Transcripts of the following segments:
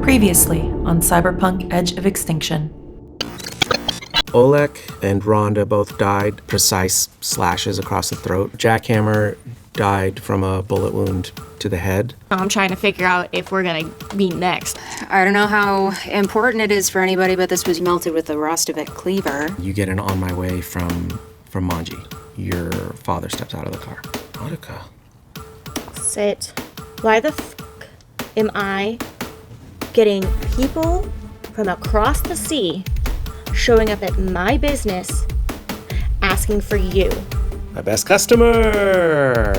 Previously on Cyberpunk Edge of Extinction. Oleg and Rhonda both died, precise slashes across the throat. Jackhammer died from a bullet wound to the head. I'm trying to figure out if we're gonna be next. I don't know how important it is for anybody, but this was melted with the Rostovec cleaver. You get an on my way from Manji. Your father steps out of the car. Monica. Sit. Why the fuck am I getting people from across the sea showing up at my business asking for you? My best customer!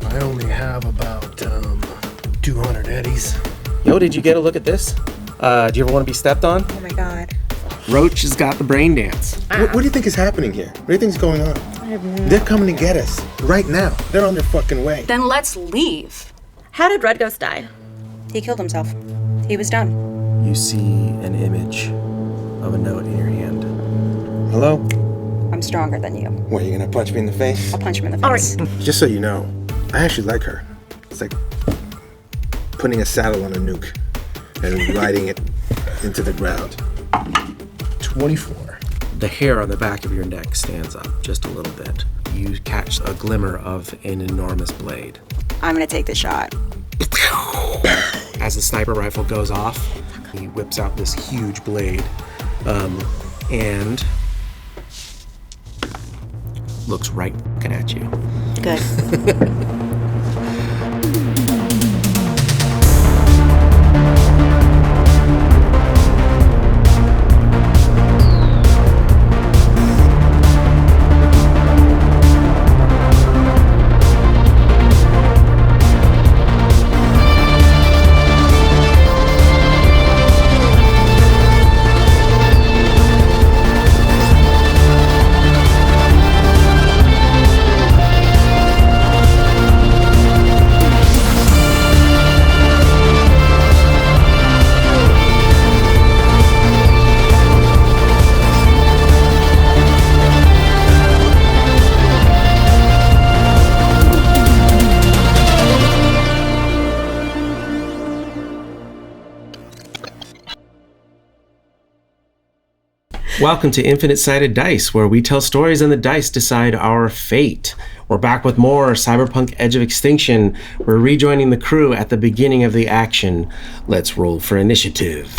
I only have about 200 eddies. Yo, did you get a look at this? Do you ever want to be stepped on? Oh my god. Roach has got the brain dance. What do you think is happening here? What do you think is going on? I have no... They're coming to get us right now. They're on their fucking way. Then let's leave. How did Red Ghost die? He killed himself. He was done. You see an image of a note in your hand. Hello? I'm stronger than you. What, you gonna punch me in the face? I'll punch him in the All face. right. Just so you know, I actually like her. It's like putting a saddle on a nuke and riding it into the ground. 24. The hair on the back of your neck stands up just a little bit. You catch a glimmer of an enormous blade. I'm gonna take the shot. As the sniper rifle goes off, he whips out this huge blade and looks right fucking at you. Good. Welcome to Infinite Sided Dice, where we tell stories and the dice decide our fate. We're back with more Cyberpunk Edge of Extinction. We're rejoining the crew at the beginning of the action. Let's roll for initiative.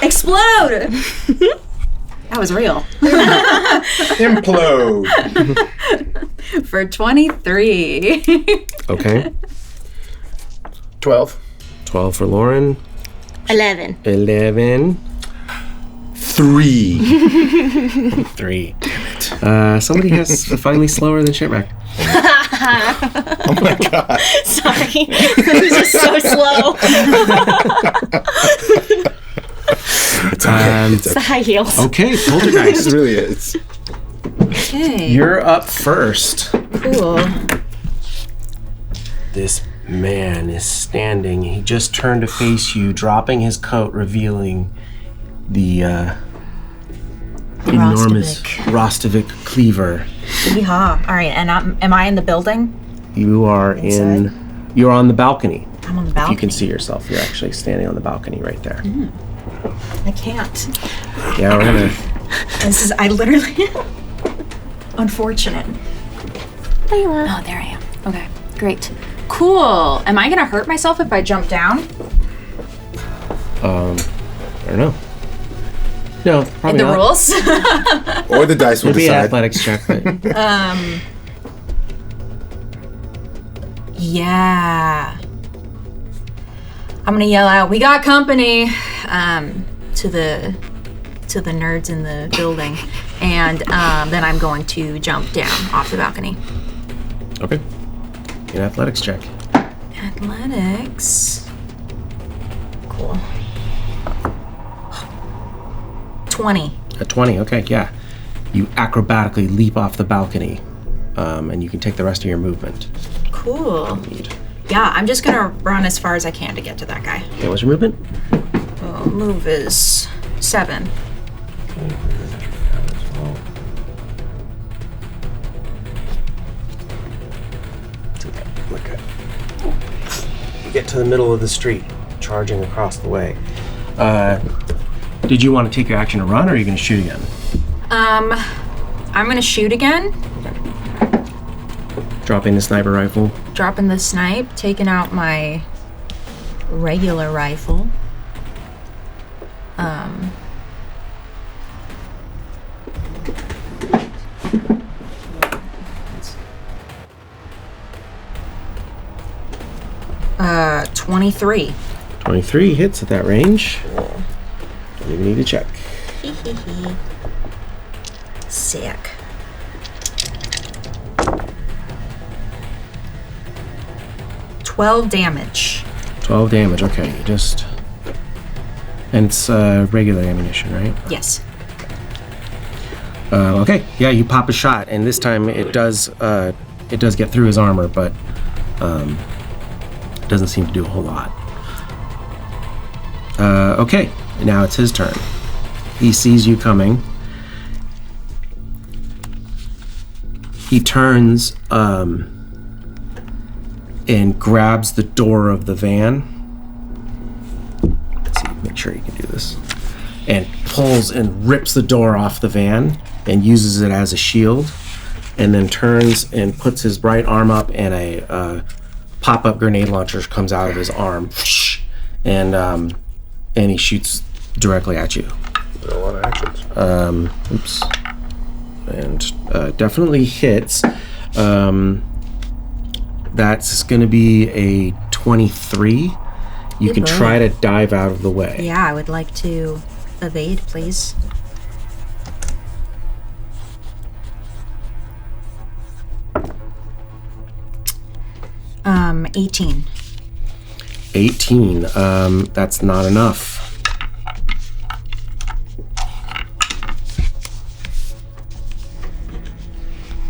Explode! That was real. Implode! For 23. Okay. 12. 12 for Loren. 11. 11. 3. 3. Damn it. Somebody has finally slower than Shitwrecked. Oh my god. Sorry. It was just so slow. It's okay. It's the high heels. Okay, Poltergeist. It really is. Okay. You're up first. Cool. This man is standing. He just turned to face you, dropping his coat, revealing the enormous Rostovec cleaver. Yeehaw. All right, and am I in the building? You are you're on the balcony. I'm on the If balcony. you can see yourself, you're actually standing on the balcony right there. I can't. Yeah, we're gonna... I literally... Unfortunate. There you are. Oh, there I am. Okay, great. Cool. Am I gonna hurt myself if I jump down? I don't know. No, probably The not. rules? Or the dice will It'll be an decide. athletics check, but... Yeah. I'm gonna yell out, "We got company!" To the nerds in the building, and then I'm going to jump down off the balcony. Okay. An athletics check. Athletics. Cool. 20. A 20, okay, yeah. You acrobatically leap off the balcony, and you can take the rest of your movement. Cool. Yeah, I'm just gonna run as far as I can to get to that guy. Okay, what's your movement? Move is 7. get to the middle of the street, charging across the way. Did you want to take your action to run, or are you going to shoot again? I'm gonna shoot again. Dropping the sniper rifle. Dropping the snipe, taking out my regular rifle. 23. 23 hits at that range. Don't even need to check. Sick. $12 damage. 12 damage, okay. And it's regular ammunition, right? Yes. Okay, yeah, you pop a shot, and this time it does get through his armor, but it doesn't seem to do a whole lot. Okay, now it's his turn. He sees you coming. He turns and grabs the door of the van. Let's see, make sure you can do this. And pulls and rips the door off the van and uses it as a shield. And then turns and puts his right arm up, and a pop-up grenade launcher comes out of his arm. And he shoots directly at you. A lot of actions. Oops. And definitely hits. That's going to be a 23. You can try to dive out of the way. Yeah, I would like to evade, please. Um, 18. 18. That's not enough.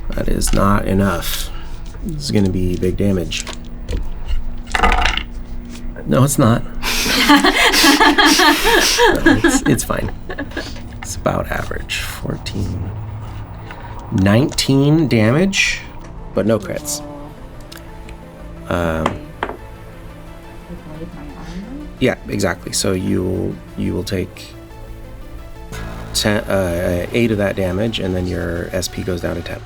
That is not enough. This is going to be big damage. No, it's not. No, it's fine. It's about average. 14. 19 damage, but no crits. Yeah, exactly. So you will take 8 of that damage, and then your SP goes down to 10.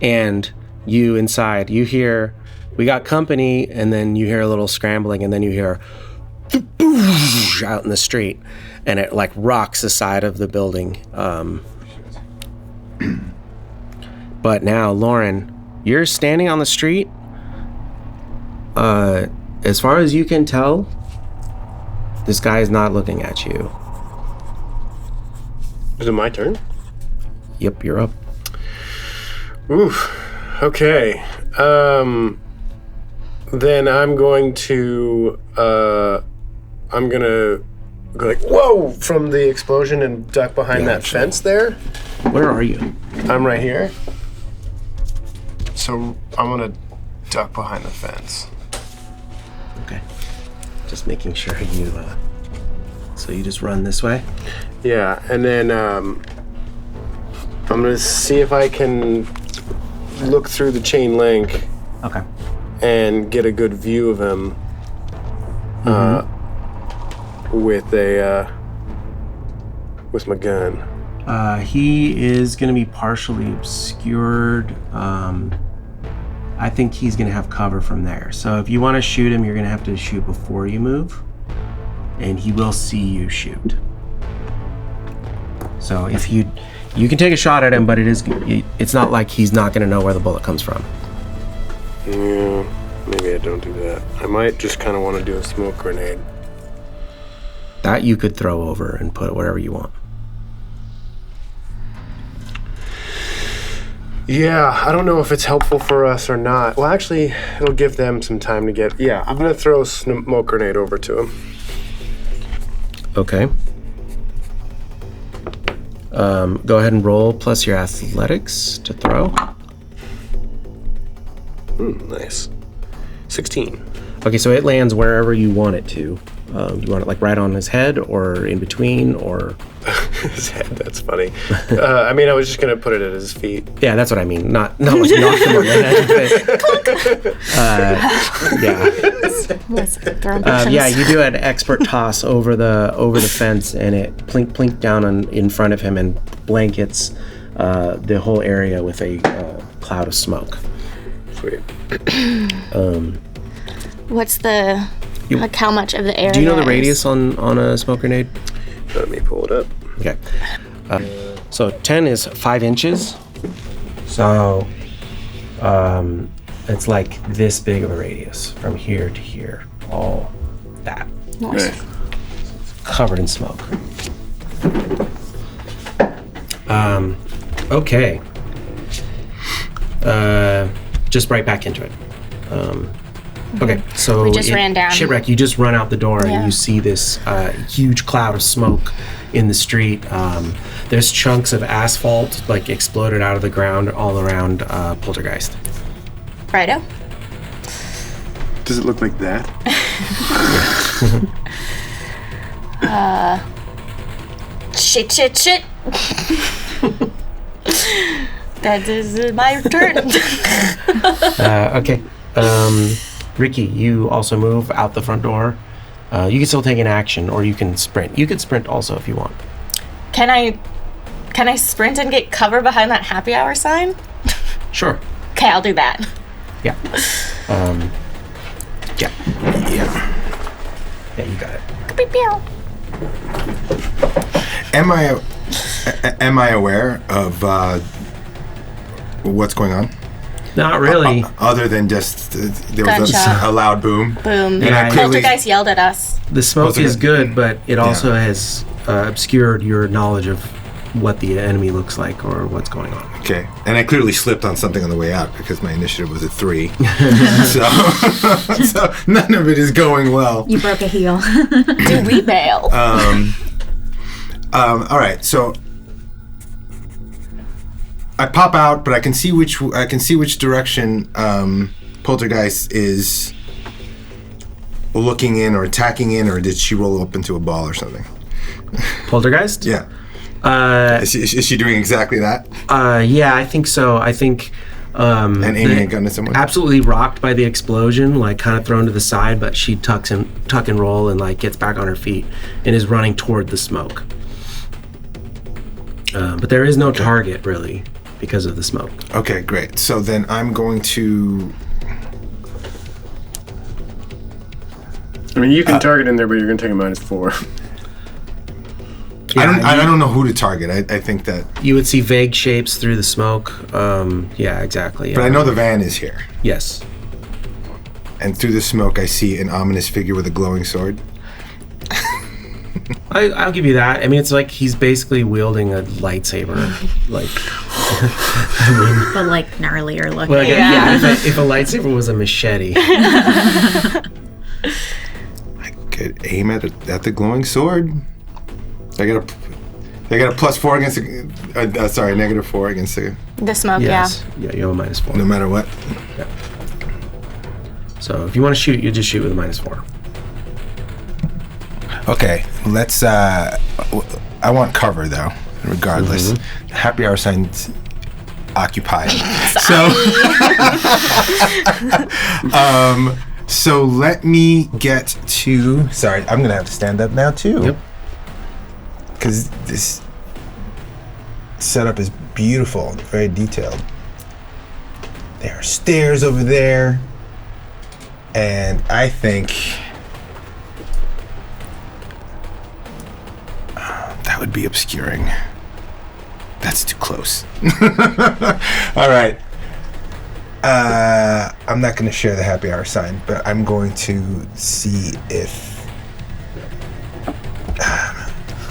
And you inside, you hear, we got company, and then you hear a little scrambling, and then you hear out in the street, and it like rocks the side of the building. But now, Loren, you're standing on the street. As far as you can tell, this guy is not looking at you. Is it my turn? Yep, you're up. Oof. Okay. Then I'm going to go like, whoa, from the explosion and duck behind that fence there. Where are you? I'm right here. So I'm gonna duck behind the fence. Okay. Just making sure you, so you just run this way? Yeah, and then I'm gonna see if I can look through the chain link. Okay. And get a good view of him with my gun. He is going to be partially obscured. I think he's going to have cover from there. So if you want to shoot him, you're going to have to shoot before you move, and he will see you shoot. So if you can take a shot at him, but it's not like he's not going to know where the bullet comes from. Yeah, maybe I don't do that. I might just kind of want to do a smoke grenade. That you could throw over and put wherever you want. Yeah, I don't know if it's helpful for us or not. Well, actually, it'll give them some time to get... Yeah, I'm going to throw a smoke grenade over to him. Okay. Go ahead and roll plus your athletics to throw. Nice. 16. Okay, so it lands wherever you want it to. You want it like right on his head or in between or? His head, that's funny. I mean, I was just going to put it at his feet. Yeah, that's what I mean. Not like knock him on the head. Yeah, you do an expert toss over the fence, and it plink down in front of him and blankets the whole area with a cloud of smoke. Sweet. What's the like how much of the area? Do you know the radius on a smoke grenade? Let me pull it up. Okay. So 10 is 5 inches. So it's like this big of a radius from here to here. All that. Nice. Covered in smoke. Okay. Just right back into it. Okay, so We just ran down. Shitwrecked, you just run out the door and you see this huge cloud of smoke in the street. There's chunks of asphalt like exploded out of the ground all around Poltergeist. Righto. Does it look like that? Shit. That is my turn. Okay. Ricky, you also move out the front door. You can still take an action, or you can sprint. You can sprint also if you want. Can I sprint and get cover behind that happy hour sign? Sure. Okay, I'll do that. Yeah. Yeah, you got it. Am I aware of what's going on? Not really. Other than just there was Gotcha. a loud boom. Boom. Yeah, I clearly- Poltergeist yelled at us. The smoke is Poltergeist. good, but it also has obscured your knowledge of what the enemy looks like or what's going on. Okay, and I clearly slipped on something on the way out because my initiative was a 3. so none of it is going well. You broke a heel. Do we bail? All right, so I pop out, but I can see which direction Poltergeist is looking in or attacking in, or did she roll up into a ball or something? Poltergeist? Yeah. Is she doing exactly that? Yeah, I think so. I think And aiming a gun at someone? absolutely rocked by the explosion, like kind of thrown to the side, but she tuck and roll and like gets back on her feet and is running toward the smoke. But there is no target really because of the smoke. Okay, great. So then I'm going to... I mean, you can target in there, but you're going to take a -4. I don't know who to target. I think that... You would see vague shapes through the smoke. Yeah, exactly. But I know the van is here. Yes. And through the smoke, I see an ominous figure with a glowing sword. I'll give you that. I mean, it's like he's basically wielding a lightsaber. Like, But like gnarlier looking. well, yeah. If a lightsaber was a machete. I could aim at the glowing sword. I got a +4 against the... sorry, -4 against the... The smoke, Yes. Yeah, you have a -4. No matter what. Yeah. So if you want to shoot, you just shoot with a -4. Okay, let's... I want cover, though, regardless. Happy hour sign's occupied. So let me get to... Sorry, I'm going to have to stand up now, too. Yep. Because this setup is beautiful, very detailed. There are stairs over there. And I think... that would be obscuring. That's too close. All right. I'm not going to share the happy hour sign, but I'm going to see if...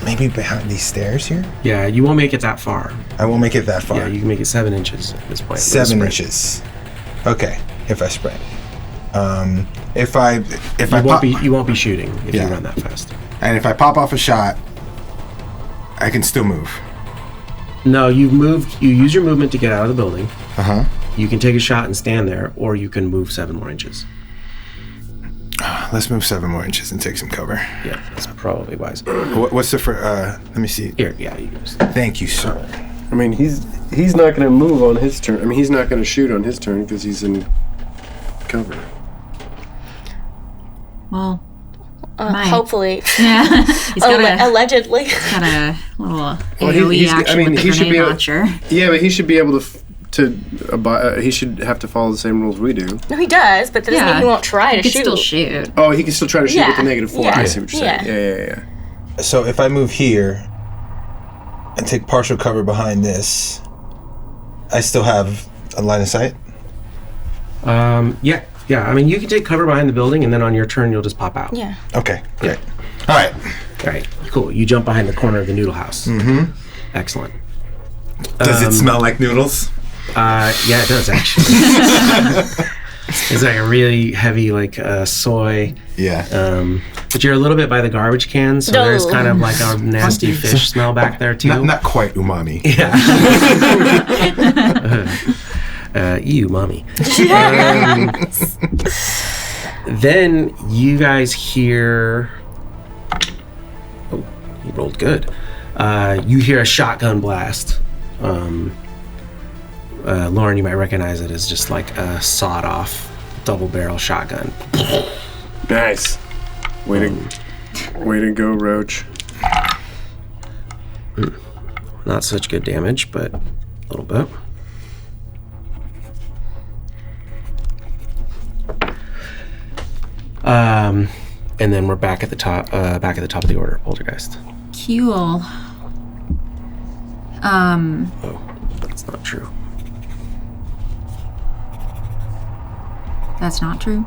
maybe behind these stairs here? Yeah, you won't make it that far. I won't make it that far. Yeah, you can make it 7 inches at this point. 7 inches. Okay, if I sprint. You won't be shooting if you Yeah. run that fast. And if I pop off a shot, I can still move. No, you use your movement to get out of the building. Uh-huh. You can take a shot and stand there, or you can move 7 more inches. let's move 7 more inches and take some cover. Yeah, that's probably wise. What's the let me see. Here, yeah, you just... Thank you, sir. I mean, he's not going to move on his turn. I mean, he's not going to shoot on his turn because he's in cover. Well, hopefully. yeah. He's got allegedly. got a little Well, AoE action with the grenade launcher. Yeah, but he should be able he should have to follow the same rules we do. No, he does, but that doesn't mean he won't try to He shoot. can still shoot. Oh, he can still try to shoot with the -4. Yeah. I see what you're saying. Yeah. So if I move here and take partial cover behind this, I still have a line of sight? Yeah. I mean, you can take cover behind the building, and then on your turn, you'll just pop out. Yeah. Okay, great. All right. All right, cool. You jump behind the corner of the noodle house. Mm-hmm. Excellent. Does it smell like noodles? Yeah, it does, actually. It's like a really heavy, like, soy. Yeah. But you're a little bit by the garbage can, so there's kind of like a nasty fish smell back there, too. Not quite umami. Yeah. Ew, mommy. Then you guys hear... Oh, you rolled good. You hear a shotgun blast. Loren, you might recognize it as just like a sawed-off double-barrel shotgun. Nice. Way to go, Roach. Not such good damage, but a little bit. And then we're back at the top of the order, Poltergeist. Cool. Oh, that's not true. That's not true.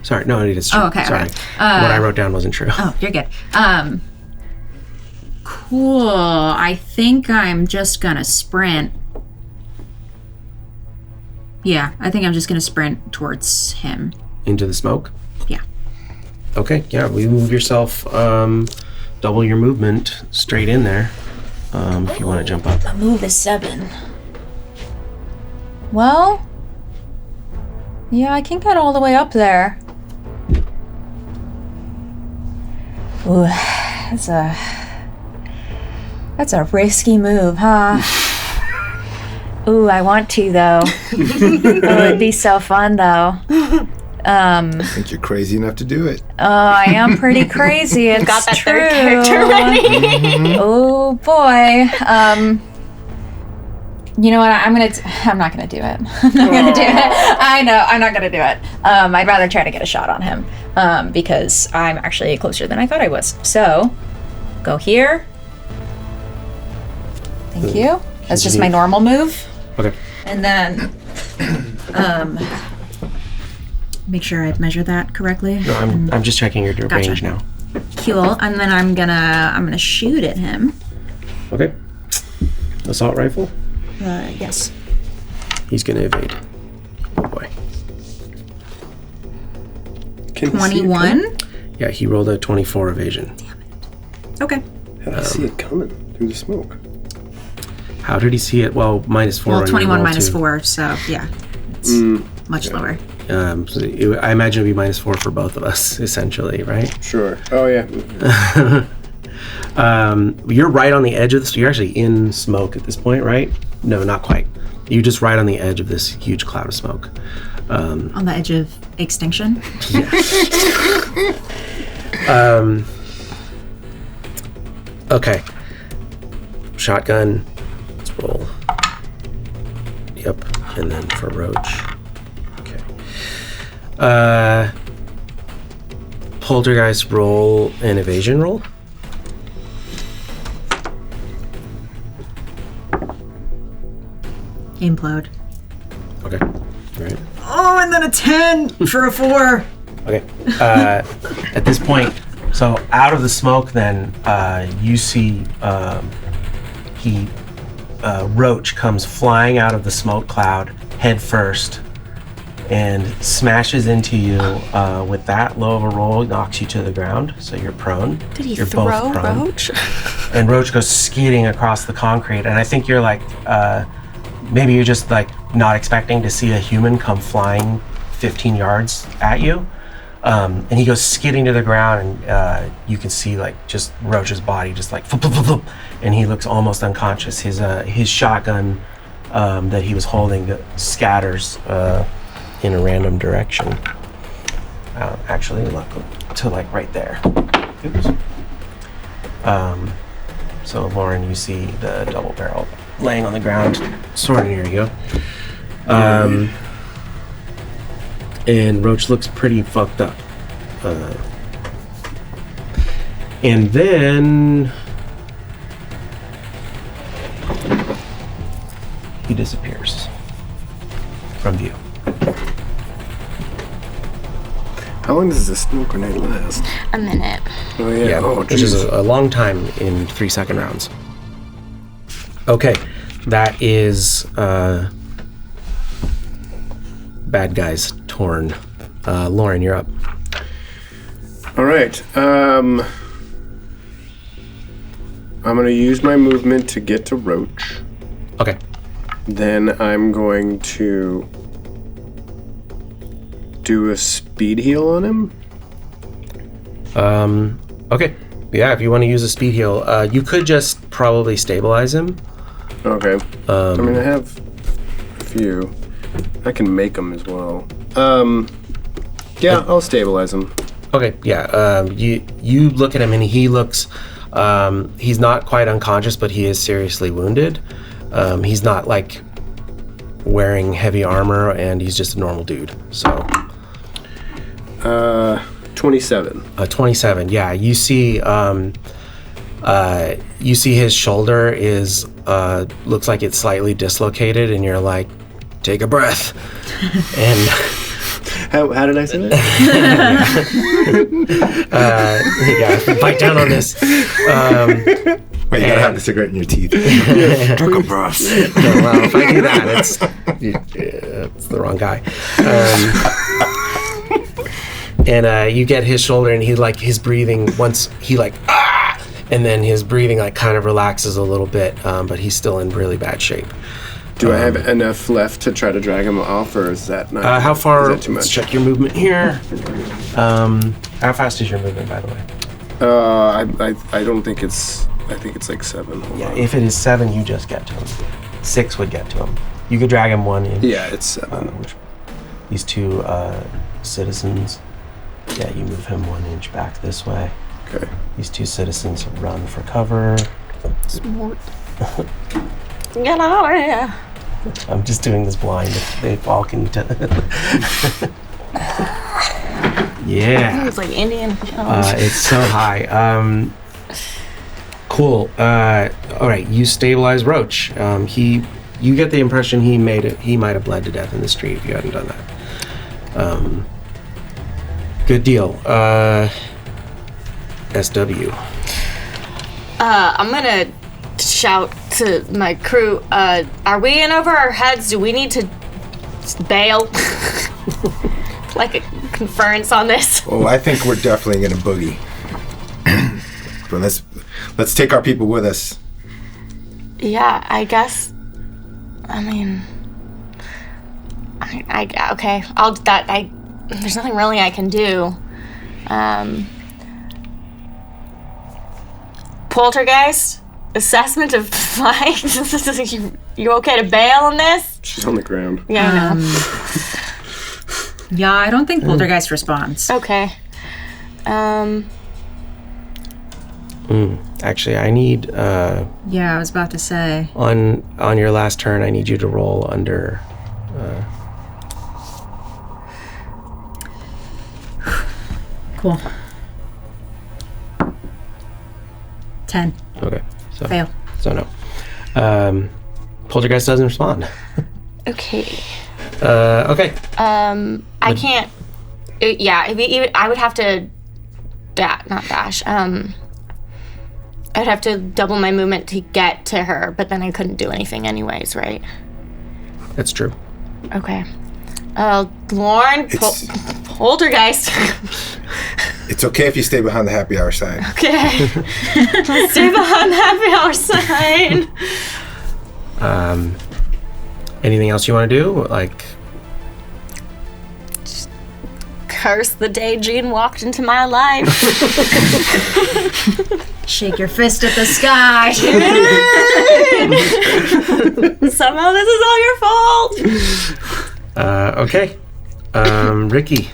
Sorry, no, it is true. Oh, okay. Sorry, Okay. what I wrote down wasn't true. Oh, you're good. Cool. I think I'm just gonna sprint. Yeah, I think I'm just gonna sprint towards him. Into the smoke? Yeah. Okay, yeah, we move yourself, double your movement straight in there, if you want to jump up. A move is 7. Well, yeah, I can get all the way up there. Ooh, that's a risky move, huh? Ooh, I want to though. Oh, it'd be so fun though. I think you're crazy enough to do it. Oh, I am pretty crazy. It's Got that true. third character ready. Oh boy. You know what? I'm not gonna do it. I'm not gonna do it. I know. I'm not gonna do it. I'd rather try to get a shot on him because I'm actually closer than I thought I was. So, go here. Thank you. That's just my normal move. Okay. And then, make sure I measure that correctly. No, I'm just checking your range now. Cool. And then I'm gonna shoot at him. Okay. Assault rifle? Yes. He's gonna evade. Oh boy. 21. Yeah, he rolled a 24 evasion. Okay. How did I see it coming through the smoke? How did he see it? Well, -4. Well, on your 21 roll, minus too. 4, so yeah. It's much lower. So I imagine it'd be -4 for both of us, essentially, right? Sure. Oh, yeah. You're right on the edge of this. You're actually in smoke at this point, right? No, not quite. You're just right on the edge of this huge cloud of smoke. On the edge of extinction? Okay. Shotgun. Let's roll. Yep. And then for Roach. Okay. Poltergeist, roll an evasion roll. Implode. Okay. All right. Oh, and then a 10 for a 4. Okay. At this point, so out of the smoke, then you see Roach comes flying out of the smoke cloud head first and smashes into you with that low of a roll, knocks you to the ground, so you're prone. Did he You're throw both prone. Roach? And Roach goes skidding across the concrete, and I think you're like, maybe you're just like not expecting to see a human come flying 15 yards at you. And he goes skidding to the ground, and you can see like just Roach's body just like flip, flip, flip, flip, and he looks almost unconscious. His shotgun that he was holding scatters in a random direction. Actually, look to like right there. Oops. So Loren, you see the double barrel laying on the ground, sort of near you. And Roach looks pretty fucked up. And then he disappears from view. How long does this smoke grenade last? A minute. Oh yeah. Oh, which is a long time in 3-second rounds. Okay, that is bad guys torn. Loren, you're up. All right. I'm gonna use my movement to get to Roach. Okay. Then I'm going to do a speed heal on him. Okay. Yeah, if you want to use a speed heal, you could just probably stabilize him. Okay. I mean, I have a few. I can make them as well. Yeah, I'll stabilize him. Okay, yeah. You look at him and he looks, he's not quite unconscious, but he is seriously wounded. He's not like wearing heavy armor, and he's just a normal dude. So 27. 27. Yeah, you see his shoulder is looks like it's slightly dislocated, and you're like, take a breath. And how did I say that? yeah, bite down on this. Wait, you gotta have the cigarette in your teeth. Take a breath. Well, if I do that, it's the wrong guy. And you get his shoulder, and his breathing, once he and then his breathing kind of relaxes a little bit, but he's still in really bad shape. Do I have enough left to try to drag him off, or is that not? How far? Is that too much? Let's check your movement here. How fast is your movement, by the way? I don't think it's. I think it's like 7. Hold on. If it is 7, you just get to him. 6 would get to him. You could drag him 1 inch. Yeah, it's 7. These 2 citizens. Yeah, you move him 1 inch back this way. Okay. These 2 citizens run for cover. Smart. Get out of here. I'm just doing this blind. They all can Yeah. It's like Indian Jones. It's so high. Cool. All right, you stabilize Roach. You get the impression he might have bled to death in the street if you hadn't done that. Good deal. SW. I'm gonna shout to my crew, are we in over our heads? Do we need to bail? Like a conference on this? Oh, I think we're definitely gonna boogie. But let's take our people with us. Yeah, I guess. I mean, I okay. I'll that. There's nothing really I can do. Poltergeist assessment of flight. You okay to bail on this? She's on the ground. Yeah, I know. Yeah, I don't think Poltergeist responds. Okay. Actually, I need Yeah, I was about to say. on your last turn, I need you to roll under. Cool. 10. Okay. So Fail. So no. Poltergeist doesn't respond. Okay. Okay. I can't. I would have to. Not dash. I'd have to double my movement to get to her, but then I couldn't do anything anyways, right? That's true. Okay. Loren, Poltergeist. It's okay if you stay behind the happy hour sign. Okay. Stay behind the happy hour sign. Anything else you want to do? Curse the day Jean walked into my life. Shake your fist at the sky. Somehow this is all your fault. Okay. Ricky.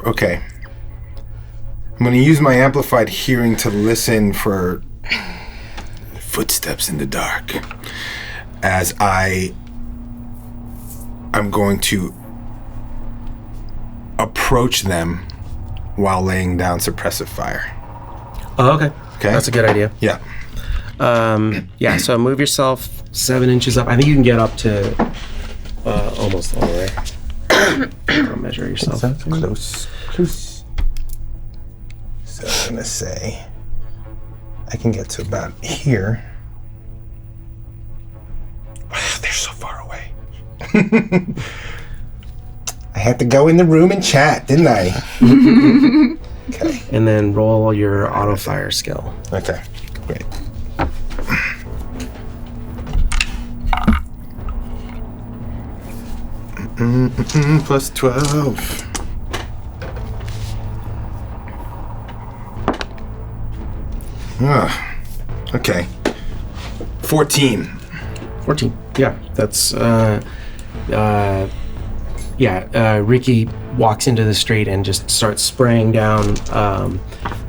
Okay. I'm going to use my amplified hearing to listen for footsteps in the dark as I'm going to approach them while laying down suppressive fire. Oh, okay. Okay. That's a good idea. Yeah. Yeah, so move yourself 7 inches up. I think you can get up to almost all the way. I'll measure yourself. Close. So I'm going to say I can get to about here. They're so far away. I had to go in the room and chat, didn't I? Okay. And then roll your auto fire skill. Okay, great. Plus 12. Okay. 14. 14. Yeah, that's Ricky walks into the street and just starts spraying down.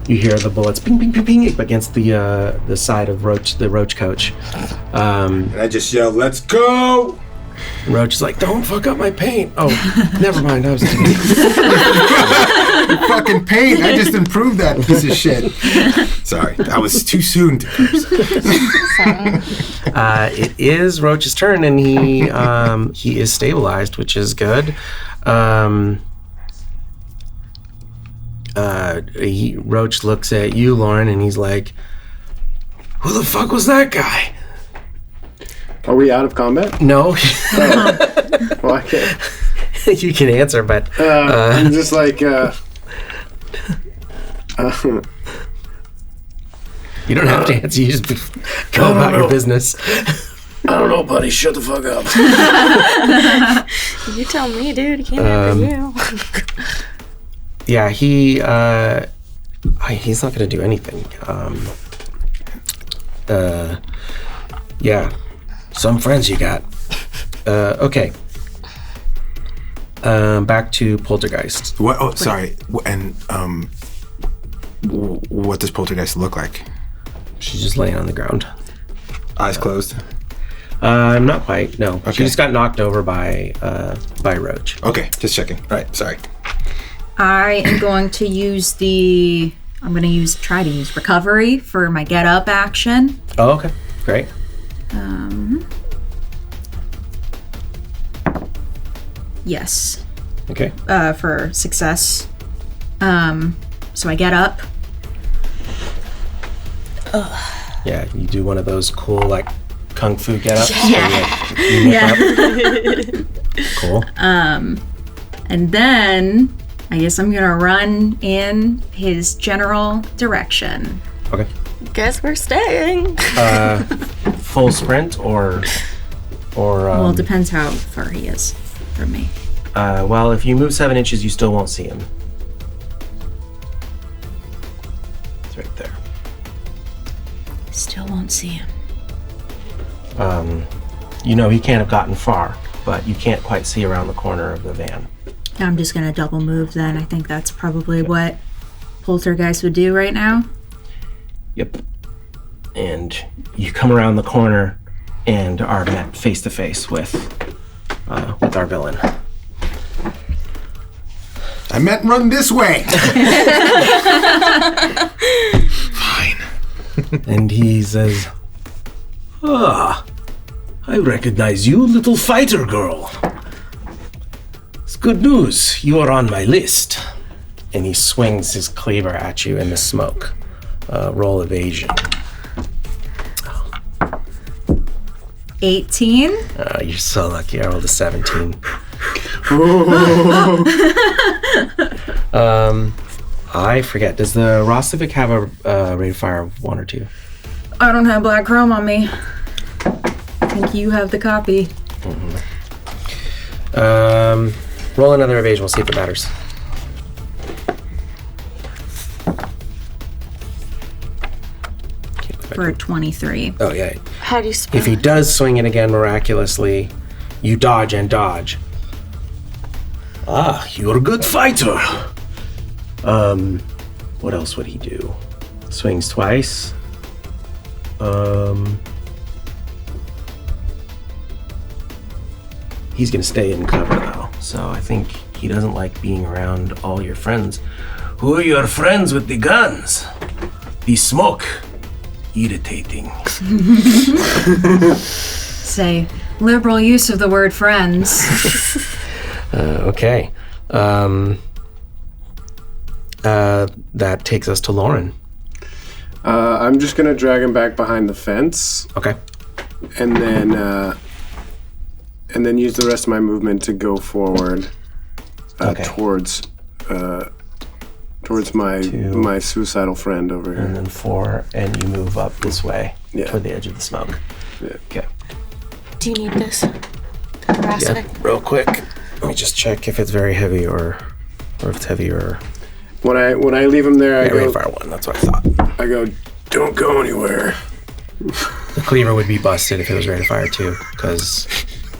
You hear the bullets ping, ping, ping, ping against the side of the Roach coach. And I just yell, "Let's go!" And Roach is like, "Don't fuck up my paint." Oh, never mind. I was Fucking paint. I just improved that piece of shit. Sorry, I was too soon to curse. It is Roach's turn, and he is stabilized, which is good. Roach looks at you, Loren, and he's like, "Who the fuck was that guy?" Are we out of combat? No. Well, I can't. You can answer, but I'm just like, you don't have to answer. You just go about your business. I don't know, buddy. Shut the fuck up. You tell me, dude. I can't answer you. Yeah, he's not going to do anything. Yeah, some friends you got. Okay. Back to Poltergeist. What? Oh, sorry. And what does Poltergeist look like? She's just laying on the ground. Eyes closed. Not quite. No, Okay. She just got knocked over by Roach. Okay, just checking. All right, sorry. I am going to use try to use recovery for my get up action. Oh, okay, great. Yes. Okay. For success. So I get up. Yeah, you do one of those cool like kung fu get-ups. Yeah. Yeah. Cool. And then I guess I'm gonna run in his general direction. Okay. Guess we're staying. Full sprint or Well, it depends how far he is from me. well, if you move 7 inches, you still won't see him. It's right there. Still won't see him. You know he can't have gotten far, but you can't quite see around the corner of the van. I'm just gonna double move then. I think that's probably what Poltergeist would do right now. Yep. And you come around the corner and are met face to face with our villain. I meant run this way. Fine. And he says, "Ah, I recognize you, little fighter girl. It's good news. You are on my list." And he swings his cleaver at you in the smoke. Roll evasion. 18. You're so lucky. I rolled a 17. I forget. Does the raw civic have a rate of fire of 1 or 2? I don't have black chrome on me. I think you have the copy. Roll another evasion. We'll see if it matters. For 23. Oh, yeah. How do you spell If he does swing it again miraculously, you dodge and dodge. Ah, you're a good fighter. What else would he do? Swings twice. He's gonna stay in cover though, so I think he doesn't like being around all your friends. Who are your friends with the guns? The smoke. Irritating. Say, liberal use of the word friends. Okay. That takes us to Loren. I'm just gonna drag him back behind the fence, Okay. and then use the rest of my movement to go forward Okay. towards my suicidal friend over And here. then 4, and you move up this way Yeah. toward the edge of the smoke. Yeah. Okay. Do you need this? Harassment? Real quick. Let me just check if it's very heavy or if it's heavy or... When I leave him there, Yeah, rate of fire 1, that's what I thought. I go, don't go anywhere. The cleaver would be busted if it was rate of fire 2, because...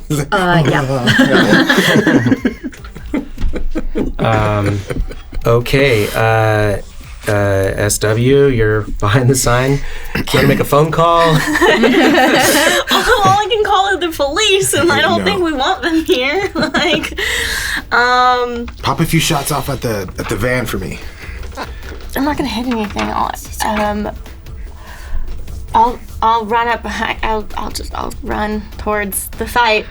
Yeah. Okay, SW, you're behind the sign. You want to make a phone call? Well, I can call it the police, and I don't No. think we want them here. Pop a few shots off at the van for me. I'm not gonna hit anything. I'll run up behind. I'll run towards the fight.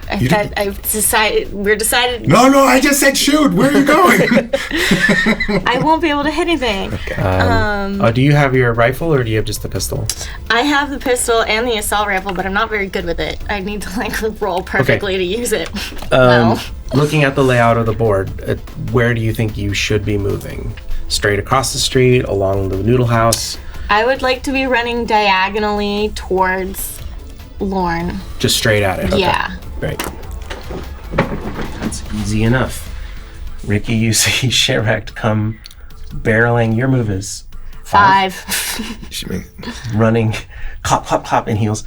We're decided. No, I just said shoot. Where are you going? I won't be able to hit anything. Do you have your rifle or do you have just the pistol? I have the pistol and the assault rifle, but I'm not very good with it. I need to roll perfectly to use it. Looking at the layout of the board, where do you think you should be moving? Straight across the street, along the noodle house? I would like to be running diagonally towards Loren. Just straight at it? Okay. Yeah. Great. That's easy enough. Ricky, you see Shitwrecked come barreling. Your move is 5. running, clop, clop, clop in heels.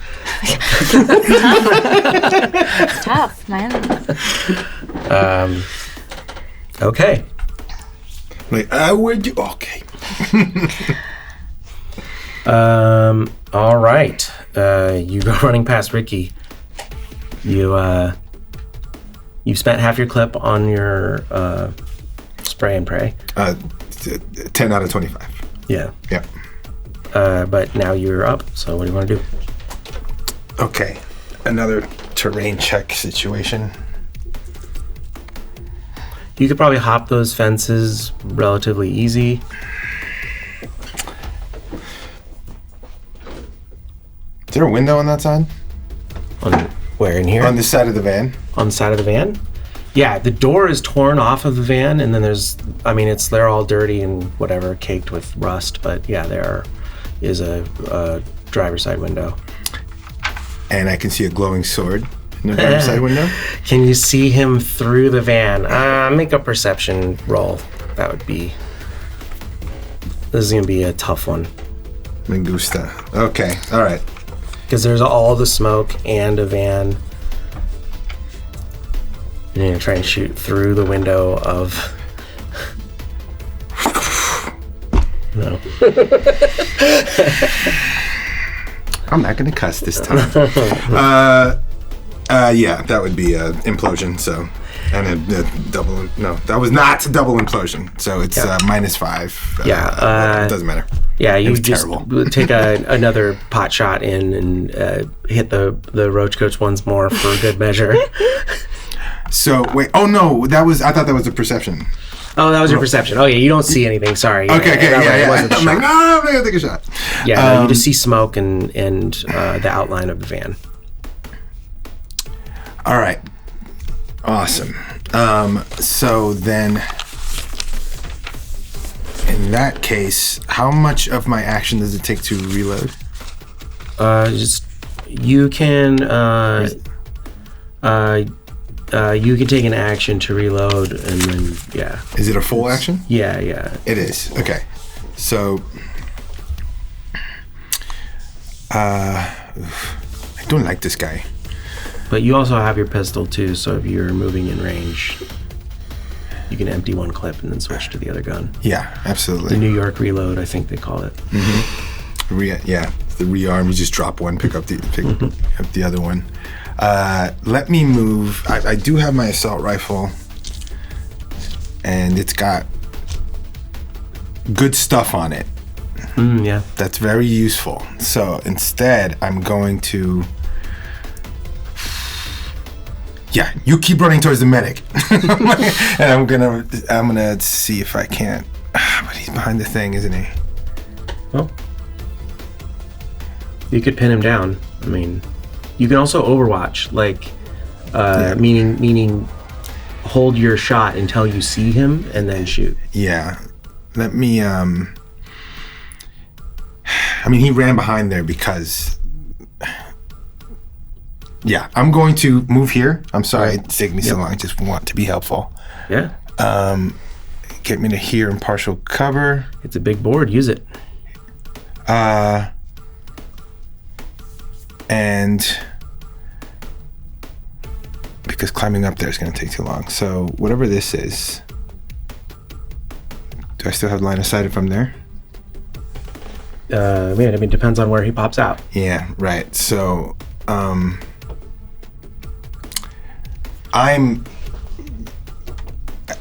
Tough, man. Okay. Would you? Okay. All right. You go running past Ricky. You've spent half your clip on your spray and pray. 10 out of 25. Yeah. Yeah. But now you're up. So what do you want to do? Okay. Another terrain check situation. You could probably hop those fences relatively easy. Is there a window on that side? On where, in here? On this side of the van? On the side of the van? Yeah, the door is torn off of the van, and then they're all dirty and whatever, caked with rust, but yeah, there is a driver's side window. And I can see a glowing sword in the driver's side window? Can you see him through the van? Make a perception roll. This is gonna be a tough one. Me gusta. Okay, all right. Because there's all the smoke and a van. And you're gonna try and shoot through the window of... No. I'm not gonna cuss this time. Yeah, that would be an implosion, so... And a double... No, that was not a double implosion, so it's -5. It doesn't matter. Yeah, you was just terrible. take another pot shot in and hit the Roach coach once more for good measure. So, wait, oh no, I thought that was a perception. Oh, that was your perception. Oh yeah, you don't see anything, sorry. Okay, That wasn't a I'm like, shot. no, I'm not gonna take a shot. Yeah, no, you just see smoke and the outline of the van. All right. Awesome. So then, in that case, how much of my action does it take to reload? You can You can take an action to reload, and then yeah. Is it a full action? Yeah. It is. Okay. So, I don't like this guy. But you also have your pistol too, so if you're moving in range, you can empty one clip and then switch to the other gun. Yeah, absolutely. The New York reload, I think they call it. Mm-hmm. The rearm. You just drop one, pick up the other one. Let me move. I do have my assault rifle, and it's got good stuff on it. Yeah. That's very useful. So instead, I'm going to. Yeah, you keep running towards the medic, and I'm gonna see if I can't. But he's behind the thing, isn't he? Well, you could pin him down. I mean, you can also overwatch, meaning hold your shot until you see him and then shoot. Yeah, let me. I mean, he ran behind there because. Yeah, I'm going to move here. I'm sorry it's taking me so long. I just want to be helpful. Yeah. Get me to here in partial cover. It's a big board. Use it. And because climbing up there is going to take too long. So whatever this is, do I still have line of sight if I'm there? I mean, it depends on where he pops out. Yeah, right. So,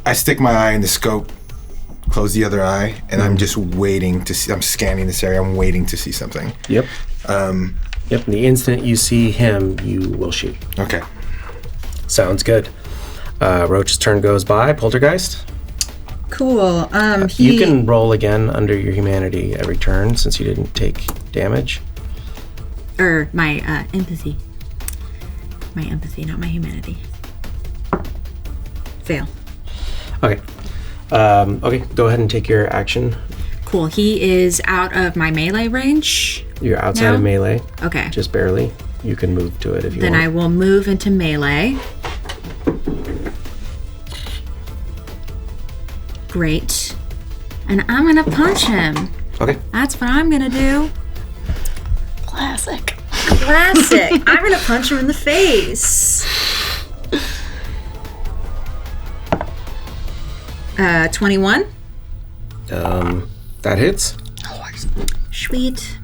I stick my eye in the scope, close the other eye, and I'm just waiting to see. I'm scanning this area. I'm waiting to see something. Yep. Yep. The instant you see him, you will shoot. Okay. Sounds good. Roach's turn goes by. Poltergeist. Cool. You can roll again under your humanity every turn since you didn't take damage. Or my empathy. My empathy, not my humanity. Fail. Okay. Okay, go ahead and take your action. Cool. He is out of my melee range. You're outside of melee. Okay. Just barely. You can move to it if you want. Then I will move into melee. Great. And I'm gonna punch him. Okay. That's what I'm gonna do. Classic. Classic. I'm gonna punch him in the face. 21. That hits. Sweet.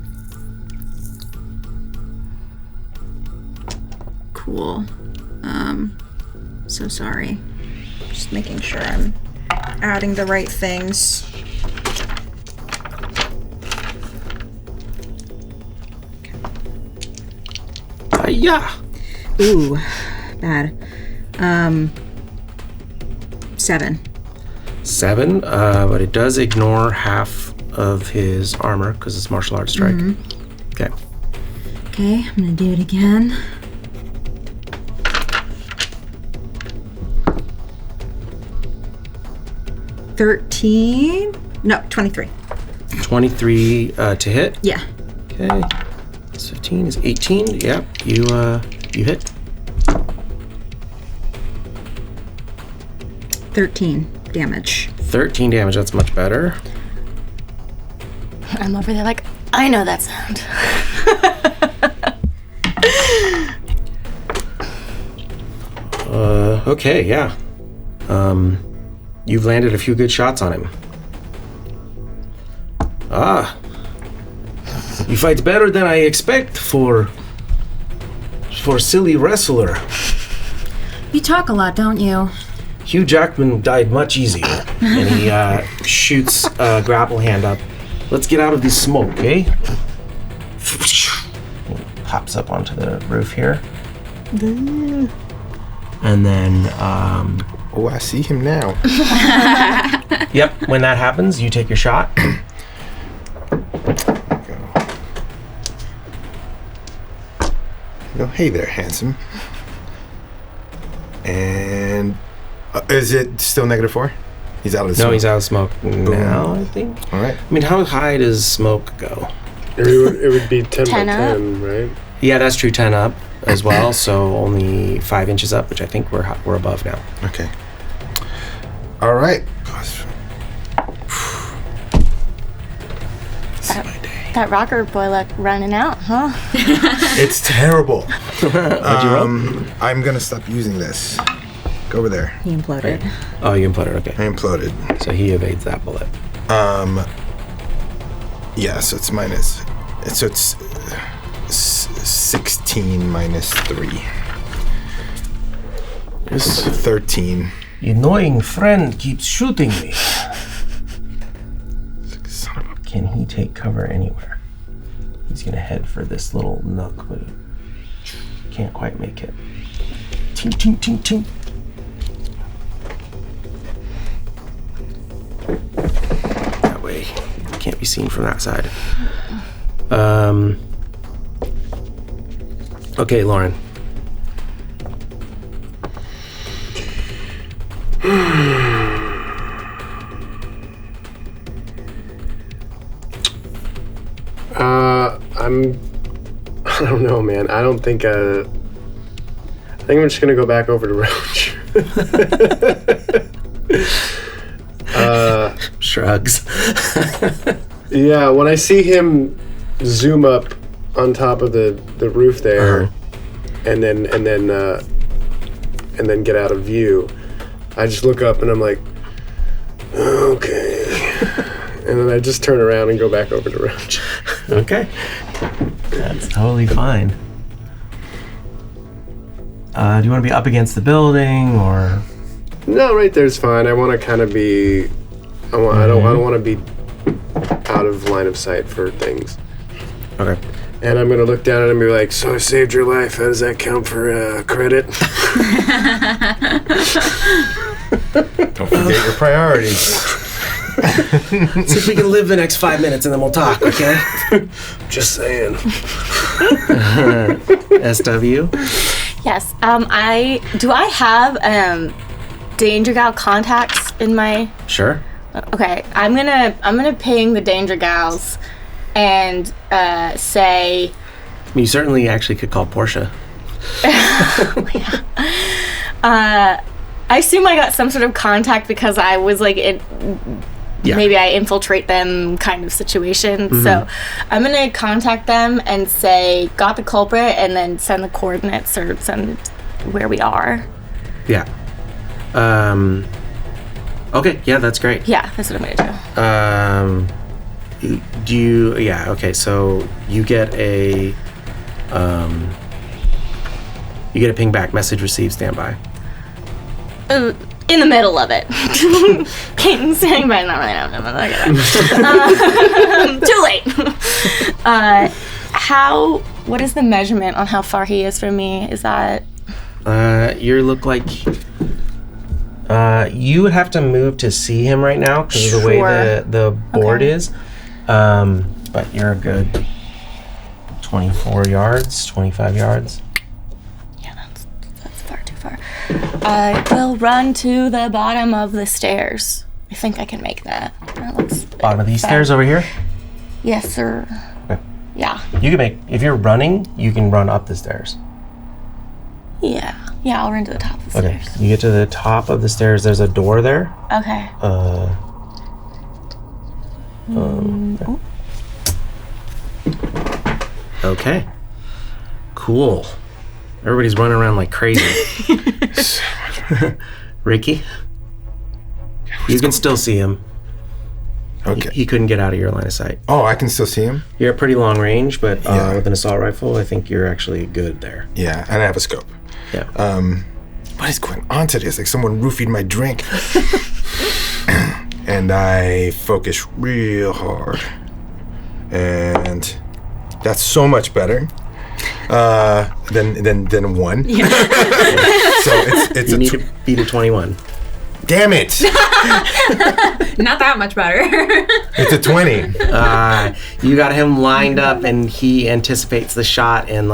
Cool. So sorry. Just making sure I'm adding the right things. Yeah. Ooh, bad. 7. 7, but it does ignore half of his armor because it's martial arts strike. Okay. Okay, I'm gonna do it again. No, 23. 23 to hit. Yeah. Okay. This 15 is 18. Yep. You hit. 13 damage. 13 damage. That's much better. I'm over there like, I know that sound. Okay. Yeah. You've landed a few good shots on him. You fight better than I expect for a silly wrestler. You talk a lot, don't you? Hugh Jackman died much easier. And he shoots a grapple hand up. Let's get out of this smoke, okay? Hops up onto the roof here. And then, Oh, I see him now. Yep, when that happens, you take your shot. Go, hey there, handsome. And is it still -4? He's out of the smoke. No, he's out of smoke now, I think. All right. I mean, how high does smoke go? It would be 10 by 10 up. 10, right? Yeah, that's true, 10 up. as well, so only 5 inches up, which I think we're above now. Okay. All right. This is my day. That rocker boiler running out, huh? It's terrible. What'd you roll? I'm gonna stop using this. Go over there. He imploded. Oh, you imploded. Okay. I imploded. So he evades that bullet. Yeah, so it's minus. So it's 16 minus 3. This 13. annoying friend keeps shooting me. Son of a... Can he take cover anywhere? He's gonna head for this little nook, but he can't quite make it. Ting, ting, ting, ting. That way, he can't be seen from that side. Okay, Loren. I don't know, man. I don't think, I think I'm just gonna go back over to Roach. Shrugs. Yeah, when I see him zoom up on top of the roof there, and then get out of view, I just look up and I'm like, okay. And then I just turn around and go back over to Roach. Okay. That's totally fine. Do you want to be up against the building or? No, right there's fine. I want to kind of be. I don't want to be out of line of sight for things. Okay. And I'm gonna look down at him and be like, "So I saved your life. How does that count for credit?" Don't forget your priorities. See if we can live the next 5 minutes and then we'll talk, okay? Just saying. SW? Yes. Do I have danger gal contacts in my? Sure. Okay. I'm gonna ping the danger gals, and say. You certainly actually could call Portia. I assume I got some sort of contact because I was like maybe I infiltrate them kind of situation. Mm-hmm. So I'm gonna contact them and say got the culprit, and then send the coordinates or send where we are. Yeah. Okay. Yeah, that's great. Yeah, that's what I'm gonna do. Okay. So you get a ping back. Message received. Standby. In the middle of it. Ping, standing by, not really. Too late. What is the measurement on how far he is from me? Is that? You look like you would have to move to see him right now because of the way the board is. But you're a good 24 yards, 25 yards. Yeah, that's far too far. I will run to the bottom of the stairs. I think I can make that. That looks bottom of these stairs over here? Yes, sir. Okay. Yeah. You can if you're running, you can run up the stairs. Yeah, I'll run to the top of the stairs. Okay, you get to the top of the stairs, there's a door there. Okay. Okay. Cool. Everybody's running around like crazy. Ricky? You can still see him. Okay. He couldn't get out of your line of sight. Oh, I can still see him? You're at pretty long range, but with an assault rifle, I think you're actually good there. Yeah, and I have a scope. Yeah. What is going on today? It's like someone roofied my drink. And I focus real hard. And that's so much better than 1. Yeah. So it's you need to beat a 21. Damn it! Not that much better. It's a 20. You got him lined up, and he anticipates the shot and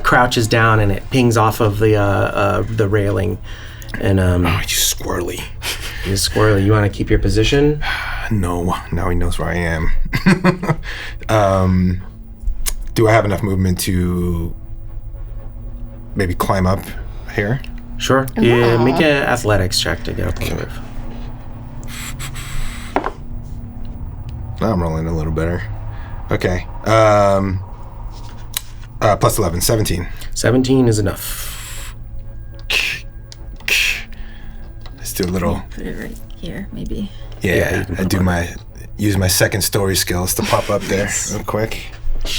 crouches down, and it pings off of the railing. And you squirrely. You're squirrely. You want to keep your position? No. Now he knows where I am. Do I have enough movement to maybe climb up here. Sure. Yeah, make an athletics check to get up on the roof. Now I'm rolling a little better. Okay. Plus 11, 17. 17 is enough. Let's do a little. Put it right here, maybe. Yeah, use my second story skills to pop up there real quick.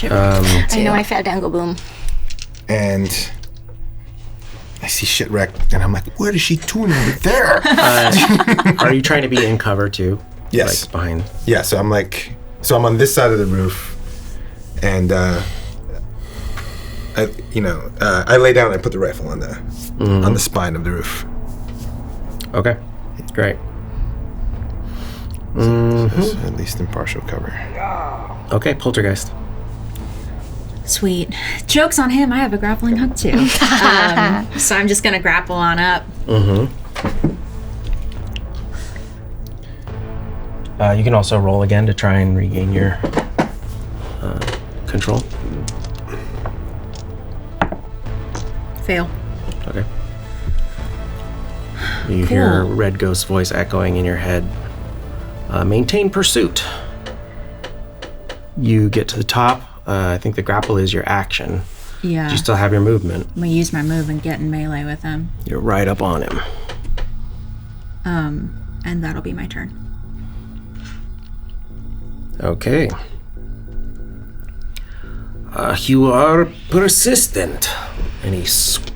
I know I fell down, go boom. And I see Shitwrecked, and I'm like, what is she doing over there? Are you trying to be in cover too? Yes. Like behind. Yeah, so I'm on this side of the roof, and I lay down and I put the rifle on the spine of the roof. Okay, great. So at least in partial cover. Okay, Poltergeist. Sweet. Joke's on him. I have a grappling hook too. So I'm just gonna grapple on up. You can also roll again to try and regain your control. Fail. Okay. You hear Red Ghost's voice echoing in your head. Maintain pursuit. You get to the top. I think the grapple is your action. Yeah. Do you still have your movement? I'm gonna use my move and get in melee with him. You're right up on him. And that'll be my turn. Okay. You are persistent. And he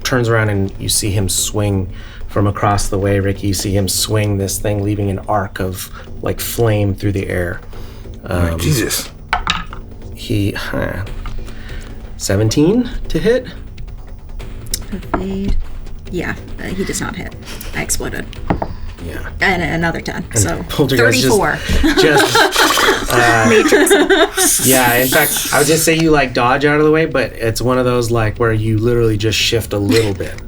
turns around and you see him swing from across the way, Ricky. You see him swing this thing, leaving an arc of like flame through the air. Jesus. He 17 to hit. Evade. Yeah, he does not hit. I exploded. Yeah. And another 10. So Poltergeist 34. Yeah, in fact, I would just say you like dodge out of the way, but it's one of those like where you literally just shift a little bit.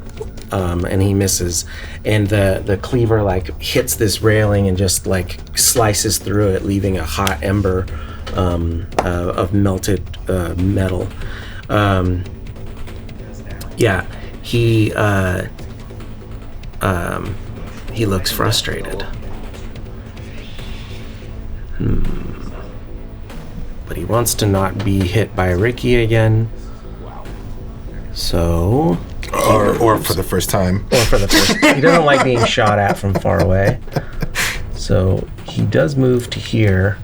And he misses, and the cleaver like hits this railing and just like slices through it, leaving a hot ember of melted metal. Yeah, he looks frustrated. But he wants to not be hit by Ricky again. So. Or for the first time. Or for the first. He doesn't like being shot at from far away. So he does move to here,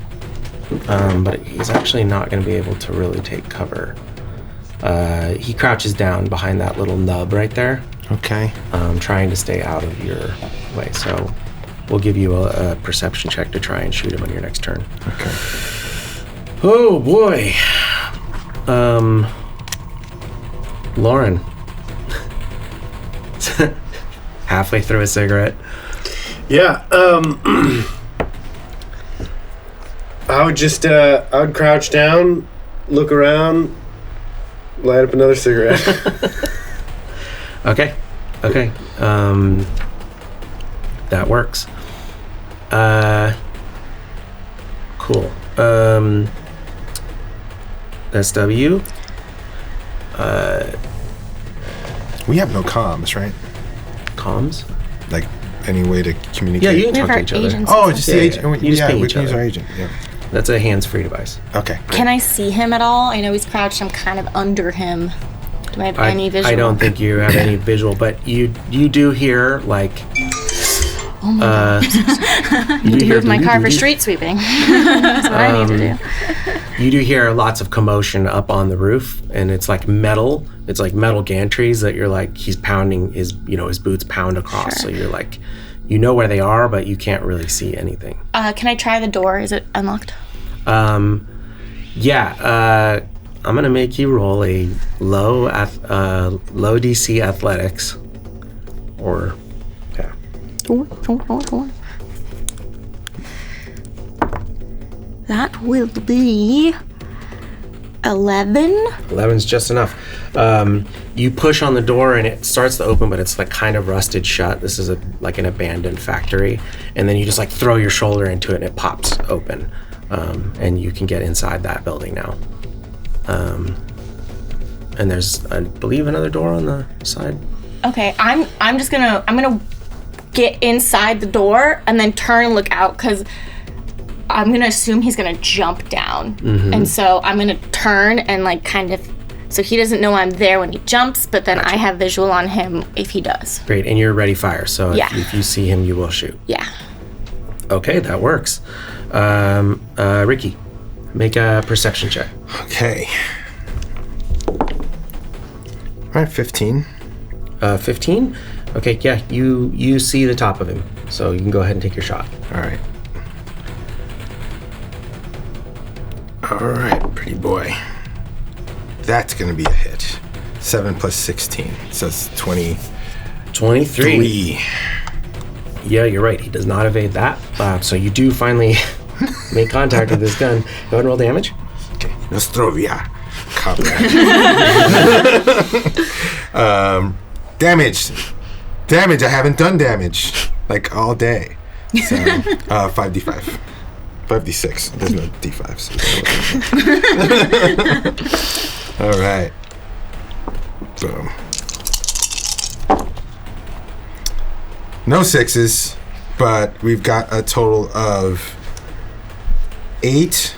but he's actually not going to be able to really take cover. He crouches down behind that little nub right there. Okay. Trying to stay out of your way. So we'll give you a perception check to try and shoot him on your next turn. Okay. Oh boy. Loren. Halfway through a cigarette. Yeah, I would crouch down, look around, light up another cigarette. Okay. That works. Cool. SW. We have no comms, right? Comms? Like any way to communicate? Yeah, you can We talk have to our each other. agents. Oh, just the agent. You just ping we each can use other. our agent. Yeah. That's a hands-free device. Okay. Can I see him at all? I know he's crouched. I'm kind of under him. Do I have any visual? I don't think you have any visual, but you do hear like. Oh my God. I need to move my car for street sweeping. That's what I need to do. You do hear lots of commotion up on the roof, and it's like metal. It's like metal gantries that you're like he's pounding his boots pound across. Sure. So you're like, you know where they are, but you can't really see anything. Can I try the door? Is it unlocked? Yeah. I'm gonna make you roll a low DC athletics, or yeah. Door. That will be 11. 11's just enough. You push on the door and it starts to open, but it's like kind of rusted shut. This is like an abandoned factory, and then you just like throw your shoulder into it and it pops open, and you can get inside that building now. And there's, I believe, another door on the side. Okay, I'm gonna get inside the door and then turn and look out because I'm gonna assume he's gonna jump down. And so I'm gonna turn and like kind of, so he doesn't know I'm there when he jumps, but then I have visual on him if he does. Great, and you're ready fire, so if you see him, you will shoot. Yeah. Okay, that works. Ricky, make a perception check. Okay. All right, 15. 15? Okay, yeah, you see the top of him, so you can go ahead and take your shot. All right. All right, pretty boy. That's going to be a hit. 7 plus 16, so it's 23. 23. Yeah, you're right. He does not evade that. So you do finally make contact with this gun. Go ahead and roll damage. Okay. Nostrovia. Damage. I haven't done damage like all day. So 5d5. 5d6. There's no d5s. All right. Boom. No 6s, but we've got a total of 8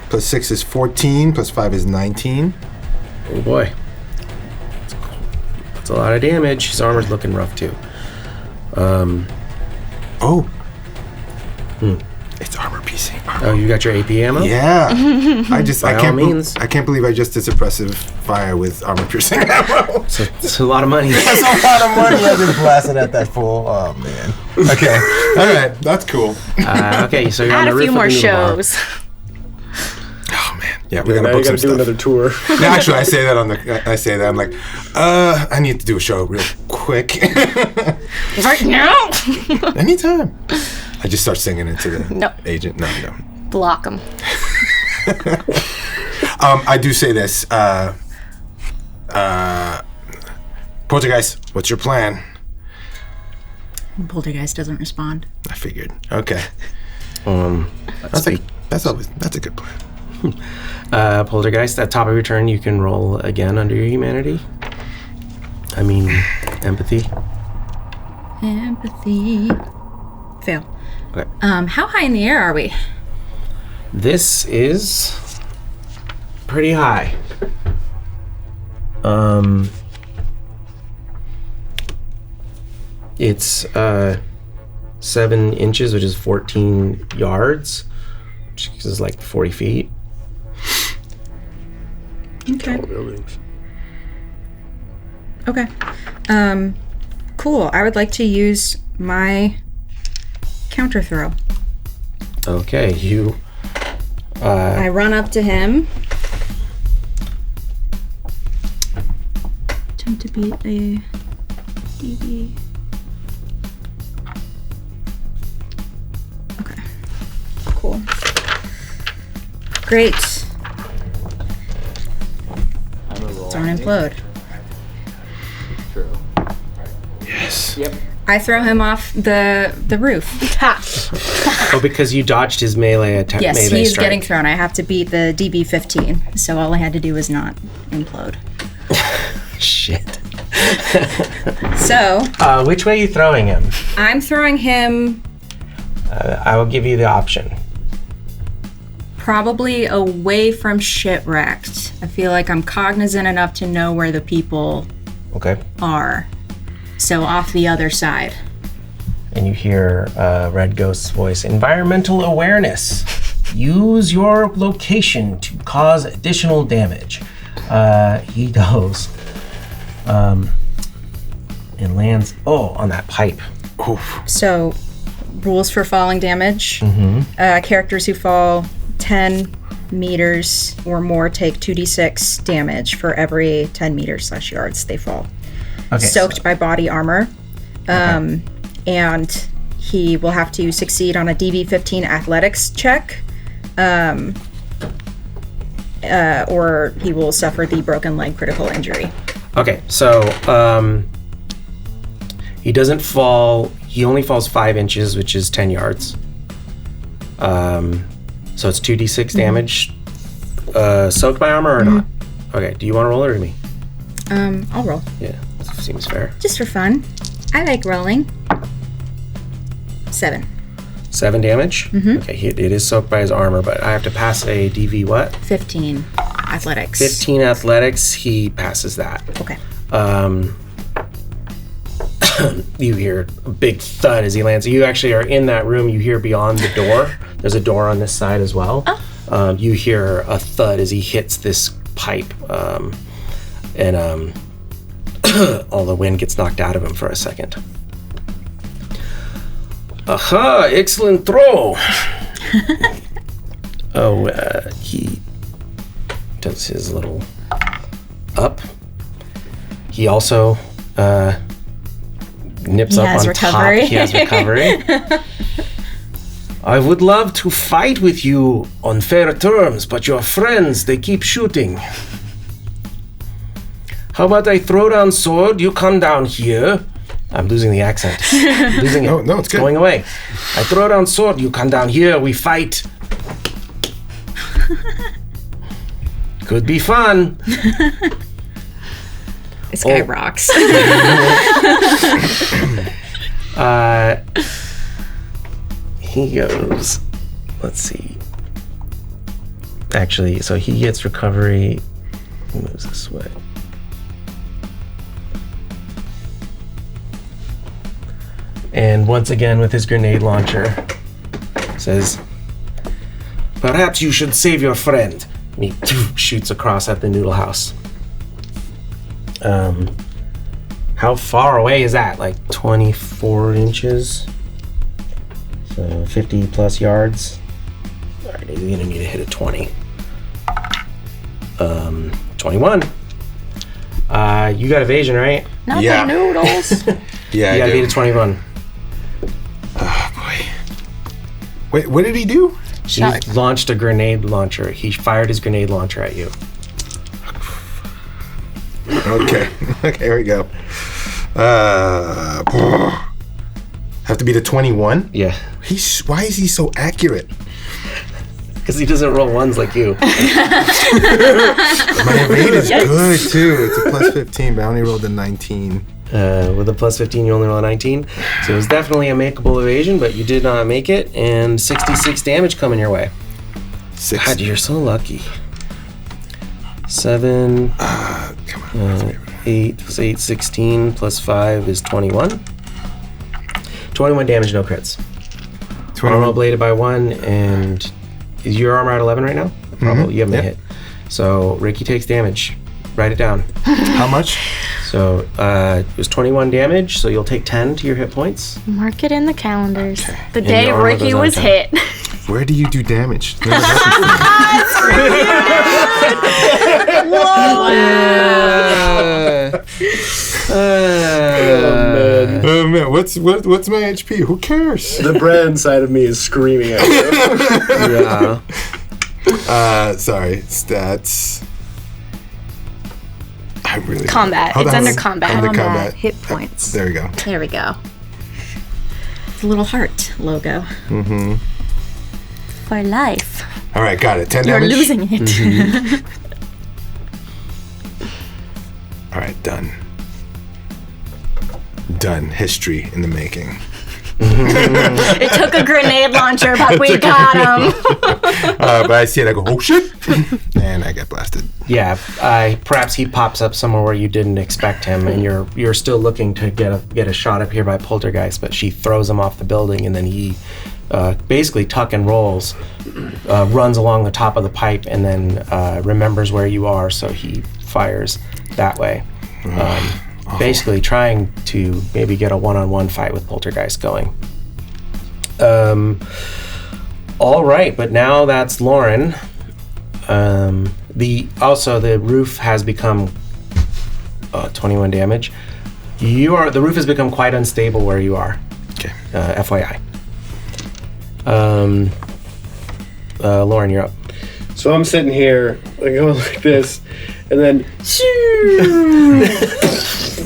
plus 6 is 14, plus 5 is 19. Oh boy. That's a lot of damage. His armor's looking rough too. It's armor piecing. Oh, you got your AP ammo? Yeah. I can't believe I just did suppressive fire with armor piercing ammo. It's a lot of money. That's a lot of money I've been blasting at that fool. Oh man. Okay. All right. That's cool. Okay, so you're on Add the a roof few of more the noodle bar. shows. Oh man. Yeah, we're Now gonna you book some gotta do stuff. another tour. No, actually, I say that I'm like, I need to do a show real quick. Right now? Anytime. I just start singing it to the No. agent. No. Block him. I do say this. Poltergeist, what's your plan? Poltergeist doesn't respond. I figured. Okay. That's a good plan. Poltergeist, at top of your turn, you can roll again under your humanity. I mean, empathy. Empathy. Fail. Okay. How high in the air are we? This is pretty high. It's 7 inches, which is 14 yards, which is like 40 feet. Okay. Buildings. Okay. Cool. I would like to use my counter throw. Okay, you. I run up to him. Attempt to beat a DB. Okay. Cool. Great. Don't implode. True. Yes. Yep. I throw him off the roof. Oh, because you dodged his melee attack. Yes, melee he's strike. getting thrown. I have to beat the DB 15, so all I had to do was not implode. Shit. So Which way are you throwing him? I'm throwing him I will give you the option. probably away from Shitwrecked. I feel like I'm cognizant enough to know where the people Okay. are. So off the other side. And you hear Red Ghost's voice. Environmental awareness. Use your location to cause additional damage. He goes and lands on that pipe. Oof. So rules for falling damage. Characters who fall 10 meters or more take 2d6 damage for every 10 meters / yards they fall. Okay, Soaked by body armor. And he will have to succeed on a DB15 athletics check, or he will suffer the broken leg critical injury. Okay, so he doesn't fall. He only falls 5 inches, which is 10 yards. So it's 2d6 damage. Soaked by armor or not? Okay, do you want to roll it or me? I'll roll. Yeah, seems fair. Just for fun. I like rolling. 7. 7 damage? Mm-hmm. Okay, it is soaked by his armor, but I have to pass a DV what? 15 athletics. 15 athletics, he passes that. Okay. You hear a big thud as he lands. You actually are in that room. You hear beyond the door. There's a door on this side as well. Oh. You hear a thud as he hits this pipe. And all the wind gets knocked out of him for a second. Aha! Excellent throw! He does his little up. He also nips up on recovery. top. He has recovery. I would love to fight with you on fair terms, but your friends, they keep shooting. How about I throw down sword, you come down here. I'm losing the accent. Losing it. No, it's good. Going away. I throw down sword, you come down here, we fight. Could be fun. This guy rocks. He goes, let's see. Actually, so he gets recovery. He moves this way. And once again with his grenade launcher, says, perhaps you should save your friend. And he shoots across at the noodle house. How far away is that? Like 24 inches? So 50 plus yards. All right, he's gonna need to hit a 20. 21. You got evasion, right? Not the noodles. Yeah, You gotta beat a 21. Oh, boy. Wait, what did he do? He launched a grenade launcher. He fired his grenade launcher at you. Okay. Okay, here we go. Have to beat a 21? Yeah. Why is he so accurate? Because he doesn't roll ones like you. My evade is good, too. It's a plus 15, but I only rolled a 19. With a plus 15, you only roll a 19. So it was definitely a makeable evasion, but you did not make it, and 66 damage coming your way. 6. God, you're so lucky. 7, Come on. 8, so 8, 16, plus 5 is 21. 21 damage, no crits. 21. Armor bladed by 1, and is your armor at 11 right now? Probably. You haven't been hit. So Ricky takes damage. Write it down. How much? So it was 21 damage, so you'll take 10 to your hit points. Mark it in the calendars. Okay. The And day your armor Ricky goes on was 10. hit. Where do you do damage? Oh man, what's my HP? Who cares? The brand side of me is screaming at you. Yeah. Sorry, stats. I really Combat. Hold It's on. under combat. Under combat. Hit points. There we go. There we go. It's a little heart logo. Mm-hmm. For life. All right, got it. 10 You're damage. losing it. Mm-hmm. All right, done. Done. History in the making. It took a grenade launcher, but we got him. But I see it, I go, oh shit! And I get blasted. Yeah. Perhaps he pops up somewhere where you didn't expect him, and you're still looking to get a shot up here by Poltergeist, but she throws him off the building, and then he basically tuck and rolls, runs along the top of the pipe, and then remembers where you are, so he fires that way. Basically trying to maybe get a one-on-one fight with Poltergeist going. All right, but now that's Loren. The roof has become 21 damage. The roof has become quite unstable where you are. Okay. FYI. Loren, you're up. So I'm sitting here, like going like this, and then,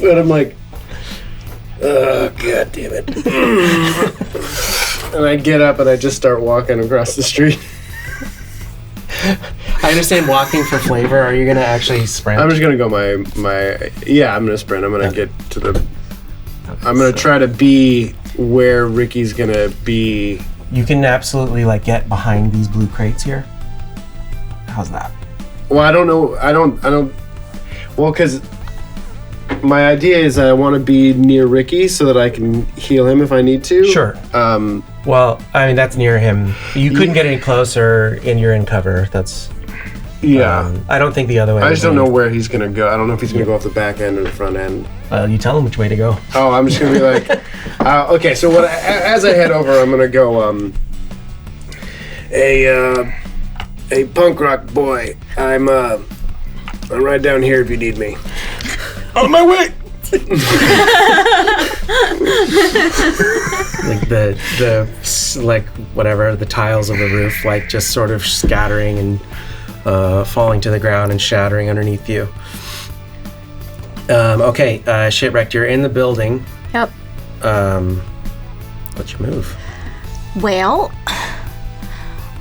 and I'm like, oh, God damn it. And I get up and I just start walking across the street. I understand walking for flavor. Are you gonna actually sprint? I'm just gonna go yeah, I'm gonna sprint. I'm gonna get to the... I'm gonna try to be where Ricky's gonna be. You can absolutely like get behind these blue crates here. How's that? Well, I don't know. I don't. Well, because my idea is I want to be near Ricky so that I can heal him if I need to. Sure. Well, I mean, that's near him. You couldn't get any closer and you're in cover. That's... Yeah. I don't think the other way. I just don't know where he's going to go. I don't know if he's going to go off the back end or the front end. You tell him which way to go. Oh, I'm just going to be like... okay, so as I head over, I'm going to go... A punk rock boy. I'm right down here if you need me. On my way! Like the like whatever, the tiles of the roof like just sort of scattering and falling to the ground and shattering underneath you. Okay, Shitwrecked, you're in the building. Yep. What's your move? Well,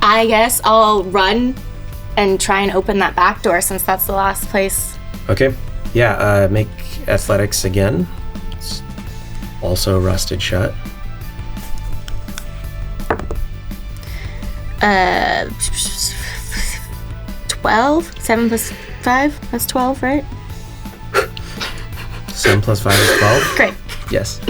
I guess I'll run and try and open that back door since that's the last place. Okay. Yeah, make athletics again. It's also rusted shut. 12? 7 plus 5? That's 12, right? 7 plus 5 is 12? Great. Yes.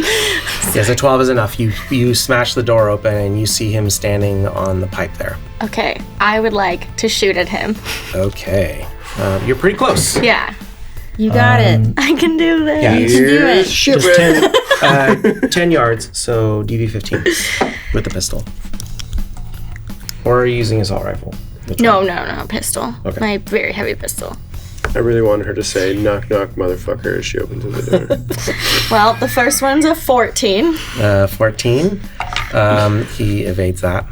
Yes, a 12 is enough. You smash the door open and you see him standing on the pipe there. Okay, I would like to shoot at him. Okay. You're pretty close. Yeah. You got it. I can do this. Yeah. You can do it. Just 10 yards, so DV 15 with the pistol. Or are you using assault rifle? No, pistol. Okay. My very heavy pistol. I really wanted her to say, knock, knock, motherfucker, as she opens the door. Well, the first one's a 14. 14. He evades that.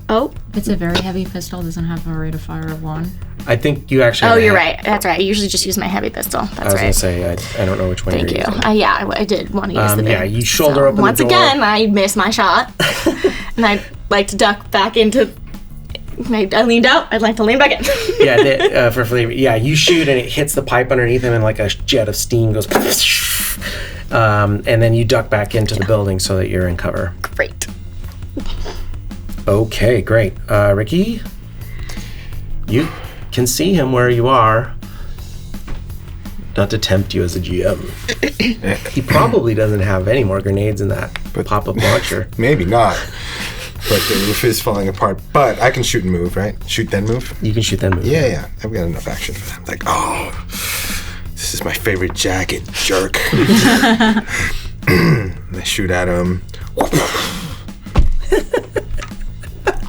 Oh. It's a very heavy pistol. Doesn't have a rate of fire of 1. I think you actually... Oh, you're right. That's right. I usually just use my heavy pistol. That's right. I was going to say, I don't know which one Thank you're you. using. Yeah, I did want to use the big. Yeah, you shoulder open once the door. again, I missed my shot. And I'd like to duck back into... I leaned out. I'd like to lean back in. Yeah, for flavor. Yeah, you shoot and it hits the pipe underneath him and like a jet of steam goes... and then you duck back into the building so that you're in cover. Great. Okay, great. Ricky, you can see him where you are. Not to tempt you as a GM. He probably doesn't have any more grenades in that pop-up launcher. Maybe not. But the roof is falling apart. But I can shoot and move, right? Shoot then move? You can shoot then move. Yeah. I've got enough action for that. Like, oh, this is my favorite jacket, jerk. And I shoot at him.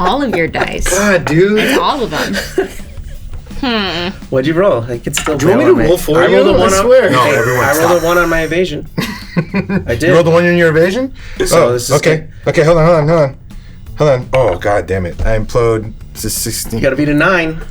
All of your dice. God, dude. All of them. What'd you roll? I could still Do you want me to roll for you? I swear. No, Hey, everyone I rolled stop. a 1 on my evasion. I did. You rolled the one in your evasion? So this is okay. Okay, hold on. Oh, god damn it. I implode. This is 16. You gotta beat a 9.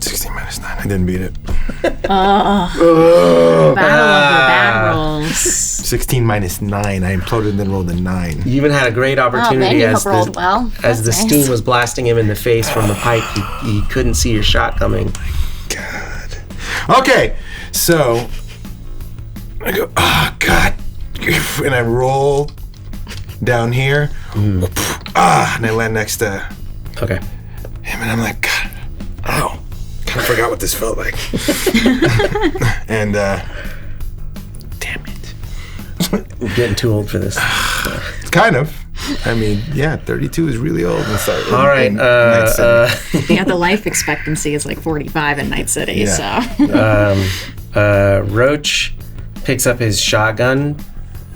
16 minus 9. I didn't beat it. Battle of the bad rolls. 16 minus 9. I imploded and then rolled a 9. You even had a great Oh, man, opportunity you as rolled well. as the That's steam nice. was blasting him in the face from the pipe. He couldn't see your shot coming. God. Okay, so I go, oh, God. And I roll down here. And I land next to Okay. him, and I'm like, God, ow. Kind of forgot what this felt like. And, damn it. I'm getting too old for this. Kind of. I mean, yeah, 32 is really old. All right. Yeah, the life expectancy is like 45 in Night City, Yeah. so. Roach picks up his shotgun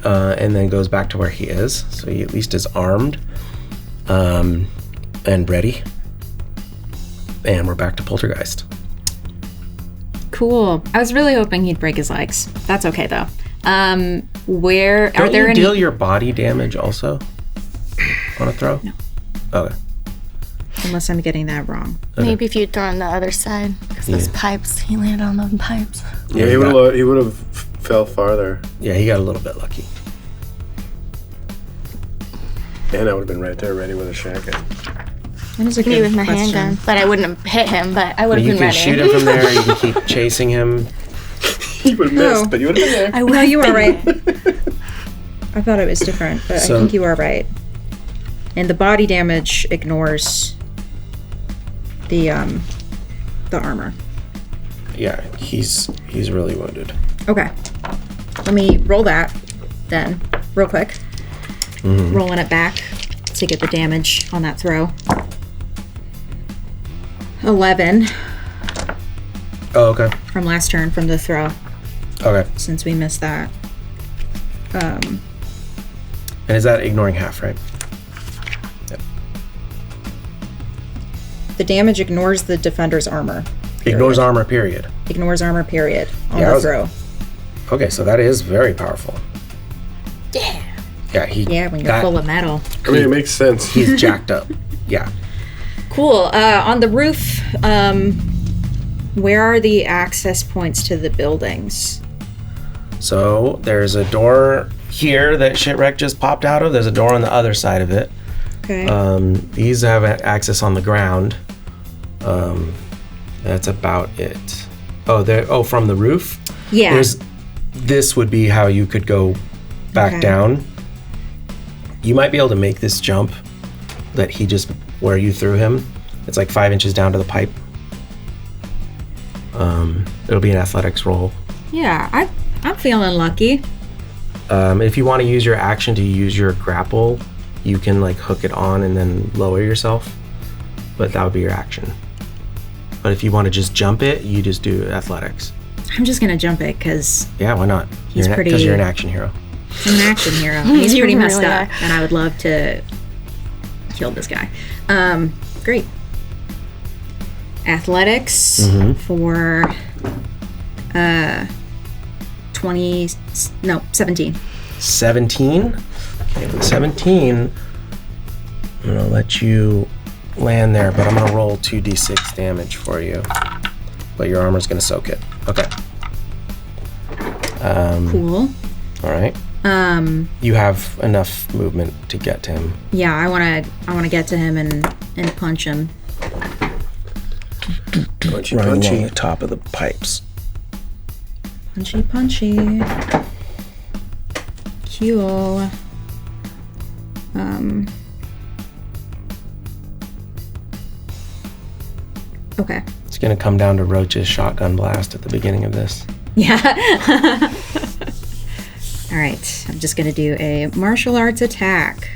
and then goes back to where he is. So he at least is armed and ready. And we're back to Poltergeist. Cool. I was really hoping he'd break his legs. That's okay, though. Where Don't are there you any... deal your body damage also on a throw? No. Okay. Unless I'm getting that wrong. Maybe if you'd throw on the other side, because those pipes, he landed on those pipes. Yeah, he would have fell farther. Yeah, he got a little bit lucky. And I would have been right there ready with a shotgun. That is a Me good with my question. handgun, but I wouldn't have hit him. But I would have You been can ready. shoot him from there. You can keep chasing him. You would have missed, but you would have been there. No, you are right. I thought it was different, but So- I think you are right. And the body damage ignores the armor. Yeah, he's really wounded. Okay. Let me roll that then, real quick. Rolling it back to get the damage on that throw. 11 Oh, okay. from last turn from the throw, Okay. since we missed that. And is that ignoring half, right? Yep. The damage ignores the defender's armor. Ignores armor, period. Ignores armor, period, on Yeah, I the was- throw. Okay, so that is very powerful. Yeah. Yeah, he. Yeah, when you're that- full of metal. I mean, it makes sense. He's jacked up. Yeah. Cool. On the roof, where are the access points to the buildings? So there's a door here that Shitwrecked just popped out of. There's a door on the other side of it. Okay. These have access on the ground. That's about it. Oh, there. Oh, from the roof. yeah. This would be how you could go back Okay. down. You might be able to make this jump that he just where you threw him. It's like 5 inches down to the pipe. It'll be an athletics roll. Yeah, I'm feeling lucky. If you want to use your action to use your grapple, you can like hook it on and then lower yourself. But that would be your action. But if you want to just jump it, you just do athletics. I'm just gonna jump it because Yeah, why not? He's Because pretty- you're an action hero. I'm an action hero. He's You pretty messed really up, are. and I would love to kill this guy. Great. Athletics for 17. 17. Okay, with 17, I'm gonna let you land there, but I'm gonna roll 2d6 damage for you. But your armor's gonna soak it. Okay. Cool. All right. You have enough movement to get to him. Yeah, I wanna get to him and punch him. Punchy, Right along punchy. the top of the pipes. Punchy, punchy. Cool. Okay. It's gonna come down to Roach's shotgun blast at the beginning of this. Yeah. All right. I'm just gonna do a martial arts attack.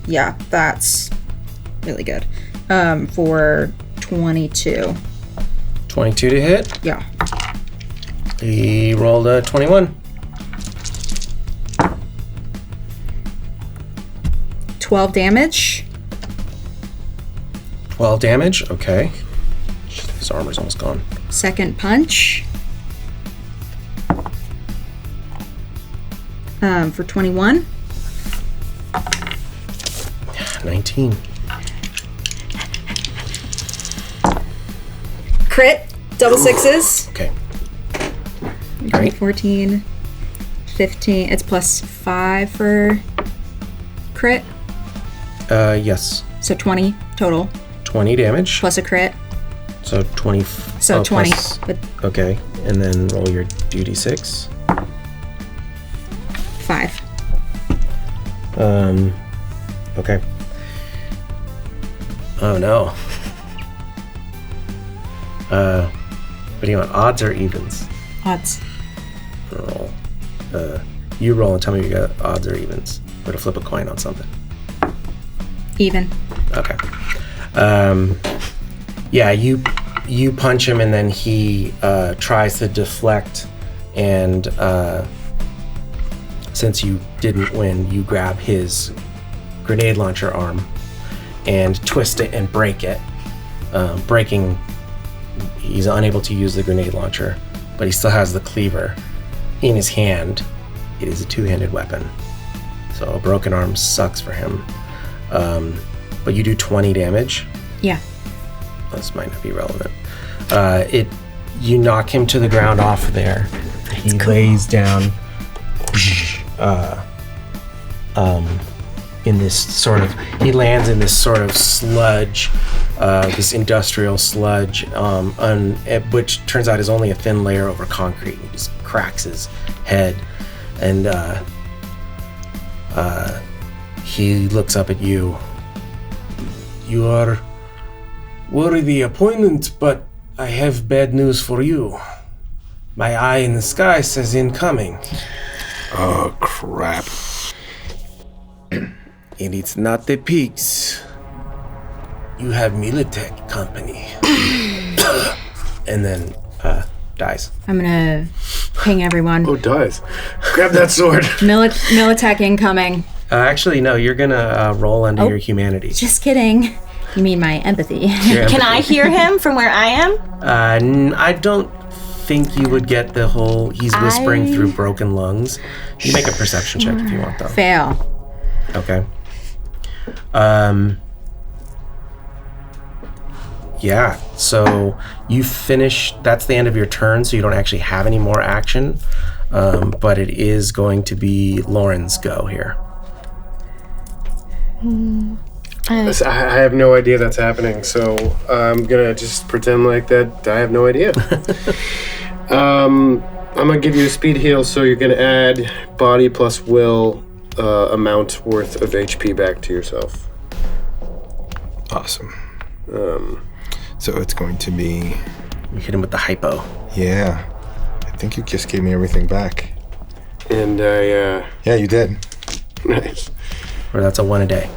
Yeah, that's really good. For 22. 22 to hit. Yeah. He rolled a 21. 12 damage. 12 damage. Okay. His armor's almost gone. Second punch. For 21. 19. Crit. Double sixes. Okay. Alright. 14. 15. It's plus 5 for crit. Yes. So 20 total. 20 damage. Plus a crit. So 20. So 20. plus- But okay. And then roll your 2d6. 5. Okay. Oh no. What do you want? Odds or evens? Odds. Roll. You roll and tell me you got odds or evens. Or to flip a coin on something. Even. Okay. Yeah, you punch him and then he tries to deflect, and since you didn't win, you grab his grenade launcher arm and twist it and break it. Breaking, he's unable to use the grenade launcher, but he still has the cleaver in his hand. It is a two-handed weapon, so a broken arm sucks for him. But you do 20 damage. Yeah. This might not be relevant. You knock him to the ground off there. He lays down. in this sort of, he lands in this sort of sludge, this industrial sludge, which turns out is only a thin layer over concrete. He just cracks his head, and he looks up at you. You are worthy opponent, but I have bad news for you. My eye in the sky says incoming. Oh, crap. And it's not the pigs. You have Militech Company. And then dies. I'm gonna ping everyone. Oh, dies. Grab that sword. Militech incoming. Actually, no, you're gonna roll under your humanity. Just kidding. You mean my empathy? Can I hear him from where I am? I don't think you would get the whole, he's whispering through broken lungs. You make a perception check if you want, though. Fail. Okay. Yeah, so you finish, that's the end of your turn, so you don't actually have any more action, but it is going to be Loren's go here. I have no idea that's happening, so I'm gonna just pretend like that I have no idea. I'm gonna give you a speed heal, so you're gonna add body plus will amount worth of HP back to yourself. Awesome. So it's going to be... You hit him with the hypo. Yeah. I think you just gave me everything back. And I... Yeah, you did. Nice. Or that's a 1 a day.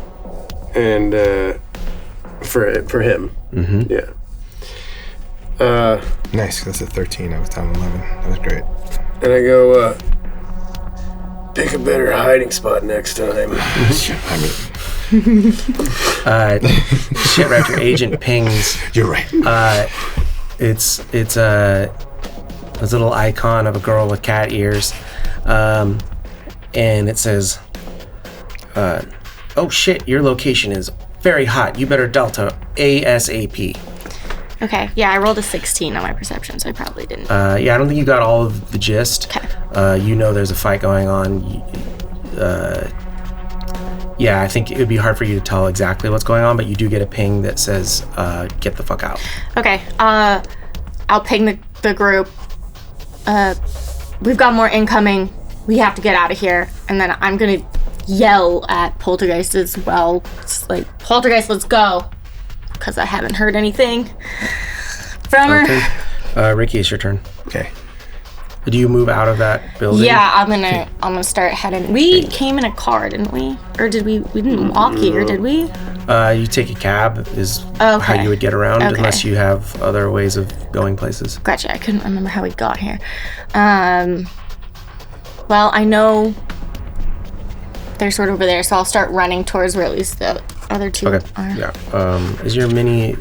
And for him. Mm-hmm. Yeah. Nice, that's a 13. I was down 11. That was great. And I go, pick a better hiding spot next time. I mean... Shitwrecked, your agent pings. You're right. It's a little icon of a girl with cat ears, and it says, "Oh shit, your location is very hot. You better Delta ASAP." Okay, yeah, I rolled a 16 on my perception, so I probably didn't. Yeah, I don't think you got all of the gist. Okay. You know there's a fight going on. Yeah, I think it would be hard for you to tell exactly what's going on, but you do get a ping that says, get the fuck out. Okay, I'll ping the group. We've got more incoming. We have to get out of here. And then I'm gonna yell at Poltergeist as well. It's like, Poltergeist, let's go. Because I haven't heard anything from her. Okay. Ricky, it's your turn. Okay. Do you move out of that building? Yeah, I'm gonna start heading. We came in a car, didn't we? Or did we didn't walk here, did we? You take a cab is how you would get around, unless you have other ways of going places. Gotcha, I couldn't remember how we got here. Well, I know they're sort of over there, so I'll start running towards where at least the other two are. Yeah. Is your mini...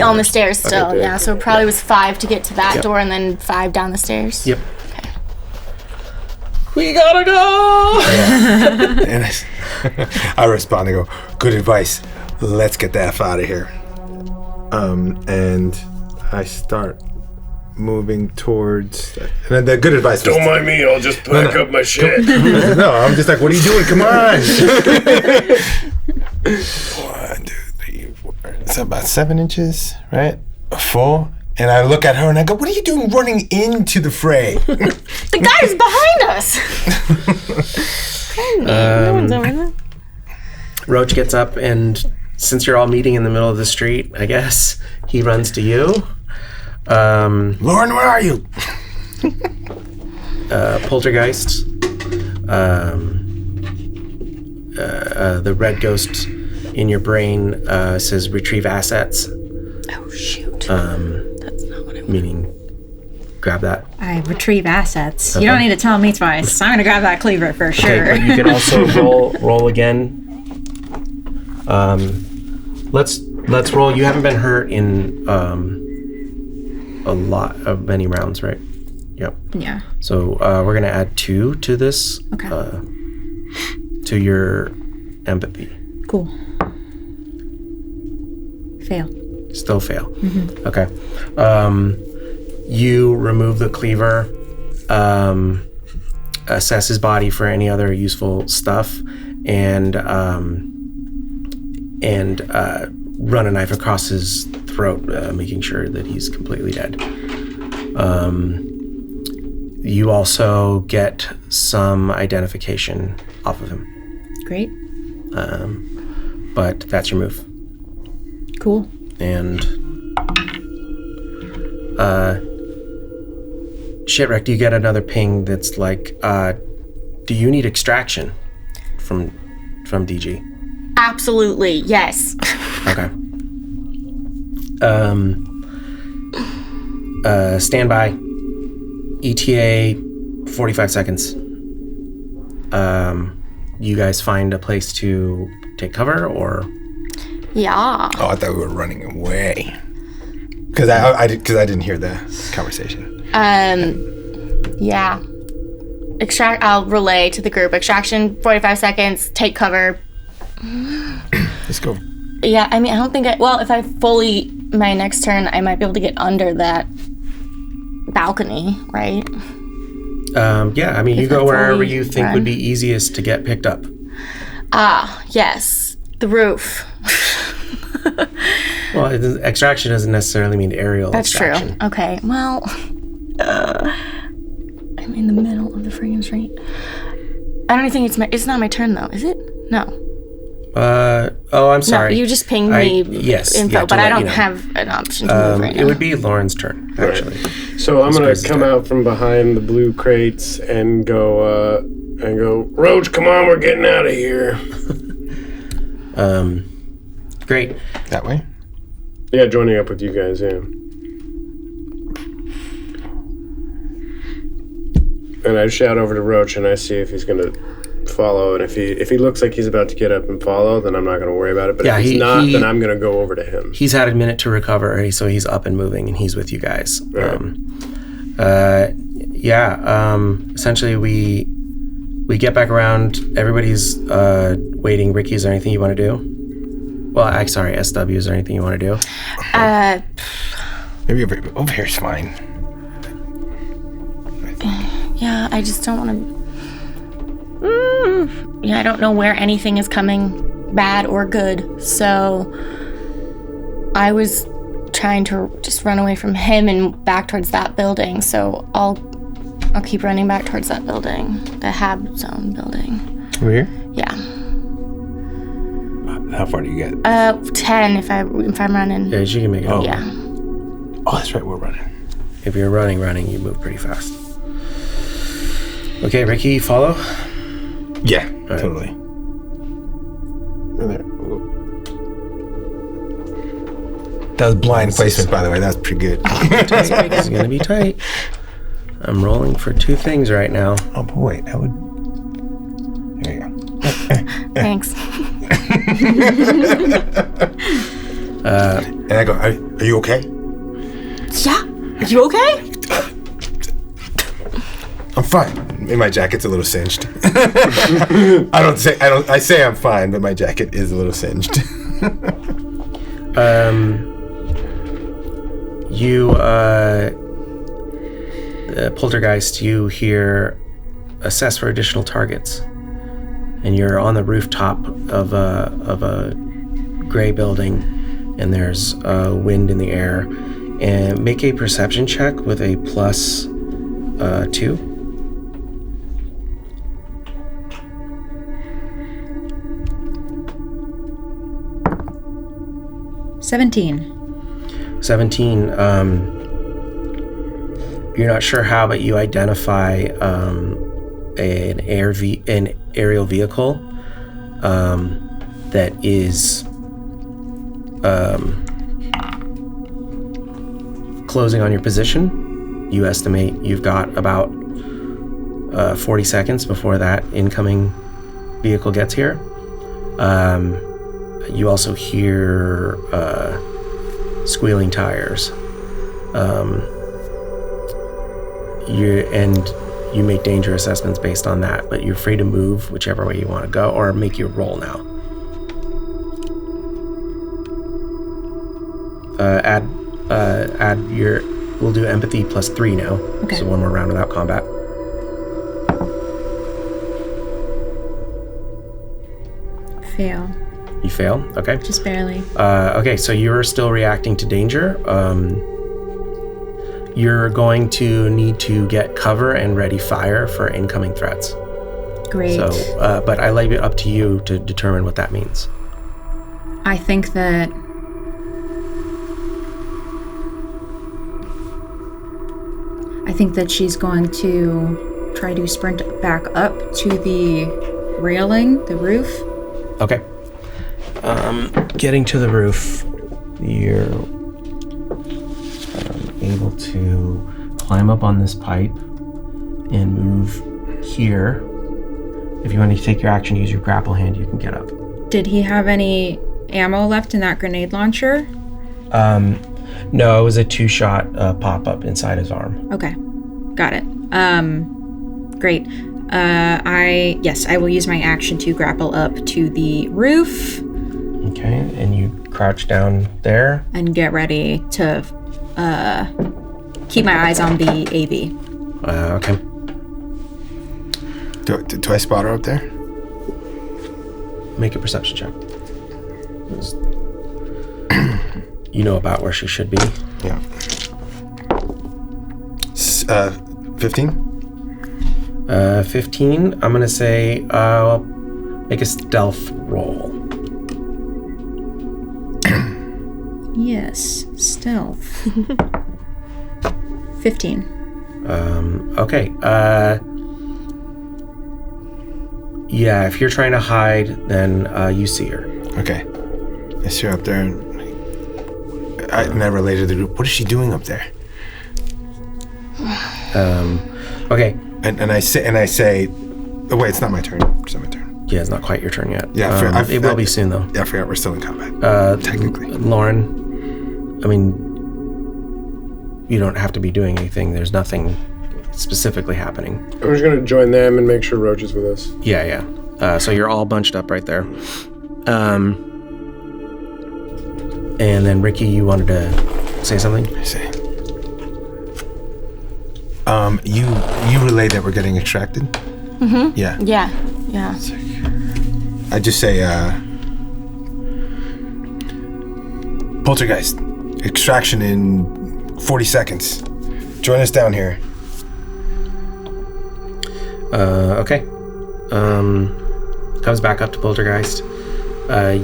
on the stairs still, Okay. yeah. So it probably was 5 to get to that door and then 5 down the stairs. Yep. Okay. We gotta go! And I respond and go, good advice. Let's get the F out of here. And I start moving towards... And the good advice... Don't mind me, I'll just pack up my shit. No, I'm just like, what are you doing? Come on. 1, 2, 3, 4. It's about 7 inches, right? 4. And I look at her and I go, what are you doing running into the fray? The guy's behind us! No one's over there. Roach gets up, and since you're all meeting in the middle of the street, I guess, he runs to you. Loren, where are you? Poltergeist. The red ghost in your brain says retrieve assets. Oh, shoot. That's not what I want. Meaning, grab that. I retrieve assets. You don't need to tell me twice. I'm gonna grab that cleaver for sure. Okay, but you can also roll again. Let's roll. You haven't been hurt in a lot of many rounds, right? Yep. Yeah. So we're gonna add 2 to this. Okay. To your empathy. Cool. Fail. Still fail. Mm-hmm. Okay. You remove the cleaver. assess his body for any other useful stuff, and run a knife across his throat, making sure that he's completely dead. You also get some identification off of him. Great. But that's your move. Cool. And Shitwrecked, you get another ping that's like, do you need extraction from DG? Absolutely, yes. Okay. Stand by. ETA 45 seconds. You guys find a place to take cover, or? Yeah. Oh, I thought we were running away. Because I didn't hear the conversation. Yeah. I'll relay to the group. Extraction, 45 seconds, take cover. Let's go. Yeah, I mean, I don't think if I fully, my next turn, I might be able to get under that balcony, right? Yeah, I mean, you go wherever you think would be easiest to get picked up. Yes. The roof. Well, extraction doesn't necessarily mean aerial extraction. That's true. Okay, well, I'm in the middle of the friggin' street. I don't think it's not my turn, though, is it? No. I'm sorry. No, you just pinged me info, but I don't have an option to move right now. It would be Loren's turn, actually. Right. So I'm going to come out from behind the blue crates and go, Roach, come on, we're getting out of here. Great. That way? Yeah, joining up with you guys, yeah. And I shout over to Roach and I see if he's going to follow, and if he looks like he's about to get up and follow, then I'm not going to worry about it, but if he's not, then I'm going to go over to him. He's had a minute to recover, so he's up and moving, and he's with you guys. Right. Essentially we get back around, everybody's waiting. Ricky, is there anything you want to do? Well, SW, is there anything you want to do? Maybe over here's fine. Yeah, I just don't want to... I don't know where anything is coming, bad or good, so I was trying to just run away from him and back towards that building, so I'll keep running back towards that building, the Hab Zone building. Over here? Yeah. How far do you get? 10 if I'm running. Yeah, you can make it. Oh. Yeah. Oh, that's right, we're running. If you're running, you move pretty fast. Okay, Ricky, follow? Yeah, right. Totally. That was blind placement, by the way. That was pretty good. This is going to be tight. I'm rolling for 2 things right now. Oh, boy, that would... There you go. Thanks. And I go, are you okay? Yeah. Are you okay? I'm fine. And my jacket's a little singed. I say I'm fine, but my jacket is a little singed. Poltergeist, you hear assess for additional targets. And you're on the rooftop of a gray building, and there's wind in the air. And make a perception check with a plus 2. 17. You're not sure how, but you identify an aerial vehicle that is closing on your position. You estimate you've got about 40 seconds before that incoming vehicle gets here. You also hear squealing tires. You make danger assessments based on that, but you're free to move whichever way you want to go, or make your roll now. We'll do empathy plus 3 now. Okay. So one more round without combat. fail. You fail? Okay. Just barely. Okay, so you're still reacting to danger. You're going to need to get cover and ready fire for incoming threats. Great. So, but I leave it up to you to determine what that means. I think that she's going to try to sprint back up to the railing, the roof. Okay. Getting to the roof, you're able to climb up on this pipe and move here. If you want to take your action, use your grapple hand, you can get up. Did he have any ammo left in that grenade launcher? No, it was a 2-shot pop-up inside his arm. Okay, got it. Great. I will use my action to grapple up to the roof. Okay, and you crouch down there. And get ready to keep my eyes on the AV. Okay. Do I spot her up there? Make a perception check. You know about where she should be. Yeah. 15? 15. I'm going to say make a stealth roll. Yes, stealth. 15. Okay. Yeah, if you're trying to hide, then you see her. Okay. I see her up there, and I never related to the group. What is she doing up there? Okay. And I say, oh wait, it's not my turn. It's not my turn. Yeah, it's not quite your turn yet. Yeah, it will be soon though. Yeah, I forgot we're still in combat. Technically. Loren, I mean, you don't have to be doing anything. There's nothing specifically happening. I'm just gonna join them and make sure Roach is with us. Yeah. So you're all bunched up right there. And then Ricky, you wanted to say something? I say. You relayed that we're getting extracted? Mm-hmm. Yeah. Yeah. I just say, Poltergeist, extraction in 40 seconds. Join us down here. Okay. Comes back up to Poltergeist.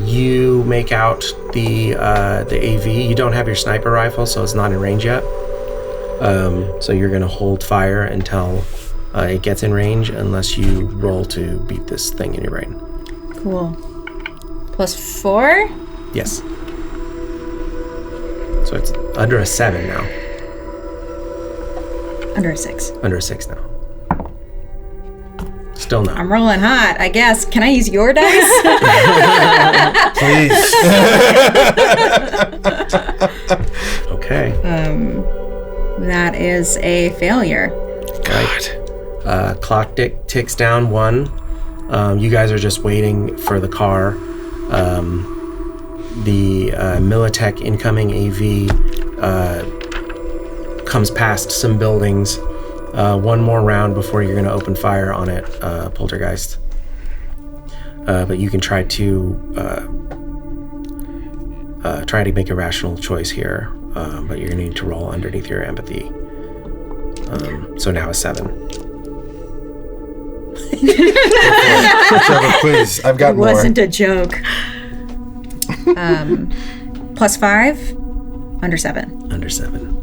You make out the AV. You don't have your sniper rifle, so it's not in range yet. So you're going to hold fire until it gets in range, unless you roll to beat this thing in your brain. Cool. +4? Yes. So it's under a 7 now. Under a 6. Under a 6 now. Still no. I'm rolling hot, I guess. Can I use your dice? Please. Okay. That is a failure. Right. Clock ticks down 1. You guys are just waiting for the car. The Militech incoming AV comes past some buildings. One more round before you're going to open fire on it, Poltergeist. But you can try to make a rational choice here. But you're going to need to roll underneath your empathy. So now a 7. Trevor, please. I've got It more. wasn't a joke. +5? Under 7. Under 7.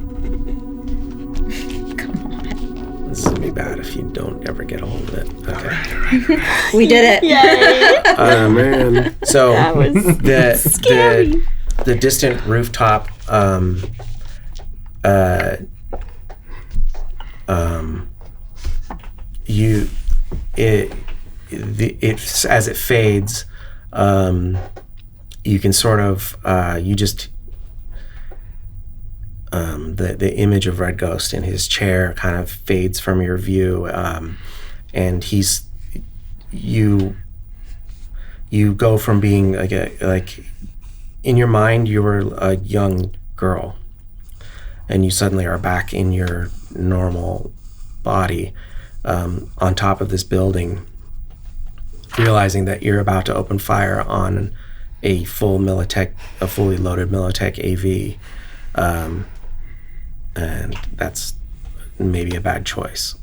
Come on. This is going to be bad if you don't ever get a hold of it. Okay. We did it. Yay! Oh man. So That was scary. the distant rooftop as it fades, you can sort of the image of Red Ghost in his chair kind of fades from your view, and you go from being like in your mind you were a young girl, and you suddenly are back in your normal body, on top of this building, realizing that you're about to open fire on a fully loaded Militech AV, and that's maybe a bad choice.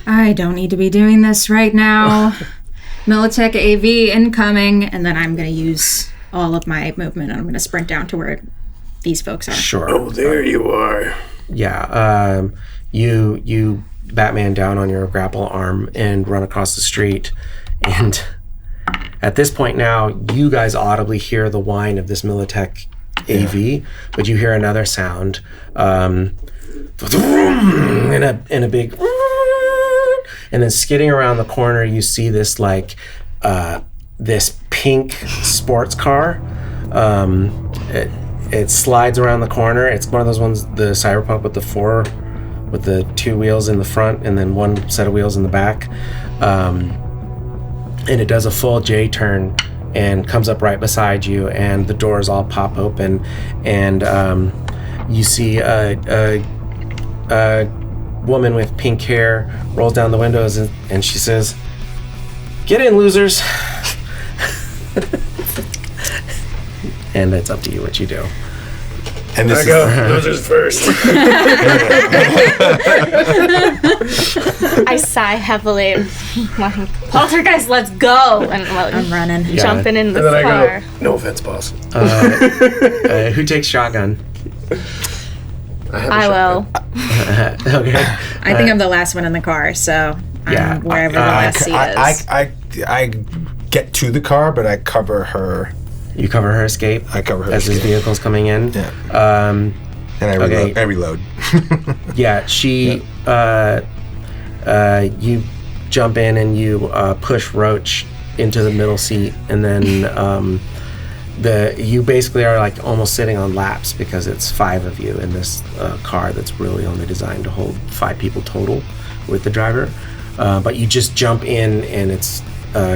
I don't need to be doing this right now. Militech AV incoming, and then I'm going to use all of my movement, and I'm going to sprint down to where these folks are. Sure. Oh, there you are. Yeah. You Batman down on your grapple arm and run across the street, and at this point now, you guys audibly hear the whine of this Militech AV, but you hear another sound, in a big, and then skidding around the corner, you see this this pink sports car. It slides around the corner. It's one of those ones, the Cyberpunk with the 2 wheels in the front and then 1 set of wheels in the back. And it does a full J turn and comes up right beside you, and the doors all pop open, and you see a woman with pink hair rolls down the windows and she says, "Get in, losers." And it's up to you what you do. And this I is go, losers first. I sigh heavily. Poltergeist, let's go! And I'm running. jumping in the And then I car. go, no offense, boss. Who takes shotgun? I will. Okay. I think I'm the last one in the car, so Yeah, I'm wherever the last seat is. I get to the car, but I cover her. You cover her escape. I cover her as his escape. vehicle's coming in. Yeah. Um, And I reload. Okay. I reload. Yeah, she. You jump in and you push Roach into the middle seat, and then you basically are like almost sitting on laps because it's 5 of you in this car that's really only designed to hold 5 people total with the driver. But you just jump in and it's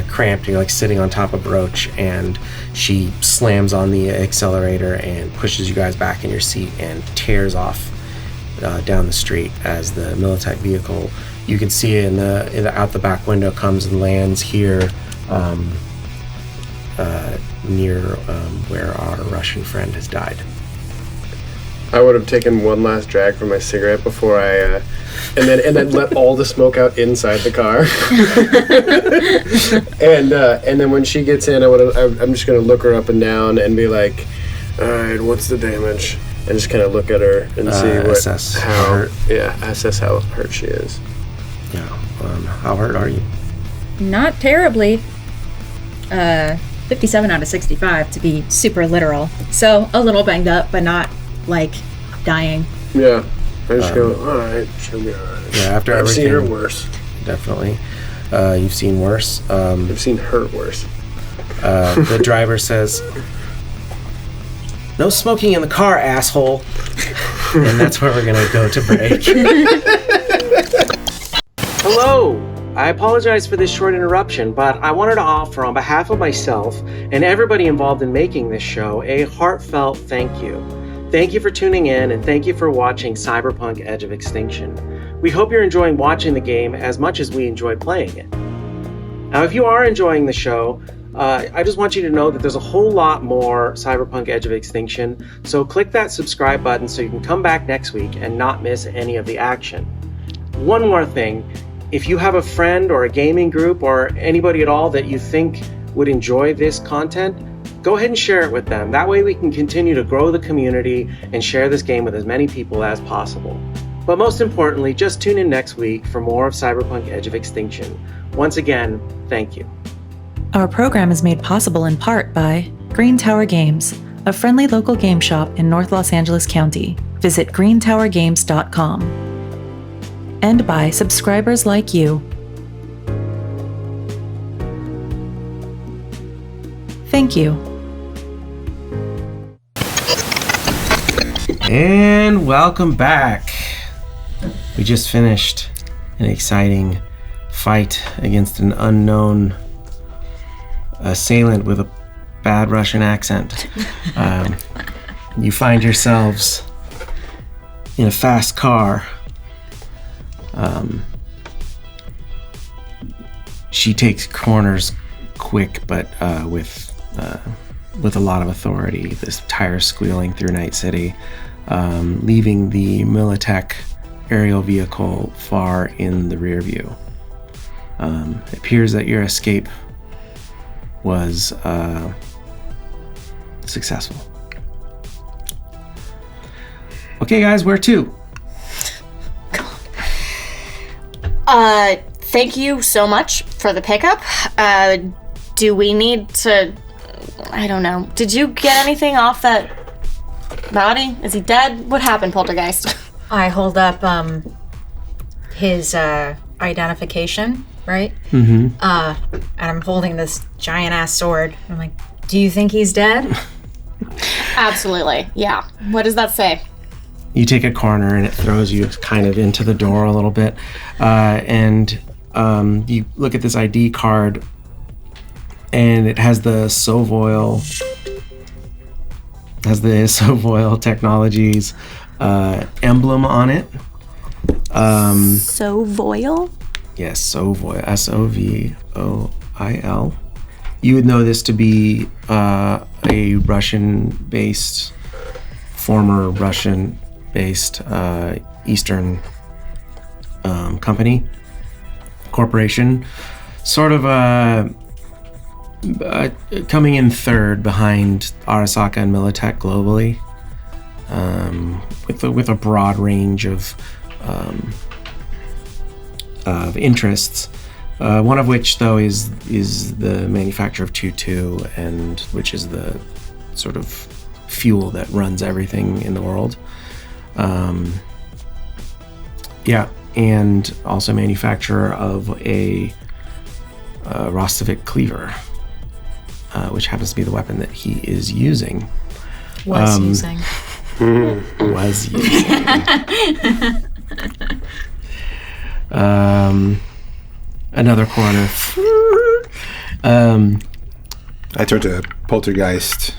cramped. You're like sitting on top of Roach, and she slams on the accelerator and pushes you guys back in your seat and tears off down the street as the Militech vehicle. You can see it in the out the back window comes and lands here near where our Russian friend has died. I would have taken one last drag from my cigarette before I, and then let all the smoke out inside the car. and then when she gets in, I'm just gonna look her up and down and be like, all right, what's the damage? And just kind of look at her and see assess how hurt. Yeah, assess how hurt she is. Yeah. How hurt are you? Not terribly. 57 out of 65 to be super literal. So a little banged up, but not like dying. Yeah, I just go, all right, she'll be all right. Yeah. After I've seen her everything, worse. definitely. You've seen worse. I've seen her worse. The driver says, "No smoking in the car, asshole." And that's where we're gonna go to break. Hello! I apologize for this short interruption, but I wanted to offer on behalf of myself and everybody involved in making this show a heartfelt thank you. Thank you for tuning in, and thank you for watching Cyberpunk Edge of Extinction. We hope you're enjoying watching the game as much as we enjoy playing it. Now, if you are enjoying the show, I just want you to know that there's a whole lot more Cyberpunk Edge of Extinction, so click that subscribe button so you can come back next week and not miss any of the action. One more thing, if you have a friend or a gaming group or anybody at all that you think would enjoy this content, go ahead and share it with them. That way we can continue to grow the community and share this game with as many people as possible. But most importantly, just tune in next week for more of Cyberpunk Edge of Extinction. Once again, thank you. Our program is made possible in part by Green Tower Games, a friendly local game shop in North Los Angeles County. Visit greentowergames.com. And by subscribers like you. Thank you. And welcome back. We just finished an exciting fight against an unknown assailant with a bad Russian accent. You find yourselves in a fast car, she takes corners quick, but with a lot of authority. This tire squealing through Night City, leaving the Militech aerial vehicle far in the rear view. It appears that your escape was successful. Okay, guys, where to? Thank you so much for the pickup. Do we need to... I don't know. Did you get anything off that body? Is he dead? What happened, Poltergeist? I hold up his identification, right? Mm-hmm. And I'm holding this giant ass sword. I'm like, do you think he's dead? Absolutely. Yeah. What does that say? You take a corner and it throws you kind of into the door a little bit. And you look at this ID card and it has the Sovoil Technologies emblem on it. Sovoil? Yes, Sovoil. Sovoil. You would know this to be a former Russian-based Eastern corporation, sort of coming in third behind Arasaka and Militech globally, with a broad range of interests. One of which, though, is the manufacture of 2-2, and which is the sort of fuel that runs everything in the world. And also manufacturer of a Rostovik cleaver, which happens to be the weapon that he is using. Was using. Another corner. I turn to Poltergeist,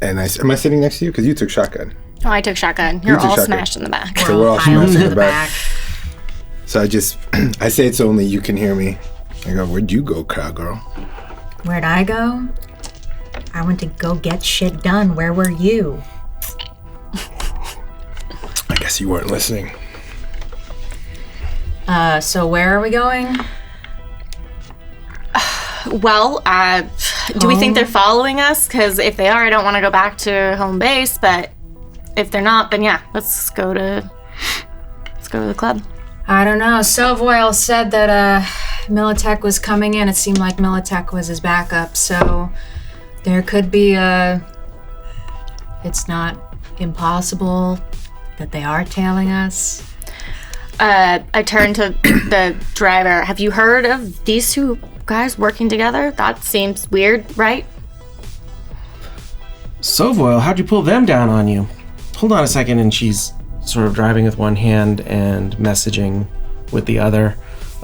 and am I sitting next to you? Because you took shotgun. Oh, I took shotgun. You're took all shotgun. smashed in the back. So we're all smashed in the back. back. So I say it so only you can hear me. I go, where'd you go, cowgirl? Where'd I go? I went to go get shit done. Where were you? I guess you weren't listening. So where are we going? Well, do we think they're following us? Because if they are, I don't want to go back to home base. But if they're not, then yeah, let's go to the club. I don't know. Sovoil said that Militech was coming in. It seemed like Militech was his backup, so there could be it's not impossible that they are tailing us. I turned to the driver. Have you heard of these two guys working together? That seems weird, right? Sovoil, how'd you pull them down on you? Hold on a second, and she's sort of driving with one hand and messaging with the other,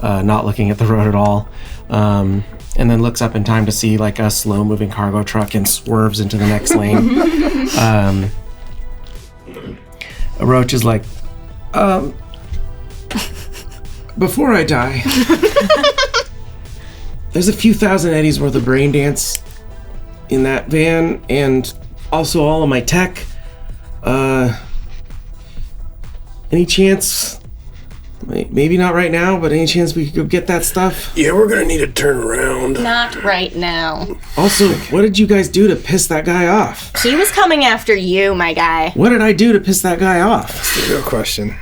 not looking at the road at all, and then looks up in time to see like a slow-moving cargo truck and swerves into the next lane. Roach is like, before I die, there's a few thousand eddies worth of brain dance in that van, and also all of my tech. Any chance, maybe not right now, but any chance we could go get that stuff? Yeah, we're gonna need to turn around. Not right now. Also, what did you guys do to piss that guy off? He was coming after you, my guy. What did I do to piss that guy off? That's a real question.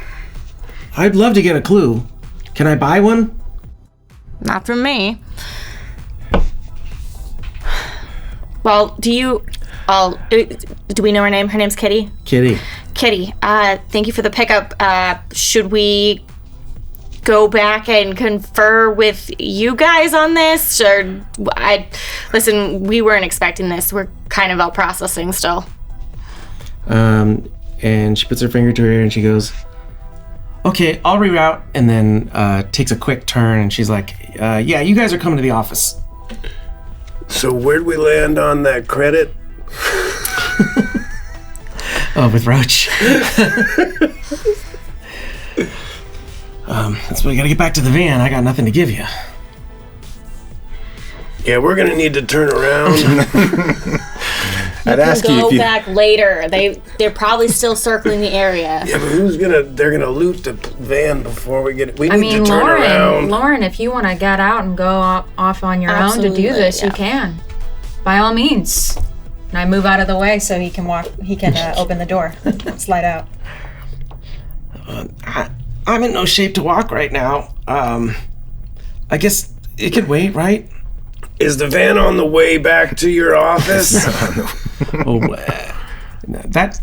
I'd love to get a clue. Can I buy one? Not from me. Well, do we know her name? Her name's Kitty? Kitty. Kitty, thank you for the pickup. Should we go back and confer with you guys on this? Or listen, we weren't expecting this. We're kind of out processing still. And she puts her finger to her ear and she goes, okay, I'll reroute, and then takes a quick turn and she's like, yeah, you guys are coming to the office. So where'd we land on that credit? Oh, with Roach. That's why I gotta get back to the van. I got nothing to give you. Yeah, we're gonna need to turn around. I'd ask you Go if you. back later. They're probably still circling the area. Yeah, but they're gonna loot the van before we get. We I need mean, to turn around. Lauren, if you want to get out and go off on your own to do Absolutely, this, you yeah. can. By all means. And I move out of the way so he can walk. He can open the door, slide out. I'm in no shape to walk right now. I guess it could wait, right? Is the van on the way back to your office? That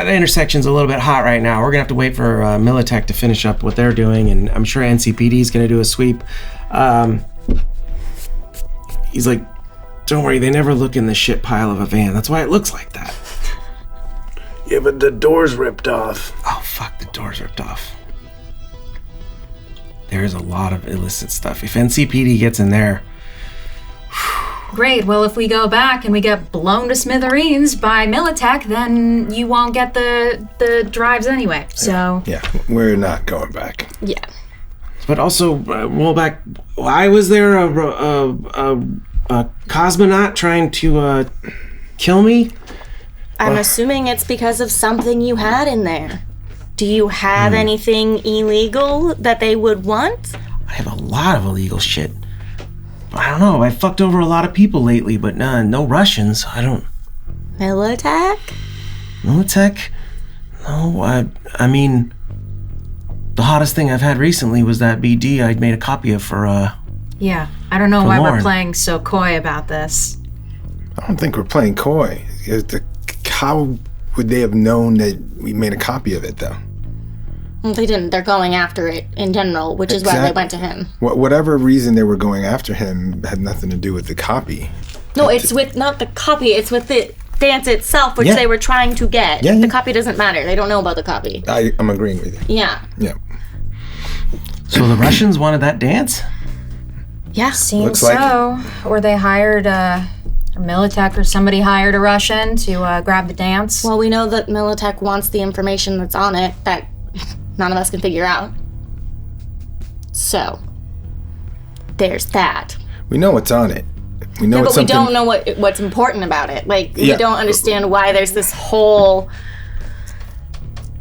intersection's a little bit hot right now. We're gonna have to wait for Militech to finish up what they're doing, and I'm sure NCPD is gonna do a sweep. He's like, don't worry, they never look in the shit pile of a van. That's why it looks like that. Yeah, but the door's ripped off. Oh fuck, the door's ripped off. There's a lot of illicit stuff. If NCPD gets in there, Great. Well, if we go back and we get blown to smithereens by Militech, then you won't get the drives anyway. So Yeah, we're not going back. Yeah. but also roll back. Why was there a cosmonaut trying to kill me? I'm assuming it's because of something you had in there. Do you have anything illegal that they would want? I have a lot of illegal shit. I don't know. I fucked over a lot of people lately, but no Russians. I don't. Militech? Militech? No, I mean, the hottest thing I've had recently was that BD I'd made a copy of for, yeah, I don't know why Loren. we're playing so coy about this. I don't think we're playing coy. How would they have known that we made a copy of it, though? Well, they didn't. They're going after it in general, which is why they went to him. Whatever reason they were going after him had nothing to do with the copy. No, it's with not the copy. It's with the dance itself, which Yeah. they were trying to get. Yeah, The yeah. copy doesn't matter. They don't know about the copy. I'm agreeing with you. Yeah. Yeah. So the Russians wanted that dance? Yeah. Seems Looks like so. Or they hired Militech or somebody hired a Russian to grab the dance. Well, we know that Militech wants the information that's on it that none of us can figure out. So, there's that. We know what's on it. We know Yeah, it's but we something. don't know what's important about it. Like, Yeah. we don't understand why there's this whole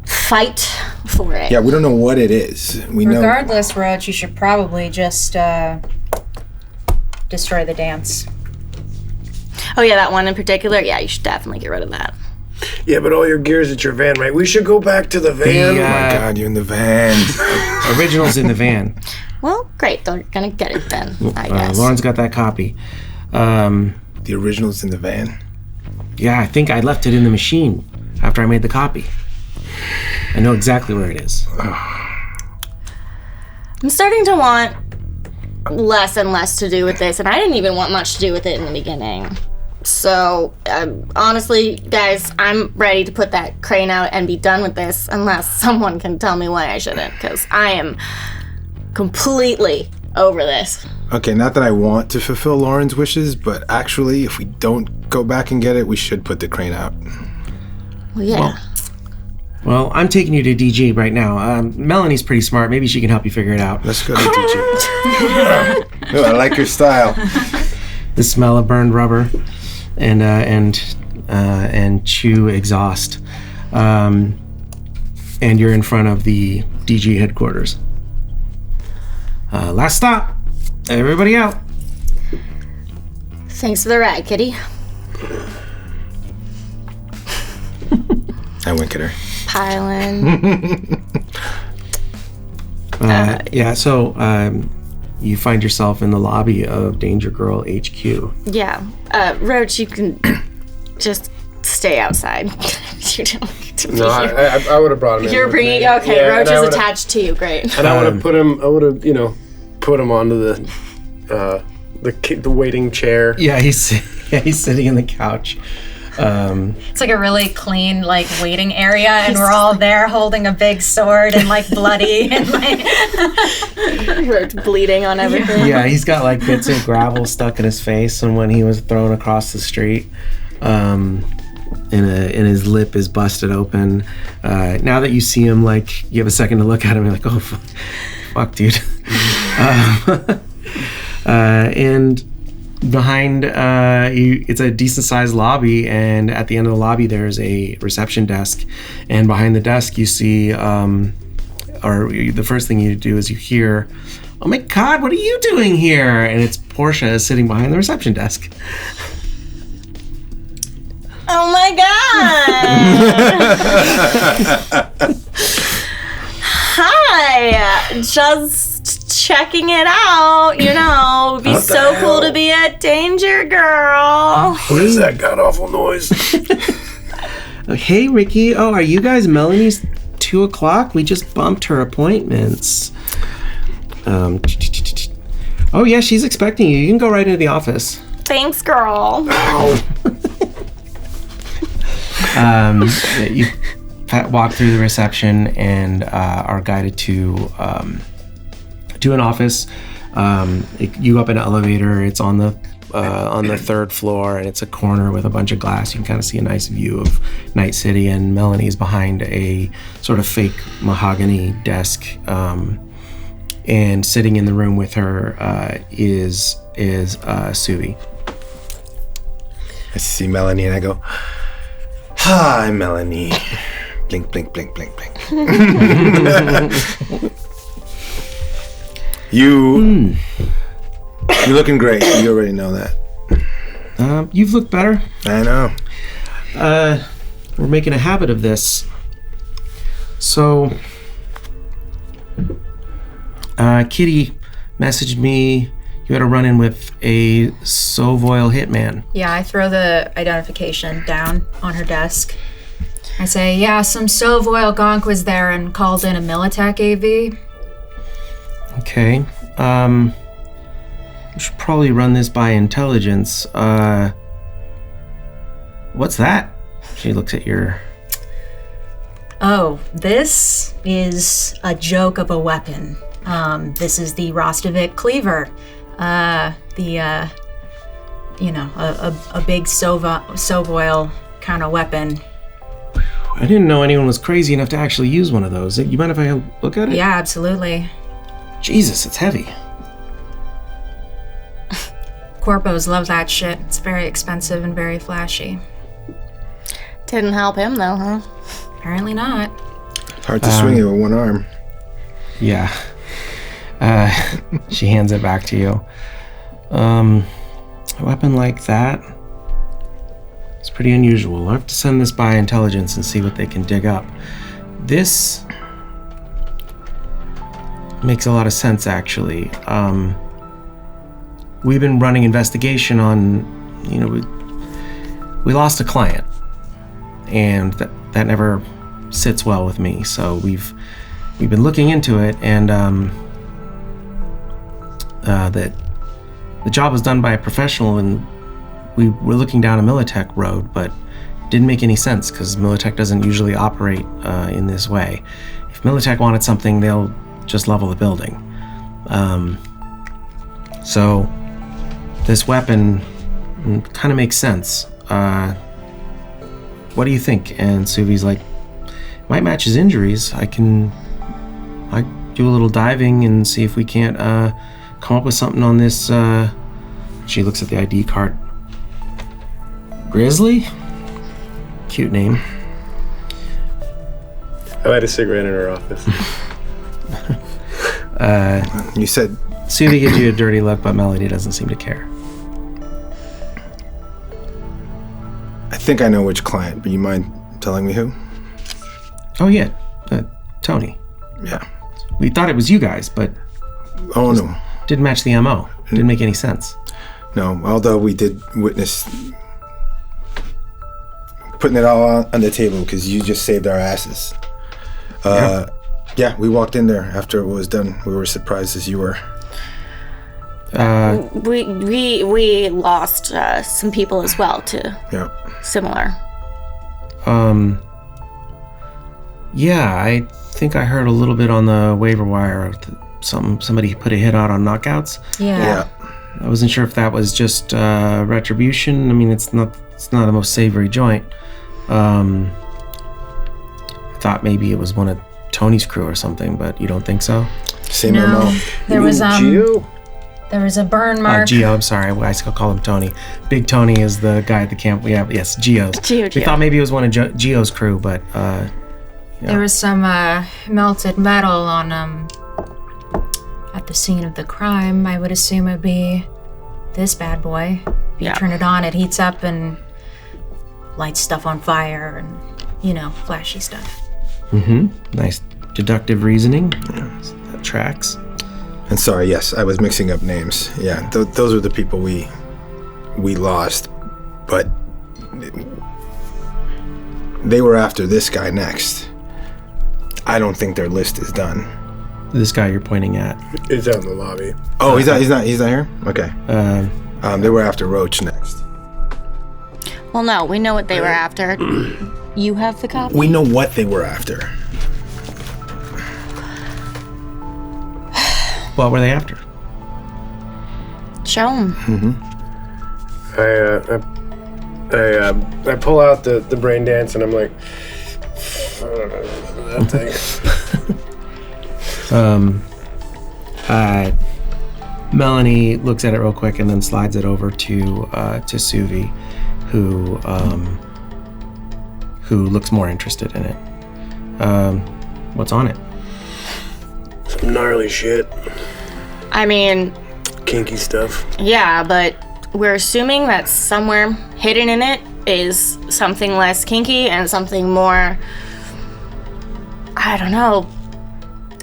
fight for it. Yeah, we don't know what it is. We know. Regardless, Roach, you should probably just destroy the dance. Oh, yeah, that one in particular? Yeah, you should definitely get rid of that. Yeah, but all your gear's at your van, right? We should go back to the van. Oh my God, you're in the van. Original's in the van. Well, great. They're gonna get it then, I guess. Lauren's got that copy. The original's in the van. Yeah, I think I left it in the machine after I made the copy. I know exactly where it is. I'm starting to want less and less to do with this, and I didn't even want much to do with it in the beginning. So, honestly, guys, I'm ready to put that crane out and be done with this, unless someone can tell me why I shouldn't, because I am completely over this. Okay, not that I want to fulfill Lauren's wishes, but actually, if we don't go back and get it, we should put the crane out. Well, yeah. Well, I'm taking you to DG right now. Melanie's pretty smart. Maybe she can help you figure it out. Let's go to DG. Oh, I like your style. The smell of burned rubber and chew exhaust. And you're in front of the DG headquarters. Last stop. Everybody out. Thanks for the ride, kitty. I wink at her. Pylon. So you find yourself in the lobby of Danger Girl HQ. Yeah. Roach, you can just stay outside. You don't need to be No, here. I would have brought him in. You're with bringing... me. Okay, Yeah, Roach and I is would've- attached to you. Great. And I would have put him, put him onto the waiting chair. Yeah, he's sitting in the couch. It's like a really clean, like, waiting area, and we're all there holding a big sword and, like, bloody and, like... Roach bleeding on everything. Yeah, he's got like bits of gravel stuck in his face, and when he was thrown across the street, and his lip is busted open. Now that you see him, like, you have a second to look at him, you're like, oh, fuck dude. And behind you, it's a decent sized lobby, and at the end of the lobby there's a reception desk, and behind the desk you see the first thing you do is you hear, "Oh my god, what are you doing here?" And it's Portia sitting behind the reception desk. Oh my god! Hi! Just checking it out, you know. It'd be so cool to be a danger girl. What is that god-awful noise? Hey, Ricky. Oh, are you guys Melanie's 2 o'clock? We just bumped her appointments. Oh, yeah, she's expecting you. You can go right into the office. Thanks, girl. You walk through the reception and are guided to an office. You go up an elevator. It's on the 3rd floor, and it's a corner with a bunch of glass. You can kind of see a nice view of Night City, and Melanie's behind a sort of fake mahogany desk. And sitting in the room with her is Suvi. I see Melanie and I go, "Hi, Melanie." Blink, blink, blink, blink, blink. You're looking great. You already know that. You've looked better. I know. We're making a habit of this. So, Kitty messaged me you had a run-in with a Sovoil hitman. Yeah, I throw the identification down on her desk. I say, yeah, some Sovoil gonk was there and called in a Militech AV. Okay. We should probably run this by intelligence. What's that? She looks at your... Oh, this is a joke of a weapon. This is the Rostovic cleaver. A big Sovoil kind of weapon. I didn't know anyone was crazy enough to actually use one of those. You mind if I look at it? Yeah, absolutely. Jesus, it's heavy. Corpos love that shit. It's very expensive and very flashy. Didn't help him though, huh? Apparently not. It's hard to swing it with one arm. Yeah. She hands it back to you. A weapon like that, it's pretty unusual. I'll have to send this by intelligence and see what they can dig up. This makes a lot of sense, actually. We've been running investigation on, we lost a client, and that never sits well with me. So we've been looking into it, and that the job was done by a professional, and we were looking down a Militech road, but it didn't make any sense because Militech doesn't usually operate in this way. If Militech wanted something, they'll just level the building. So this weapon kind of makes sense. What do you think? And Suvi's like, might match his injuries. I do a little diving and see if we can't come up with something on this. She looks at the ID card. Grizzly? Cute name. I light a cigarette in her office. You said... Suvi gives you a dirty look, but Melody doesn't seem to care. I think I know which client, but you mind telling me who? Oh, yeah. Tony. Yeah. We thought it was you guys, but... Oh, no. Didn't match the MO. Didn't make any sense. No, although we did witness putting it all on the table because you just saved our asses. Yeah, we walked in there after it was done. We were surprised as you were. We lost some people as well to similar. Yeah, I think I heard a little bit on the waiver wire. Somebody put a hit out on knockouts. Yeah. I wasn't sure if that was just retribution. I mean, it's not the most savory joint. I thought maybe it was one of Tony's crew or something, but you don't think so? Same No, MO. there was There was a burn mark. Geo, I'm sorry. I still call him Tony. Big Tony is the guy at the camp. We have, yes, Geo's. Geo. We thought maybe it was one of Geo's crew, but There was some melted metal on at the scene of the crime. I would assume it'd be this bad boy. If you turn it on, it heats up and lights stuff on fire and, flashy stuff. Nice deductive reasoning. Yeah, that tracks. And sorry, yes, I was mixing up names. Yeah, those are the people we lost, but they were after this guy next. I don't think their list is done. This guy you're pointing at. It's out in the lobby. Oh, he's not here? Okay. They were after Roach next. Well, no, we know what they were after. You have the copy? We know what they were after. What were they after? Show them. I pull out the brain dance and I'm like, that thing. Melanie looks at it real quick and then slides it over to Suvi, who looks more interested in it. What's on it? Some gnarly shit. I mean, Kinky stuff. yeah, but we're assuming that somewhere hidden in it is something less kinky and something more, I don't know,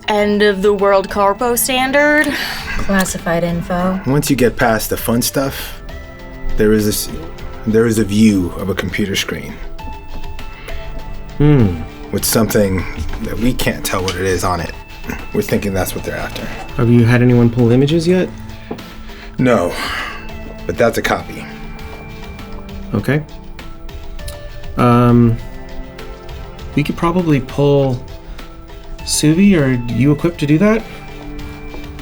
end of the world corpo standard. Classified info. Once you get past the fun stuff, there is a view of a computer screen. With something that we can't tell what it is on it. We're thinking that's what they're after. Have you had anyone pull images yet? No, but that's a copy. Okay. We could probably pull Suvi. Are you equipped to do that?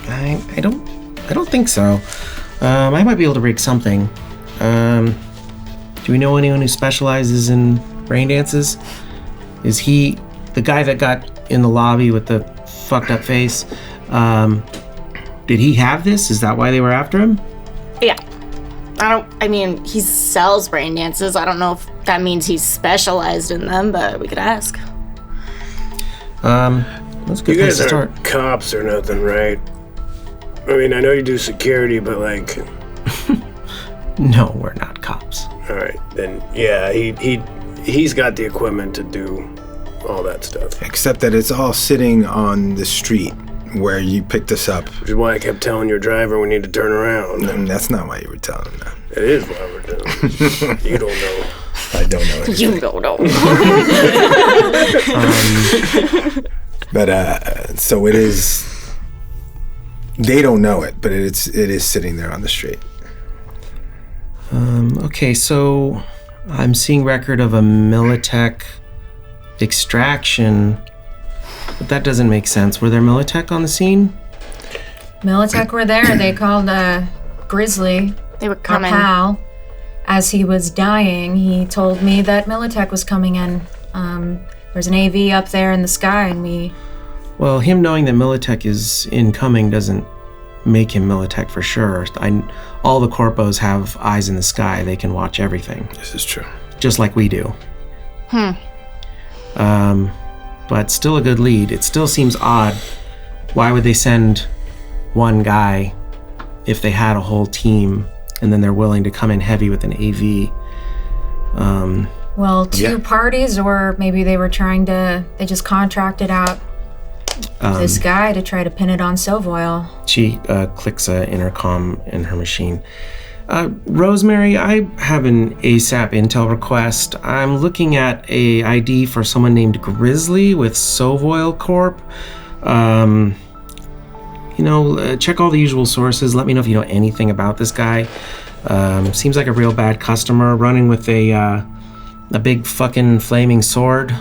I don't think so. I might be able to break something. Do we know anyone who specializes in brain dances? Is he the guy that got in the lobby with the fucked up face? Did he have this? Is that why they were after him? Yeah. He sells brain dances. I don't know if that means he's specialized in them, but we could ask. That's a good You place guys to aren't start. cops or nothing, right? I mean, I know you do security, but like... No, we're not cops. All right, then, yeah, he's got the equipment to do all that stuff. Except that it's all sitting on the street where you picked us up. Which is why I kept telling your driver we need to turn around. And that's not why you were telling him that. It is why we're doing it. You don't know. I don't know. You don't know. But so it is. They don't know it, but it is sitting there on the street. Okay, so I'm seeing record of a Militech extraction, but that doesn't make sense. Were there Militech on the scene? Militech were there. They called Grizzly, They were our coming. pal. As he was dying, he told me that Militech was coming in. There's an AV up there in the sky, and we... Well, him knowing that Militech is incoming doesn't make him Militech for sure. All the corpos have eyes in the sky. They can watch everything. This is true. Just like we do. But still a good lead. It still seems odd. Why would they send one guy if they had a whole team and then they're willing to come in heavy with an AV? Well, two parties, or maybe they just contracted out this guy to try to pin it on Sovoil. She clicks an intercom in her machine. Rosemary, I have an ASAP intel request. I'm looking at a ID for someone named Grizzly with Sovoil Corp. Check all the usual sources. Let me know if you know anything about this guy. Seems like a real bad customer, running with a big fucking flaming sword.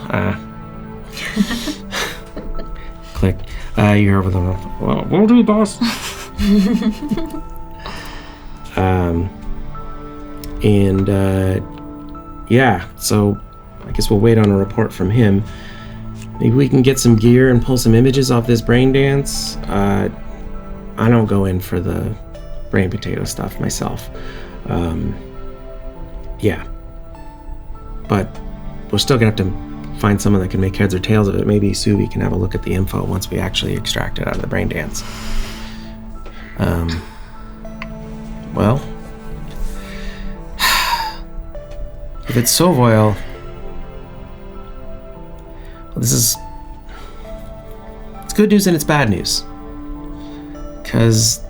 Click. You hear over the roof. Well, will do, boss. So I guess we'll wait on a report from him. Maybe we can get some gear and pull some images off this brain dance. I don't go in for the brain potato stuff myself. Yeah. But we're still gonna have to find someone that can make heads or tails of it. Maybe Subi can have a look at the info once we actually extract it out of the brain dance. Well, if it's Sovoil, it's good news and it's bad news. Because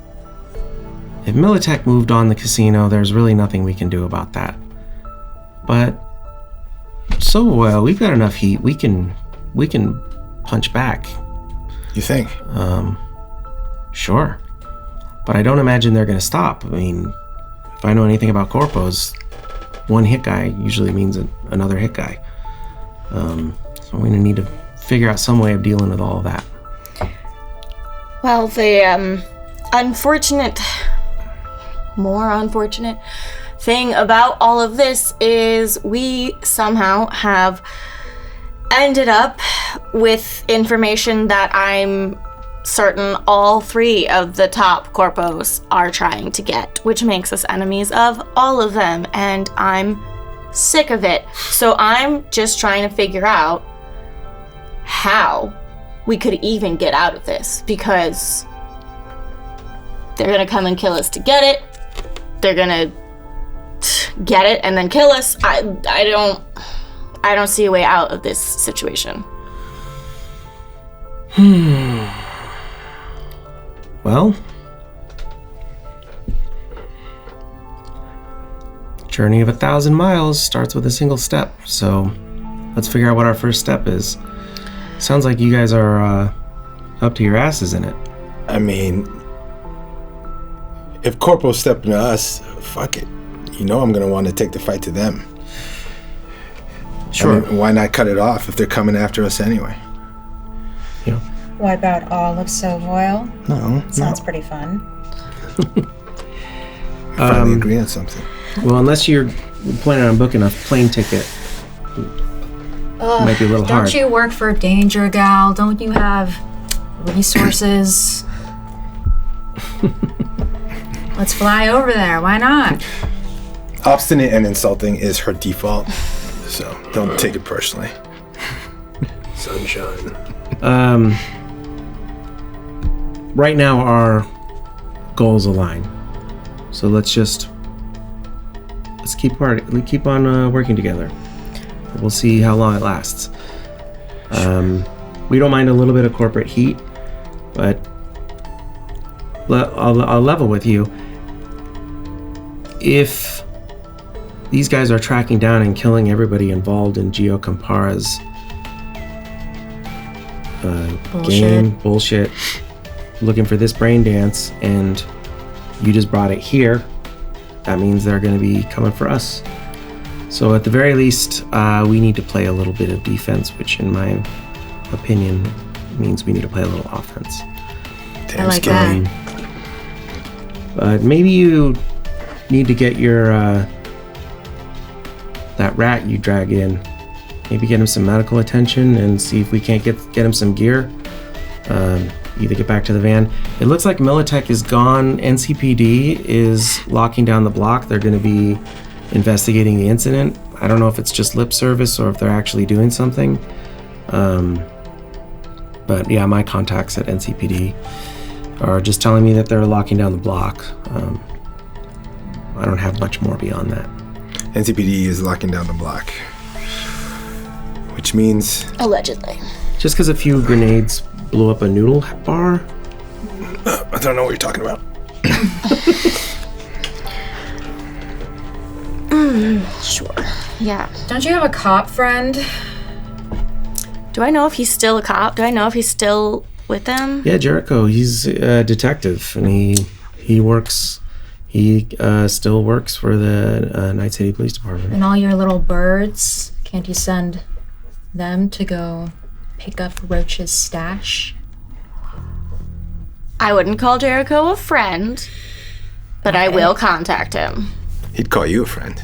if Militech moved on the casino, there's really nothing we can do about that. But Sovoil, we've got enough heat. We can punch back. You think? Sure. But I don't imagine they're going to stop. I mean, if I know anything about corpos, one hit guy usually means another hit guy. So we're going to need to figure out some way of dealing with all of that. Well, the more unfortunate thing about all of this is we somehow have ended up with information that I'm certain all 3 of the top corpos are trying to get, which makes us enemies of all of them, and I'm sick of it. So I'm just trying to figure out how we could even get out of this, because they're gonna come and kill us to get it. They're gonna get it and then kill us. I don't see a way out of this situation. Well, journey of 1,000 miles starts with a single step. So let's figure out what our first step is. Sounds like you guys are up to your asses in it. I mean, if Corpo's stepping to us, fuck it. You know I'm going to want to take the fight to them. Sure. I mean, why not cut it off if they're coming after us anyway? Yeah. Wipe out all of Sovoil? No. Sounds pretty fun. Finally agree on something. Well, unless you're planning on booking a plane ticket, might be a little hard. Don't you work for Danger Gal? Don't you have resources? Let's fly over there. Why not? Obstinate and insulting is her default, so don't take it personally. Sunshine. Right now, our goals align. So let's keep on working together. We'll see how long it lasts. We don't mind a little bit of corporate heat, but I'll level with you. If these guys are tracking down and killing everybody involved in Gio Campara's bullshit, looking for this brain dance, and you just brought it here, that means they're going to be coming for us. So at the very least, we need to play a little bit of defense, which in my opinion means we need to play a little offense. I like that. But maybe you need to get your that rat you drag in. Maybe get him some medical attention and see if we can't get him some gear. Either get back to the van. It looks like Militech is gone. NCPD is locking down the block. They're going to be investigating the incident. I don't know if it's just lip service or if they're actually doing something. But yeah, my contacts at NCPD are just telling me that they're locking down the block. I don't have much more beyond that. NCPD is locking down the block, which means Allegedly. Just because a few grenades blew up a noodle bar? I don't know what you're talking about. Sure. Yeah. Don't you have a cop friend? Do I know if he's still a cop? Do I know if he's still with them? Yeah, Jericho. He's a detective, and he still works for the Night City Police Department. And all your little birds, can't you send them to go pick up Roach's stash? I wouldn't call Jericho a friend, but I will contact him. He'd call you a friend.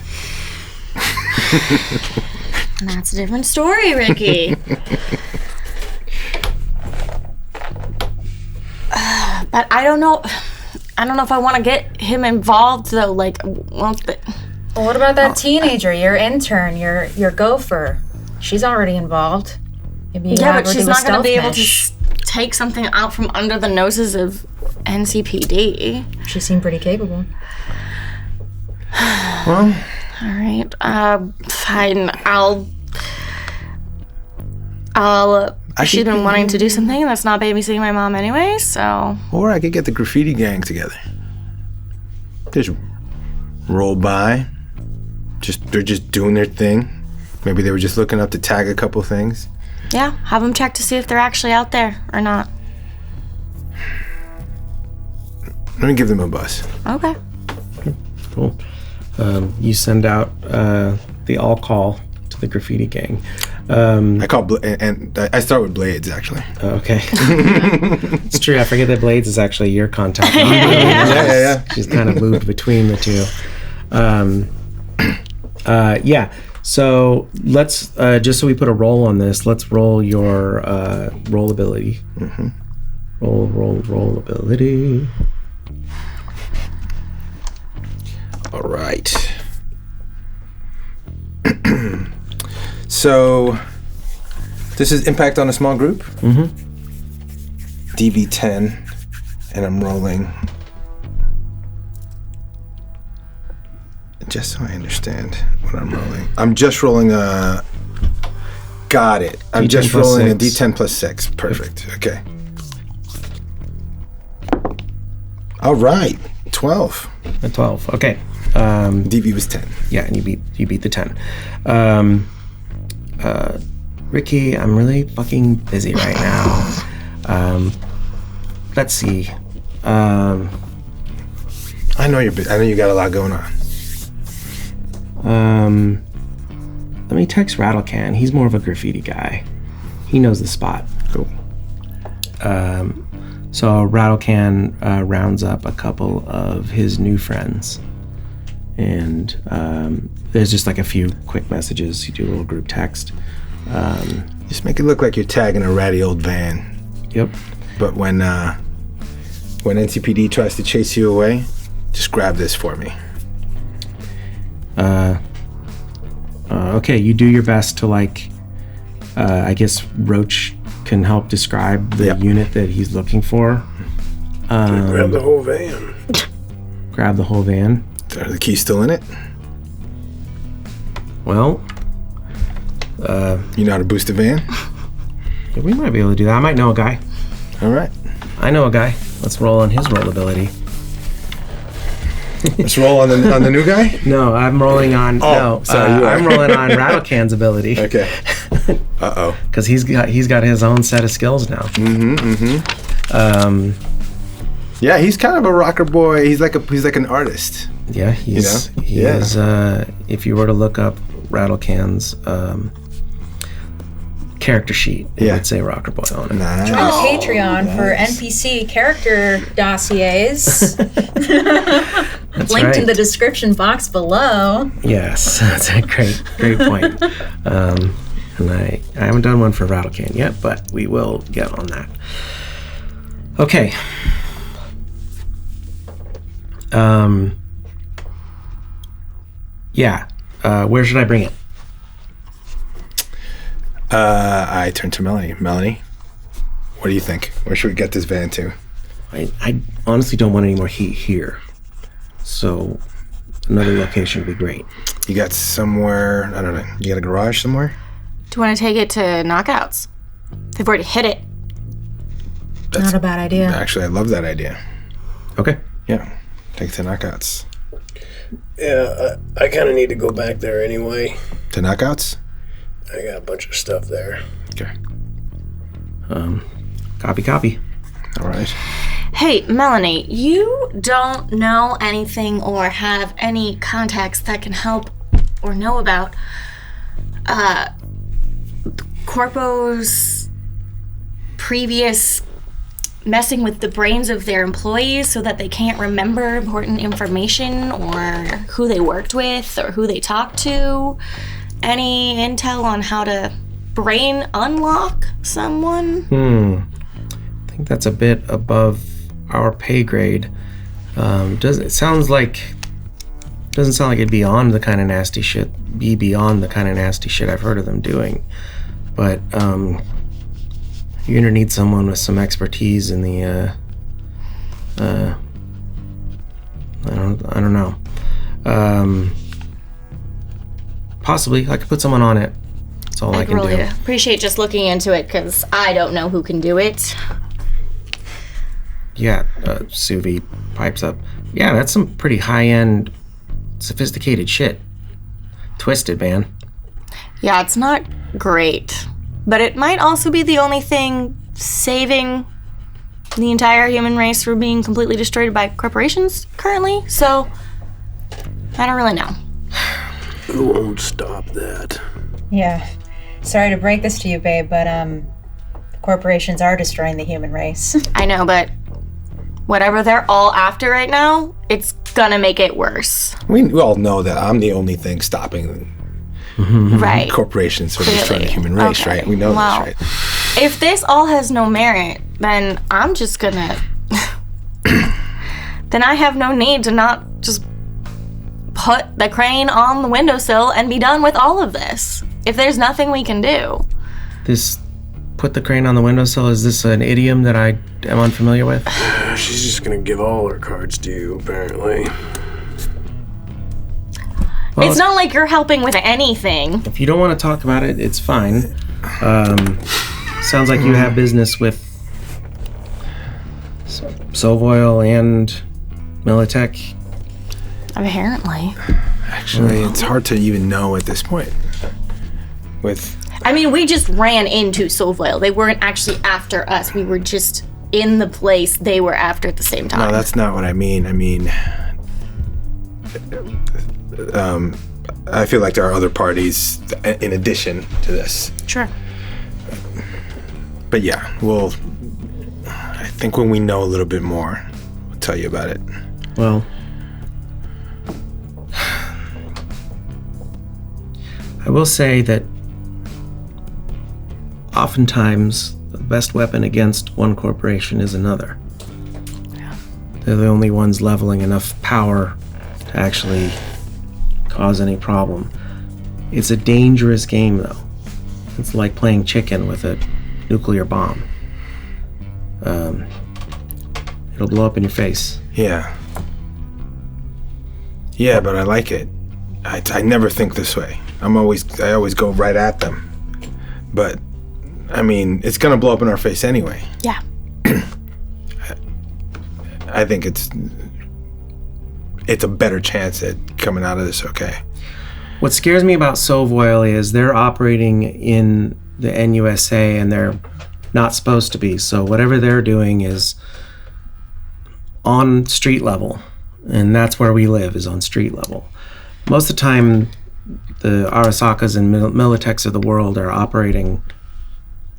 And that's a different story, Ricky. But I don't know. I don't know if I want to get him involved though. Like, well, Well, what about that teenager, your intern, your gopher? She's already involved. Maybe you yeah, have but her she's do a not going to stealth be able mish. to take something out from under the noses of NCPD. She seemed pretty capable. Well, All right. Fine. She's been wanting to do something that's not babysitting my mom anyway, so. or I could get the graffiti gang together. Just roll by. They're just doing their thing. Maybe they were just looking up to tag a couple things. Yeah, have them check to see if they're actually out there or not. Let me give them a buzz. Okay. Cool. You send out the all call to the graffiti gang. I call and I start with Blades actually. Okay. It's true. I forget that Blades is actually your contact. Yeah. She's kind of moved between the two. Yeah. So let's just so we put a roll on this. Let's roll your roll ability. Mm-hmm. Roll ability. All right. So this is impact on a small group. Mm-hmm. DV10, and I'm rolling. Just so I understand what I'm rolling. I'm just rolling a. Got it. I'm D10 just plus rolling 6. a D10 plus 6. Perfect. Okay. All right. 12. A 12. Okay. DV was 10. Yeah, and you beat the 10. Ricky, I'm really fucking busy right now. Let's see. I know you're busy. I know you got a lot going on. Let me text Rattlecan. He's more of a graffiti guy. He knows the spot. Cool. So Rattlecan rounds up a couple of his new friends. And there's just like a few quick messages. You do a little group text. Just make it look like you're tagging a ratty old van. Yep. But when NCPD tries to chase you away, just grab this for me. Okay, you do your best to I guess Roach can help describe the unit that he's looking for. Grab the whole van. Grab the whole van. Are the keys still in it? Well, You know how to boost a van? yeah, we might be able to do that. I might know a guy. All right. I know a guy. Let's roll on his roll ability. Let's roll on the new guy? No, I'm rolling on. I'm rolling on Rattlecan's ability. Okay. Uh-oh. Because he's got his own set of skills now. Yeah, he's kind of a rocker boy. He's like an artist. Yeah, he is. If you were to look up Rattlecan's character sheet, it would say rocker boy on it. Nice. Join the Patreon for NPC character dossiers. That's Linked right. in the description box below. Yes, that's a great point. And I haven't done one for Rattlecan yet, but we will get on that. Okay. Where should I bring it? I turn to Melanie. Melanie, what do you think? Where should we get this van to? I honestly don't want any more heat here. So another location would be great. You got somewhere, I don't know, you got a garage somewhere? Do you want to take it to Knockouts? They've already hit it. Not a bad idea. Actually, I love that idea. Okay. Yeah, take it to Knockouts. Yeah, I kind of need to go back there anyway. To Knockouts? I got a bunch of stuff there. Okay. Copy. All right. Hey, Melanie, you don't know anything or have any contacts that can help or know about Corpo's previous messing with the brains of their employees so that they can't remember important information or who they worked with or who they talked to? Any intel on how to brain unlock someone? I think that's a bit above our pay grade. Doesn't sound like it'd be beyond the kind of nasty shit I've heard of them doing. But you're gonna need someone with some expertise in the I don't know. Possibly I could put someone on it. That's all I can really do. appreciate just looking into it because I don't know who can do it. Yeah, Suvi pipes up. Yeah, that's some pretty high-end, sophisticated shit. Twisted, man. Yeah, it's not great, but it might also be the only thing saving the entire human race from being completely destroyed by corporations currently, so I don't really know. Who won't stop that? Yeah. Sorry to break this to you, babe, but corporations are destroying the human race. I know, but whatever they're all after right now, it's gonna make it worse. We all know that I'm the only thing stopping Right. corporations from destroying the human race, Okay. right? We know Well, this, right? If this all has no merit, then I'm just gonna... then I have no need to not just put the crane on the windowsill and be done with all of this. If there's nothing we can do. This put the crane on the windowsill, is this an idiom that I am unfamiliar with? She's just gonna give all her cards to you, apparently. Well, It's not like you're helping with anything. if you don't want to talk about it, it's fine. Sounds like you have business with Sovoil and Militech. Apparently. Actually, it's hard to even know at this point. I mean, we just ran into Sovoil. They weren't actually after us. We were just in the place they were after at the same time. No, that's not what I mean. I mean, I feel like there are other parties in addition to this. Sure. But yeah, I think when we know a little bit more, we'll tell you about it. Well, I will say that oftentimes the best weapon against one corporation is another. Yeah. They're the only ones leveling enough power to actually cause any problem. It's a dangerous game, though. It's like playing chicken with a nuclear bomb. It'll blow up in your face. Yeah. Yeah, but I like it. I never think this way. I always go right at them. But I mean, it's gonna blow up in our face anyway. Yeah. I think it's a better chance at coming out of this okay. What scares me about Sovoil is they're operating in the NUSA and they're not supposed to be. So whatever they're doing is on street level. And that's where we live, is on street level. Most of the time, the Arasakas and Militechs of the world are operating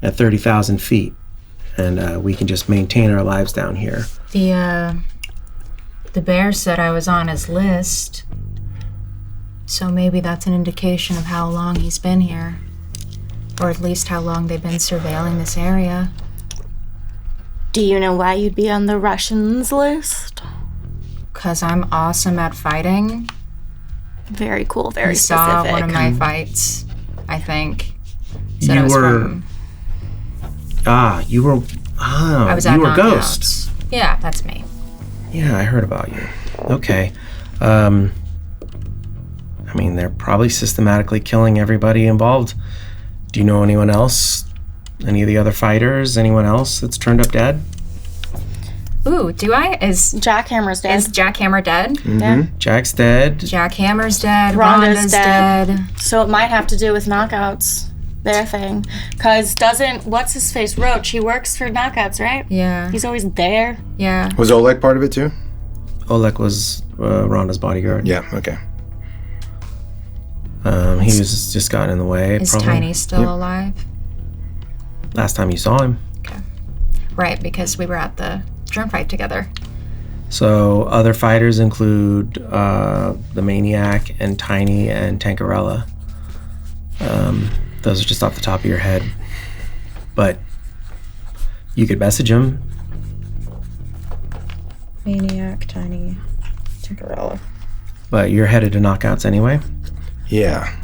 at 30,000 feet. And we can just maintain our lives down here. The bear said I was on his list. So maybe that's an indication of how long he's been here. Or at least how long they've been surveilling this area. Do you know why you'd be on the Russians list? 'Cause I'm awesome at fighting. Very cool, very He specific. saw one of my fights, I think. Said You it was were- from... You were I was at you were Knockouts. Ghost. Yeah, that's me. Yeah, I heard about you. Okay. I mean, they're probably systematically killing everybody involved. Do you know anyone else? Any of the other fighters? Anyone else that's turned up dead? Ooh, do I? Is Jackhammer's dead. Jackhammer dead? Yeah. Jack's dead. Jackhammer's dead. Rhonda's Rhonda's dead. dead. So it might have to do with knockouts. Their thing. Because what's his face? Roach, he works for knockouts, right? Yeah. He's always there. Yeah. Was Oleg part of it too? Oleg was Rhonda's bodyguard. Yeah, okay. He was just gotten in the way. Is probably. Tiny still alive? Last time you saw him. Right, because we were at the drone fight together. So other fighters include the Maniac and Tiny and Tankarella. Those are just off the top of your head. But you could message him. Maniac, Tiny, Tinkerella. But you're headed to knockouts anyway? Yeah.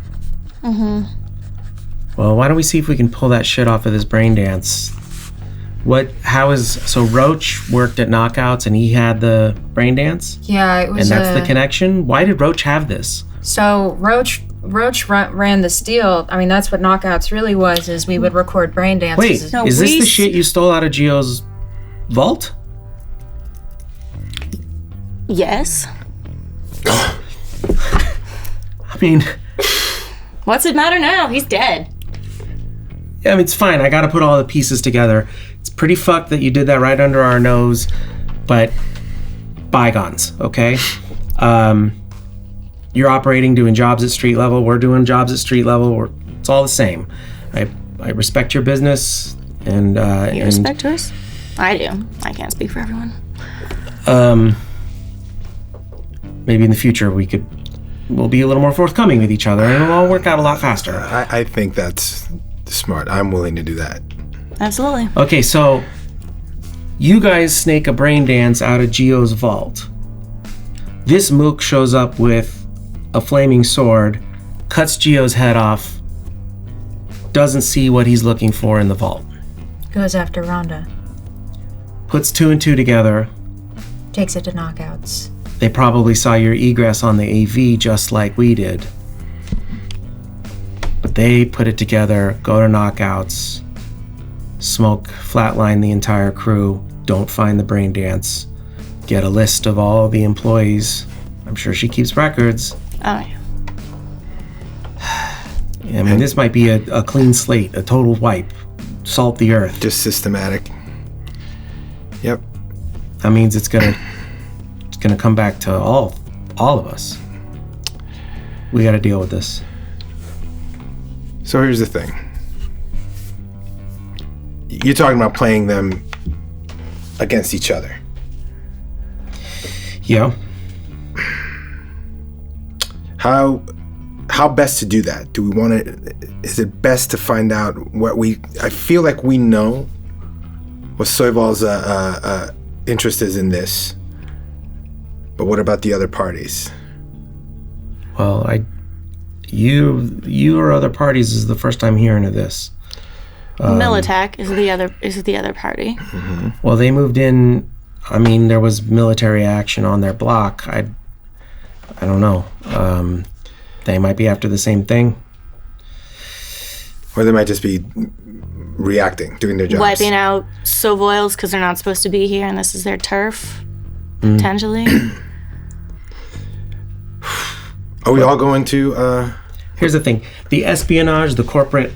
Well, why don't we see if we can pull that shit off of this brain dance? So Roach worked at knockouts and he had the brain dance? Yeah, it was. And that's the connection? Why did Roach have this? So Roach ran the steal. I mean, that's what knockouts really was. Is we would record brain dances. Wait, is this the shit you stole out of Gio's vault? Yes. I mean, What's it matter now? He's dead. yeah, I mean, it's fine. I got to put all the pieces together. It's pretty fucked that you did that right under our nose, but bygones, okay? You're operating, doing jobs at street level. We're doing jobs at street level. It's all the same. I respect your business, and You respect hers? I do. I can't speak for everyone. Maybe in the future we'll be a little more forthcoming with each other, and it'll all work out a lot faster. I think that's smart. I'm willing to do that. Absolutely. Okay, so you guys snake a brain dance out of Gio's vault. This mook shows up with a flaming sword, cuts Gio's head off, doesn't see what he's looking for in the vault. Goes after Rhonda. Puts 2 and 2 together. Takes it to knockouts. They probably saw your egress on the AV just like we did. But they put it together, go to knockouts, smoke, flatline the entire crew, don't find the brain dance, get a list of all the employees. I'm sure she keeps records. Oh, yeah. I mean, this might be a clean slate, a total wipe. Salt the earth. Just systematic. Yep. That means it's gonna come back to all of us. We gotta deal with this. So here's the thing. You're talking about playing them against each other. Yeah. How best to do that? Do we want to? Is it best to find out what I feel like we know what Sovoil's interest is in this, but what about the other parties? Well, you or other parties is the first time hearing of this. Militac is the other party. Well, they moved in. I mean, there was military action on their block. I don't know. They might be after the same thing. Or they might just be reacting, doing their jobs. Wiping out Sovoils because they're not supposed to be here and this is their turf, potentially. Are we all going to... Here's the thing. The espionage, the corporate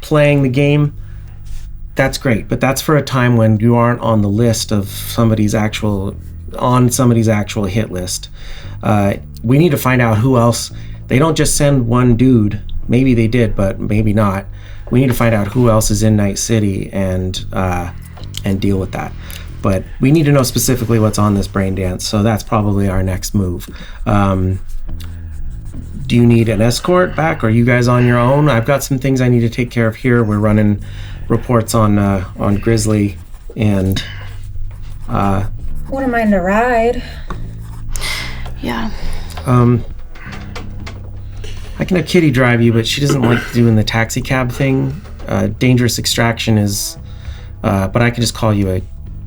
playing the game, that's great. But that's for a time when you aren't on the list of somebody's actual hit list. We need to find out who else. They don't just send one dude. Maybe they did, but maybe not. We need to find out who else is in Night City and deal with that. But we need to know specifically what's on this brain dance, so that's probably our next move. Do you need an escort back, or are you guys on your own? I've got some things I need to take care of here. We're running reports on Grizzly, and Wouldn't mind a ride. Yeah. I can have Kitty drive you, but she doesn't like doing the taxi cab thing. Dangerous extraction is, but I can just call you a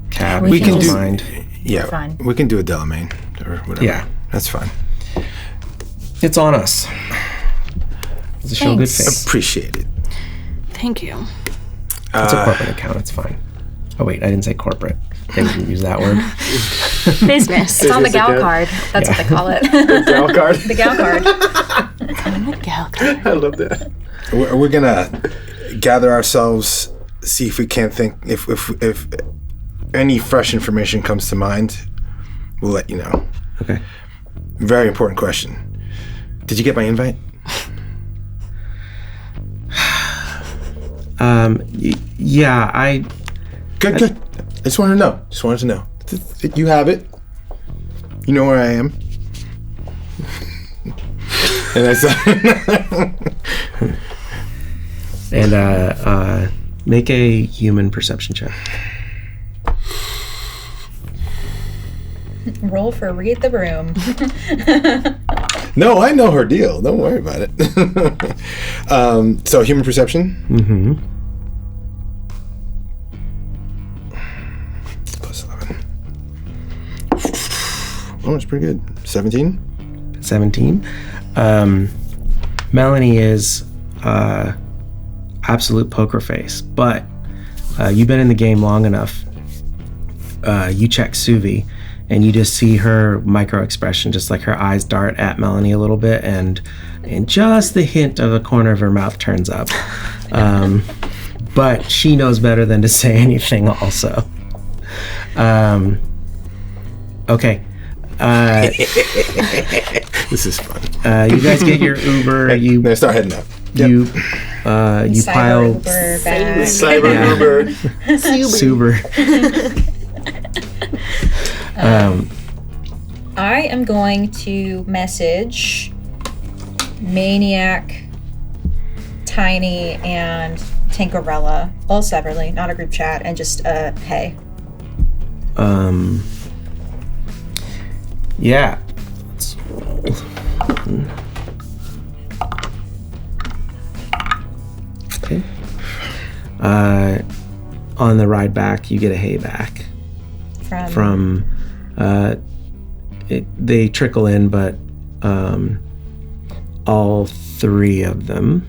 cab. We can do- mind. Yeah, Fine. we can do a Delamain or whatever. Yeah. That's fine. It's on us. It's a show good Thanks. face. Appreciate it. Thank you. It's a corporate account. It's fine. Oh wait, I didn't say corporate. They didn't use that word. Business. It's on the Business gal account. card. That's what they call it. Gal card. The gal card. I love that. We're gonna gather ourselves, see if we can't think if any fresh information comes to mind. We'll let you know. Okay. Very important question. Did you get my invite? Yeah, I. Good. I just wanted to know. You have it. You know where I am. And that's And make a human perception check. Roll for read the room. No, I know her deal. Don't worry about it. So human perception. Mm-hmm. Plus 11. Oh, it's pretty good. 17. 17. Melanie is absolute poker face, but you've been in the game long enough. You check Suvi, and you just see her micro expression, just like her eyes dart at Melanie a little bit, and just the hint of a corner of her mouth turns up. But she knows better than to say anything also. Okay. This is fun. You guys get your Uber. Now start heading up. You pile Uber bag. Cyber Uber. Suber. I am going to message Maniac, Tiny, and Tinkerella, all separately, not a group chat, and just hey. Yeah. Let's roll. Okay. On the ride back, you get a hay back from they trickle in, but all three of them.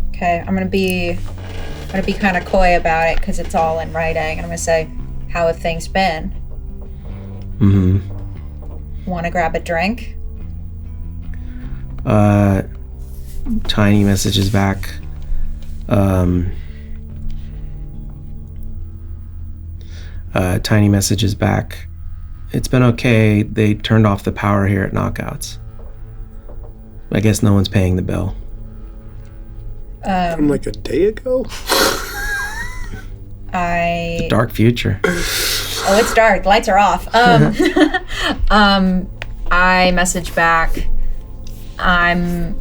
Okay, I'm gonna be kind of coy about it because it's all in writing, and I'm gonna say, "How have things been? Mm-hmm. Want to grab a drink?" Tiny messages back. Tiny messages back. It's been okay. They turned off the power here at Knockouts. I guess no one's paying the bill. From like a day ago? Dark future. Oh, it's dark. The lights are off. I message back. I'm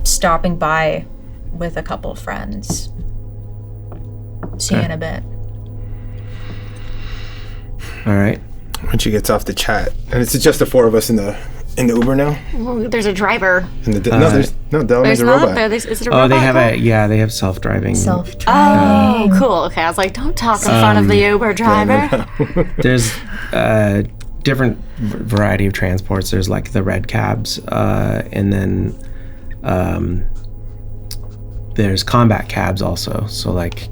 stopping by with a couple of friends. See you in a bit. All right. When she gets off the chat, and it's just the four of us in the Uber now. Well, there's a driver. And Delvin's There's a not. robot. Is it a robot? Oh, they have self-driving. Oh, cool. Okay, I was like, don't talk in front of the Uber driver. There's different variety of transports. There's like the red cabs, and then there's combat cabs also. So like,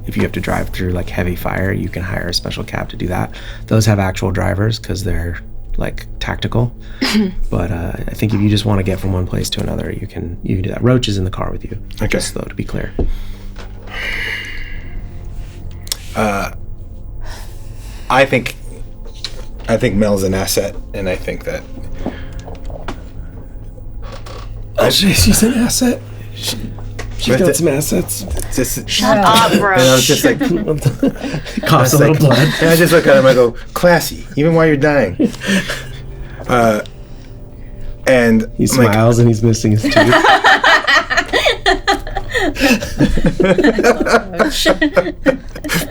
if you have to drive through like heavy fire, you can hire a special cab to do that. Those have actual drivers because they're like tactical. But I think if you just want to get from one place to another, you can do that. Roach is in the car with you. Okay. Just though, to be clear. I think Mel's an asset, and I think that She's an asset. She's got some assets. Shut up, bro. And I was just like, Costs a little blood. and I just look at him. I go, classy, even while you're dying. And He smiles and he's missing his tooth.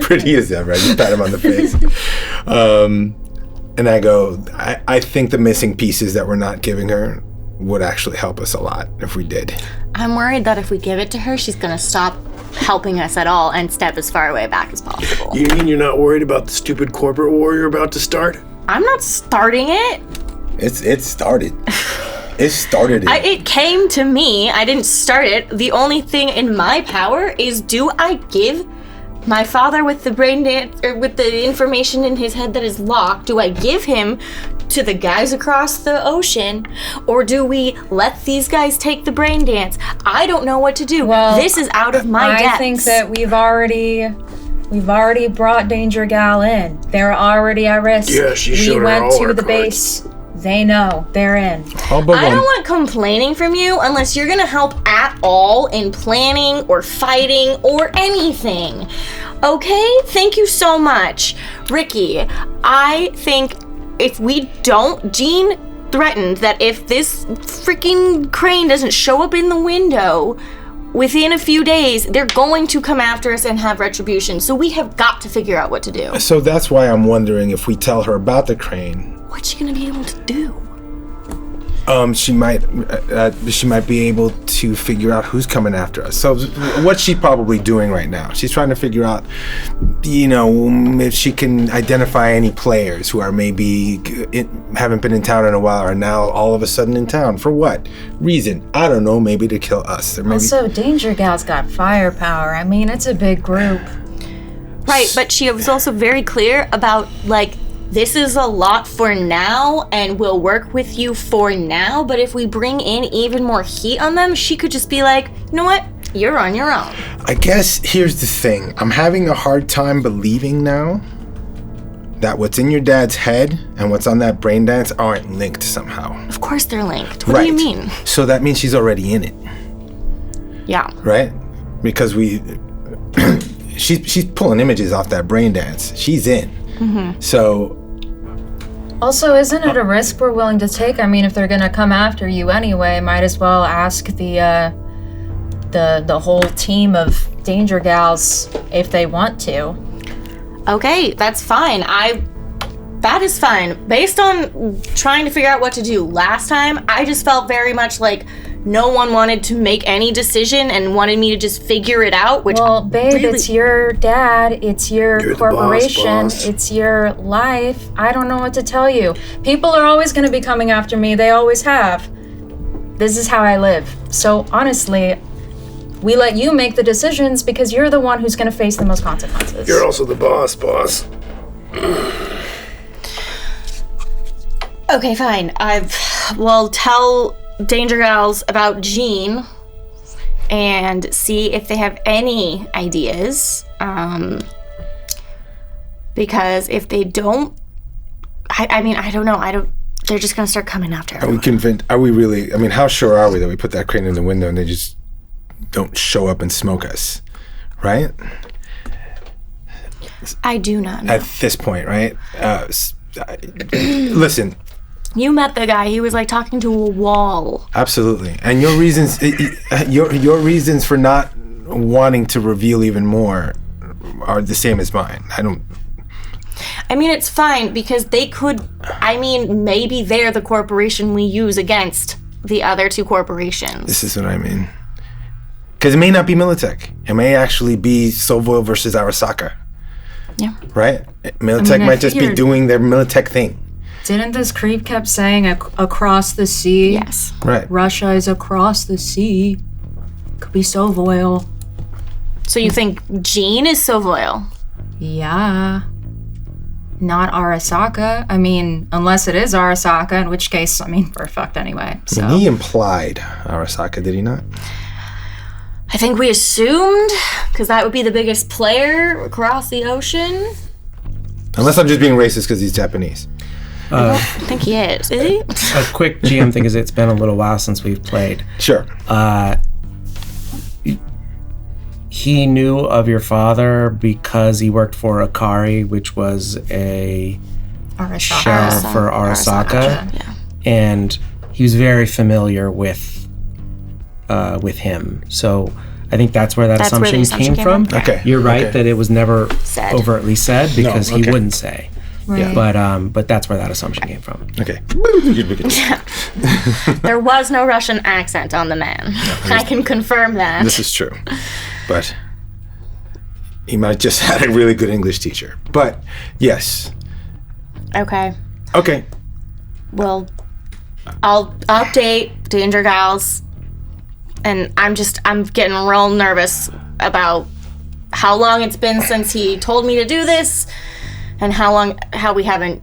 Pretty as ever. I just pat him on the face. And I go, I think the missing pieces that we're not giving her would actually help us a lot if we did. I'm worried that if we give it to her, she's gonna stop helping us at all and step as far away back as possible. You mean you're not worried about the stupid corporate war you're about to start? I'm not starting it. It started. It started. It came to me. I didn't start it. The only thing in my power is, do I give my father with the brain dance, or with the information in his head that is locked, do I give him to the guys across the ocean, or do we let these guys take the brain dance? I don't know what to do. Well, this is out of my depths. I think that we've already brought Danger Gal in. They're already at risk. Yeah, she We showed her went all to her the cards. base. They know. They're in. I don't want complaining from you unless you're gonna help at all in planning or fighting or anything. Okay? Thank you so much. Ricky, I think if we don't, Jean threatened that if this freaking crane doesn't show up in the window, within a few days, they're going to come after us and have retribution. So we have got to figure out what to do. So that's why I'm wondering if we tell her about the crane. What's she gonna be able to do? She might be able to figure out who's coming after us. So what's she probably doing right now? She's trying to figure out, if she can identify any players who are maybe haven't been in town in a while, are now all of a sudden in town. For what reason? I don't know. Maybe to kill us. Or maybe... Also, Danger Gal's got firepower. I mean, it's a big group. Right, but she was also very clear about, like, this is a lot for now, and we'll work with you for now, but if we bring in even more heat on them, she could just be like, you know what? You're on your own. I guess here's the thing. I'm having a hard time believing now that what's in your dad's head and what's on that brain dance aren't linked somehow. Of course they're linked. What do you mean? So that means she's already in it. Yeah. Right? Because she's pulling images off that brain dance. She's in. Mm-hmm. So... Also, isn't it a risk we're willing to take? I mean, if they're gonna come after you anyway, might as well ask the whole team of Danger Gals if they want to. Okay, that's fine. That is fine. Based on trying to figure out what to do last time, I just felt very much like no one wanted to make any decision and wanted me to just figure it out, which... Well, babe, really... it's your dad, it's your You're corporation, the boss. it's your life. I don't know what to tell you. People are always going to be coming after me. They always have. This is how I live. So, honestly, we let you make the decisions because you're the one who's going to face the most consequences. You're also the boss. Okay, fine. We'll tell Danger Gals about Jean and see if they have any ideas. Because if they don't, I mean, I don't know. They're just gonna start coming after her. Are we convinced? Are we really? I mean, how sure are we that we put that crane in the window and they just don't show up and smoke us, right? I do not know. At this point, right? Listen. You met the guy. He was like talking to a wall. Absolutely. And your reasons, your reasons for not wanting to reveal even more are the same as mine. I mean, it's fine because they could. I mean, maybe they're the corporation we use against the other two corporations. This is what I mean. Because it may not be Militech. It may actually be Sovoil versus Arasaka. Yeah. Right? Militech might just be doing their Militech thing. Didn't this creep kept saying across the sea? Yes. Right. Russia is across the sea. Could be Sovoil. So you think Jean is Sovoil? Yeah. Not Arasaka. I mean, unless it is Arasaka, in which case, I mean, we're fucked anyway. So. And he implied Arasaka, did he not? I think we assumed, because that would be the biggest player across the ocean. Unless I'm just being racist because he's Japanese. I don't think he is he? A quick GM thing is it's been a little while since we've played. Sure. He knew of your father because he worked for Akari, which was a shell for Arasaka. Yeah. And he was very familiar with him. So I think that's where that assumption came from. Okay. You're right Okay. that it was never Said. overtly said because No, okay. he wouldn't say. Right. But that's where that assumption came from. Okay. There was no Russian accent on the man. I can confirm that. This is true. But he might just had a really good English teacher. But yes. Okay. Okay. Well, I'll update Danger Gals. And I'm getting real nervous about how long it's been since he told me to do this and how we haven't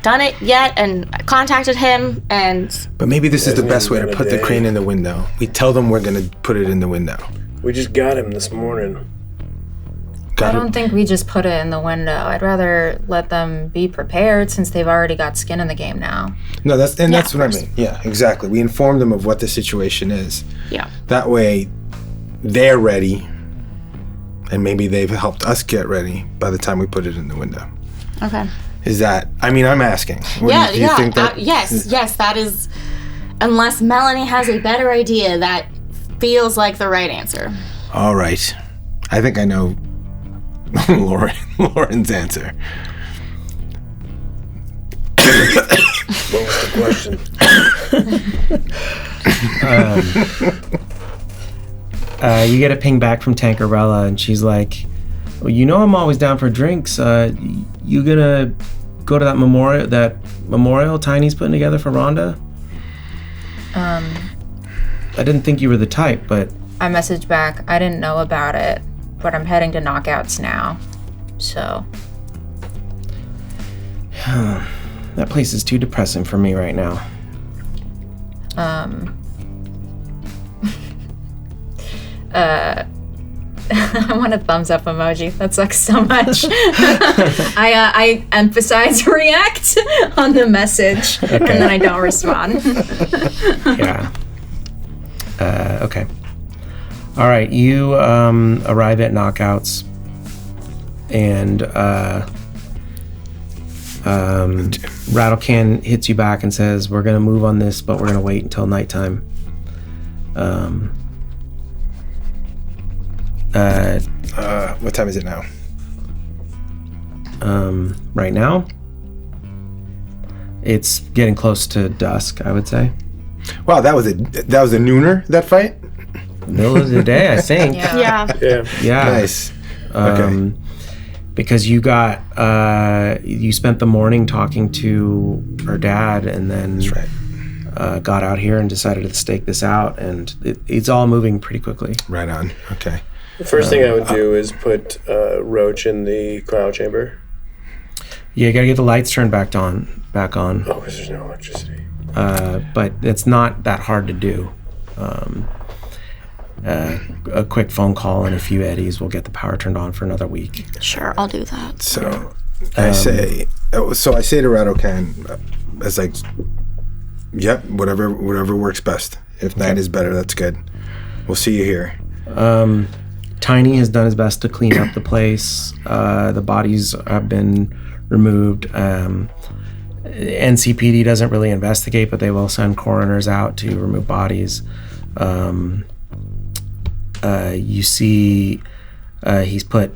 done it yet and contacted him and... But maybe this is the best way to put the crane in the window. We tell them we're going to put it in the window. We just got him this morning. I don't think we just put it in the window. I'd rather let them be prepared since they've already got skin in the game now. No, that's what I mean. Yeah, exactly. We inform them of what the situation is. Yeah. That way, they're ready, and maybe they've helped us get ready by the time we put it in the window. Okay. Is that? I mean, I'm asking. Do you think that? Yes, that is. Unless Melanie has a better idea that feels like the right answer. All right. I think I know Loren's answer. What was the question? You get a ping back from Tankerella, and she's like, well, you know I'm always down for drinks. You gonna go to that memorial Tiny's putting together for Rhonda? I didn't think you were the type, but... I messaged back, I didn't know about it, but I'm heading to Knockouts now, so... That place is too depressing for me right now. I want a thumbs up emoji. That sucks so much. I emphasize react on the message, and then I don't respond. Yeah. Okay. All right, you arrive at Knockouts, and Rattlecan hits you back and says, we're going to move on this, but we're going to wait until nighttime. What time is it now? Right now, it's getting close to dusk, I would say. Wow, that was a nooner, that fight? Middle of the day, I think. Yeah. Yeah. Nice. Okay. Because you got, you spent the morning talking to her dad, and then That's right. got out here and decided to stake this out, and it's all moving pretty quickly. Right on. Okay. The first thing I would do is put Roach in the cryo chamber. Yeah, you gotta get the lights turned back on. Oh, because there's no electricity. But it's not that hard to do. A quick phone call and a few eddies will get the power turned on for another week. Sure, I'll do that. So I say to Rattlecan, it's like, yep, whatever works best. If night is better, that's good. We'll see you here. Tiny has done his best to clean up the place. The bodies have been removed. NCPD doesn't really investigate, but they will send coroners out to remove bodies. You see he's put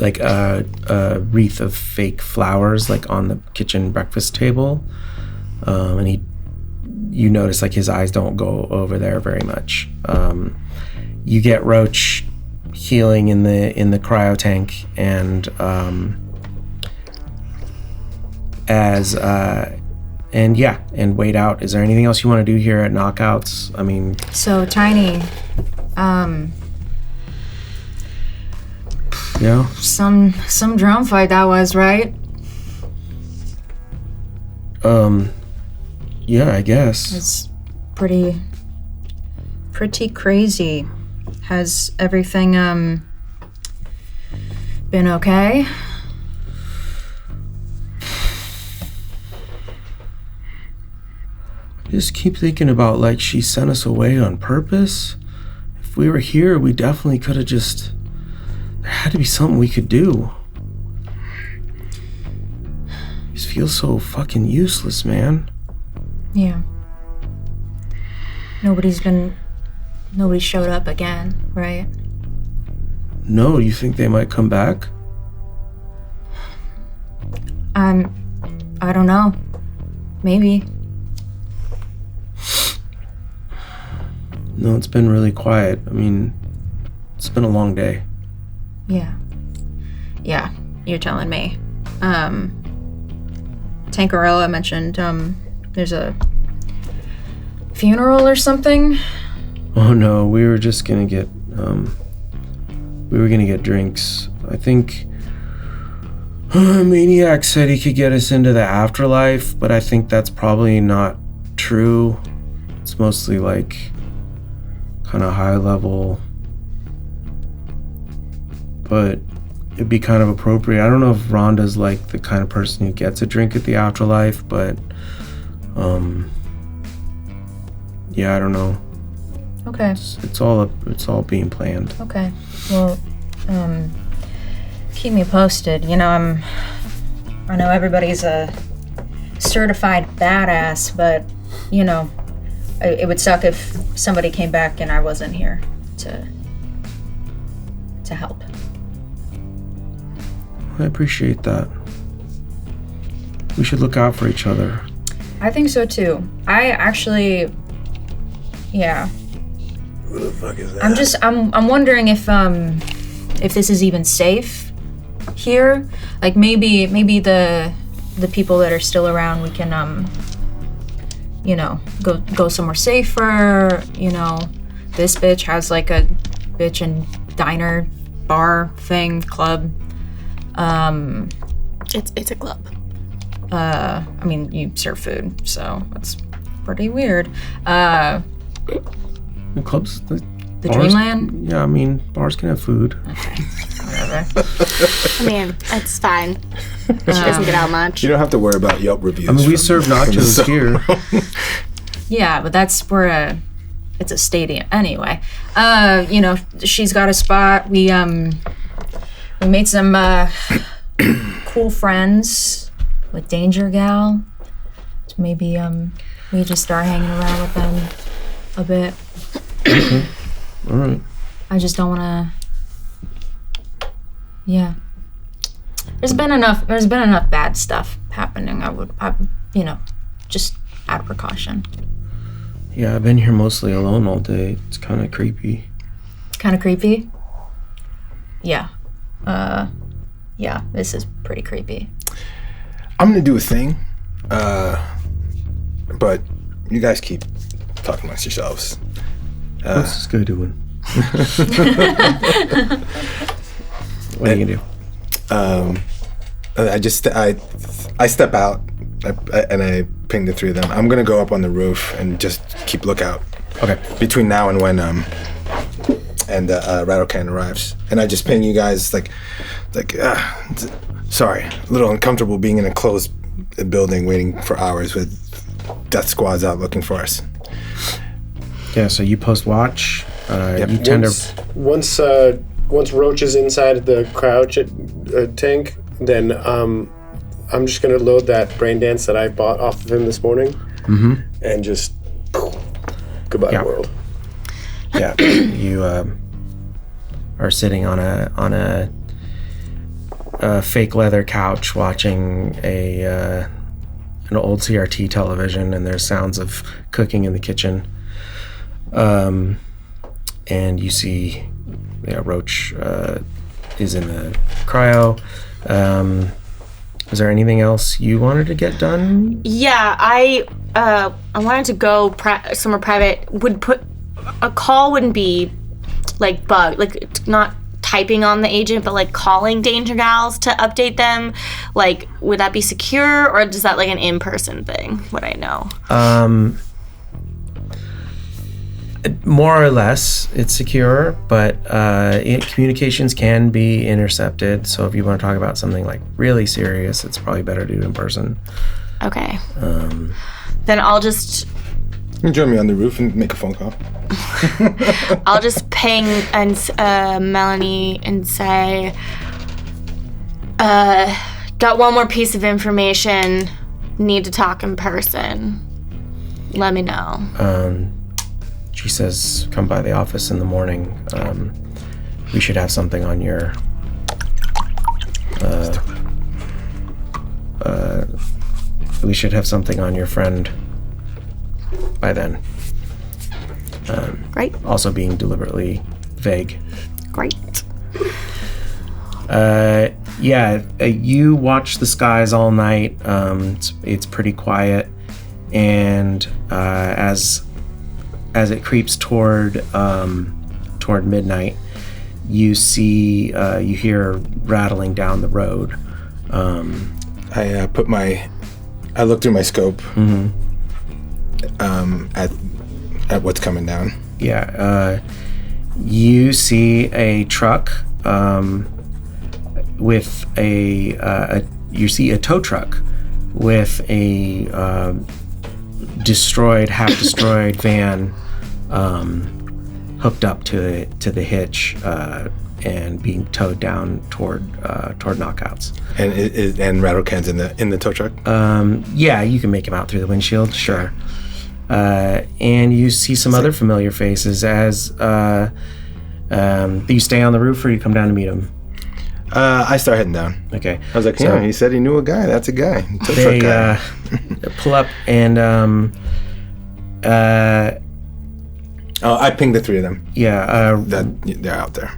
like a wreath of fake flowers like on the kitchen breakfast table, and you notice like his eyes don't go over there very much. You get Roach healing in the cryo tank, and and wait out. Is there anything else you want to do here at Knockouts? I mean, So, Tiny, yeah. some drone fight that was, right? Yeah, I guess. It's pretty crazy. Has everything been okay? I just keep thinking about like she sent us away on purpose. If we were here, we definitely could have just... There had to be something we could do. It just feels so fucking useless, man. Yeah. Nobody showed up again, right? No, you think they might come back? I don't know. Maybe. No, it's been really quiet. I mean, it's been a long day. Yeah, you're telling me. Tankerella mentioned there's a funeral or something. Oh no, we were just gonna get drinks. I think Maniac said he could get us into the afterlife, but I think that's probably not true. It's mostly like kind of high level, but it'd be kind of appropriate. I don't know if Rhonda's like the kind of person who gets a drink at the afterlife, but yeah, I don't know. Okay. It's all being planned. Okay. Well, keep me posted. You know, I know everybody's a certified badass, but you know, it would suck if somebody came back and I wasn't here to help. I appreciate that. We should look out for each other. I think so too. I actually, yeah. Who the fuck is that? I'm wondering if this is even safe here. Like maybe the people that are still around, we can go somewhere safer. This bitch has like a bitch and diner bar thing club. It's a club. I mean, you serve food, so that's pretty weird. The clubs, the Dreamland? Yeah, I mean, bars can have food. Okay, whatever. I mean, it's fine. She doesn't get out much. You don't have to worry about Yelp reviews. I mean, we serve nachos here. Yeah, but it's a stadium anyway. She's got a spot. We made some cool friends with Danger Gal. So maybe we just start hanging around with them a bit. Okay. All right. I just don't want to. Yeah. There's been enough bad stuff happening. I just out of precaution. Yeah, I've been here mostly alone all day. It's kind of creepy. Kind of creepy? Yeah. Yeah, this is pretty creepy. I'm gonna do a thing, but you guys keep talking amongst yourselves. What's this guy doing? What are you gonna do? I step out and I ping the three of them. I'm gonna go up on the roof and just keep lookout. Okay. Between now and when Rattlecan arrives, and I just ping you guys sorry, a little uncomfortable being in a closed building waiting for hours with death squads out looking for us. Yeah, so you post watch. Yep. You tend to. Once Roach is inside the crouch tank, then I'm just gonna load that brain dance that I bought off of him this morning, and just goodbye world. Yeah, you are sitting on a fake leather couch watching an old CRT television, and there's sounds of cooking in the kitchen. And you see, Roach is in the cryo. Is there anything else you wanted to get done? Yeah, I wanted to go somewhere private. A call wouldn't be like not typing on the agent, but like calling Danger Gals to update them. Like, would that be secure, or is that like an in-person thing? Would I know? More or less, it's secure, but communications can be intercepted. So if you want to talk about something like really serious, it's probably better to do it in person. Okay. Then I'll just. You can join me on the roof and make a phone call. I'll just ping and Melanie and say, got one more piece of information. Need to talk in person. Let me know. She says, come by the office in the morning. We should have something on your... we should have something on your friend by then. Great. Also being deliberately vague. Great. You watch the skies all night. It's pretty quiet. And as it creeps toward midnight, you hear rattling down the road. I look through my scope at what's coming down. Yeah, you see a truck with you see a tow truck with a half destroyed van hooked up to the hitch and being towed down toward Knockouts. And Rattlecan's in the tow truck? Yeah, you can make him out through the windshield, sure. And you see some other familiar faces as do you stay on the roof or you come down to meet them? I start heading down. Okay. I was like, So- yeah, he said he knew a guy. That's a guy. Tow They truck guy. pull up and I pinged the 3 of them. They're out there.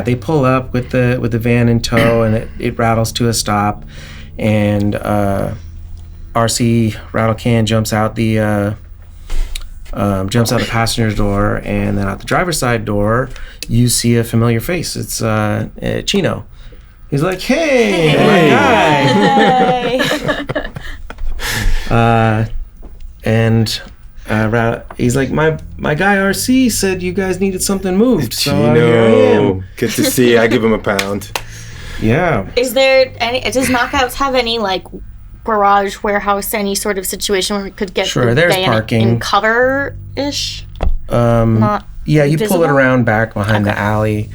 They pull up with the van in tow, and it rattles to a stop, and RC Rattlecan jumps out the passenger door, and then out the driver's side door, you see a familiar face. It's Chino. He's like, "Hey, my guy," and. He's like, my guy RC said you guys needed something moved, so here I am. Good to see you. I give him a pound. Yeah. Is there any? Does Knockouts have any like garage, warehouse, any sort of situation where we could get Sure, the there's van parking. in cover ish? Yeah, you pull it visible? around back behind the alley.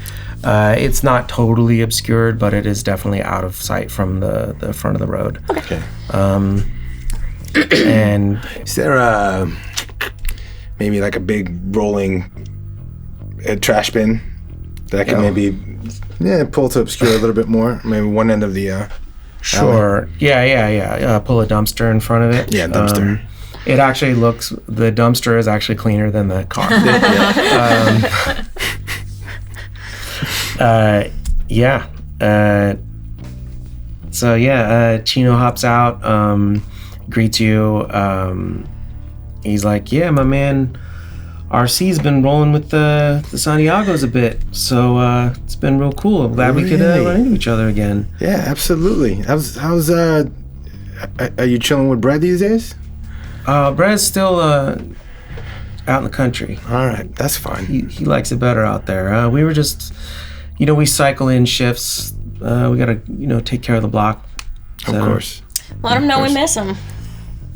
It's not totally obscured, but it is definitely out of sight from the front of the road. Okay. And Is there maybe like a big rolling trash bin that I can maybe pull to obscure a little bit more? Maybe one end of the alley. sure, yeah. Pull a dumpster in front of it. Yeah, dumpster. It actually looks. The dumpster is actually cleaner than the car. Chino hops out, greets you. He's like, "Yeah, my man, RC's been rolling with the Santiagos a bit, so it's been real cool. I'm glad we could Really? run into each other again." Yeah, absolutely. How's are you chilling with Brad these days? Brad's still out in the country. All right, that's fine. He likes it better out there. We were just, we cycle in shifts. We gotta, take care of the block. Of course. Let them know we miss them.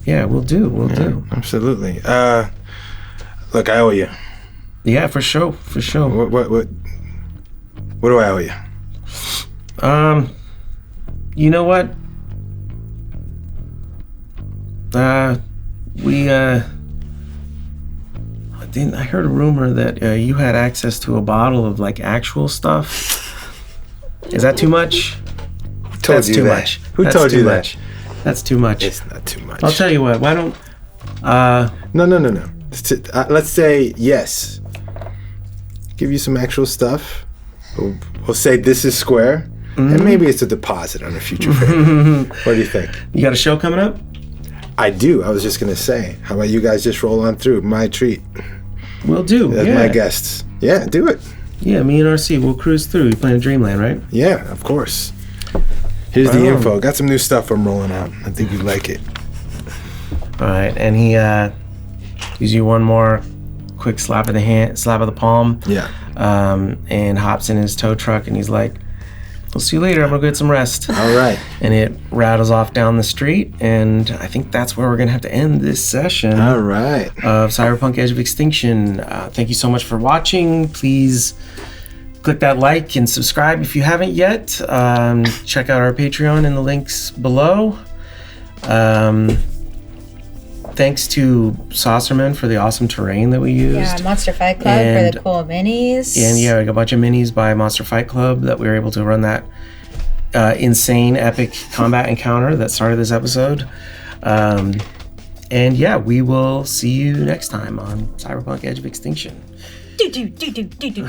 Yeah, we'll do. We'll do. Absolutely. Look, I owe you. Yeah, for sure. What do I owe you? You know what? I heard a rumor that you had access to a bottle of like actual stuff. Is that too much? Told you too that. much. Who That's told too you much. That's too much. It's not too much. I'll tell you what. Why don't? No. Let's say yes. Give you some actual stuff. We'll say this is square, and maybe it's a deposit on a future favor. What do you think? You got a show coming up? I do. I was just gonna say. How about you guys just roll on through? My treat. We'll do. As Yeah. my guests. Yeah, do it. Yeah, me and RC, we'll cruise through. You're playing Dreamland, right? Yeah, of course. Here's the info. Got some new stuff I'm rolling out. I think you'd like it. All right, and he gives you one more quick slap of the palm. Yeah. And hops in his tow truck, and he's like, "We'll see you later. I'm gonna go get some rest." All right. And it rattles off down the street, and I think that's where we're gonna have to end this session All right. of Cyberpunk Edge of Extinction. Thank you so much for watching. Please click that like and subscribe if you haven't yet. Check out our Patreon in the links below. Thanks to Saucermen for the awesome terrain that we used. Yeah, Monster Fight Club for And- the cool minis. And yeah, we got a bunch of minis by Monster Fight Club that we were able to run that insane epic combat encounter that started this episode. And yeah, we will see you next time on Cyberpunk Edge of Extinction. Do.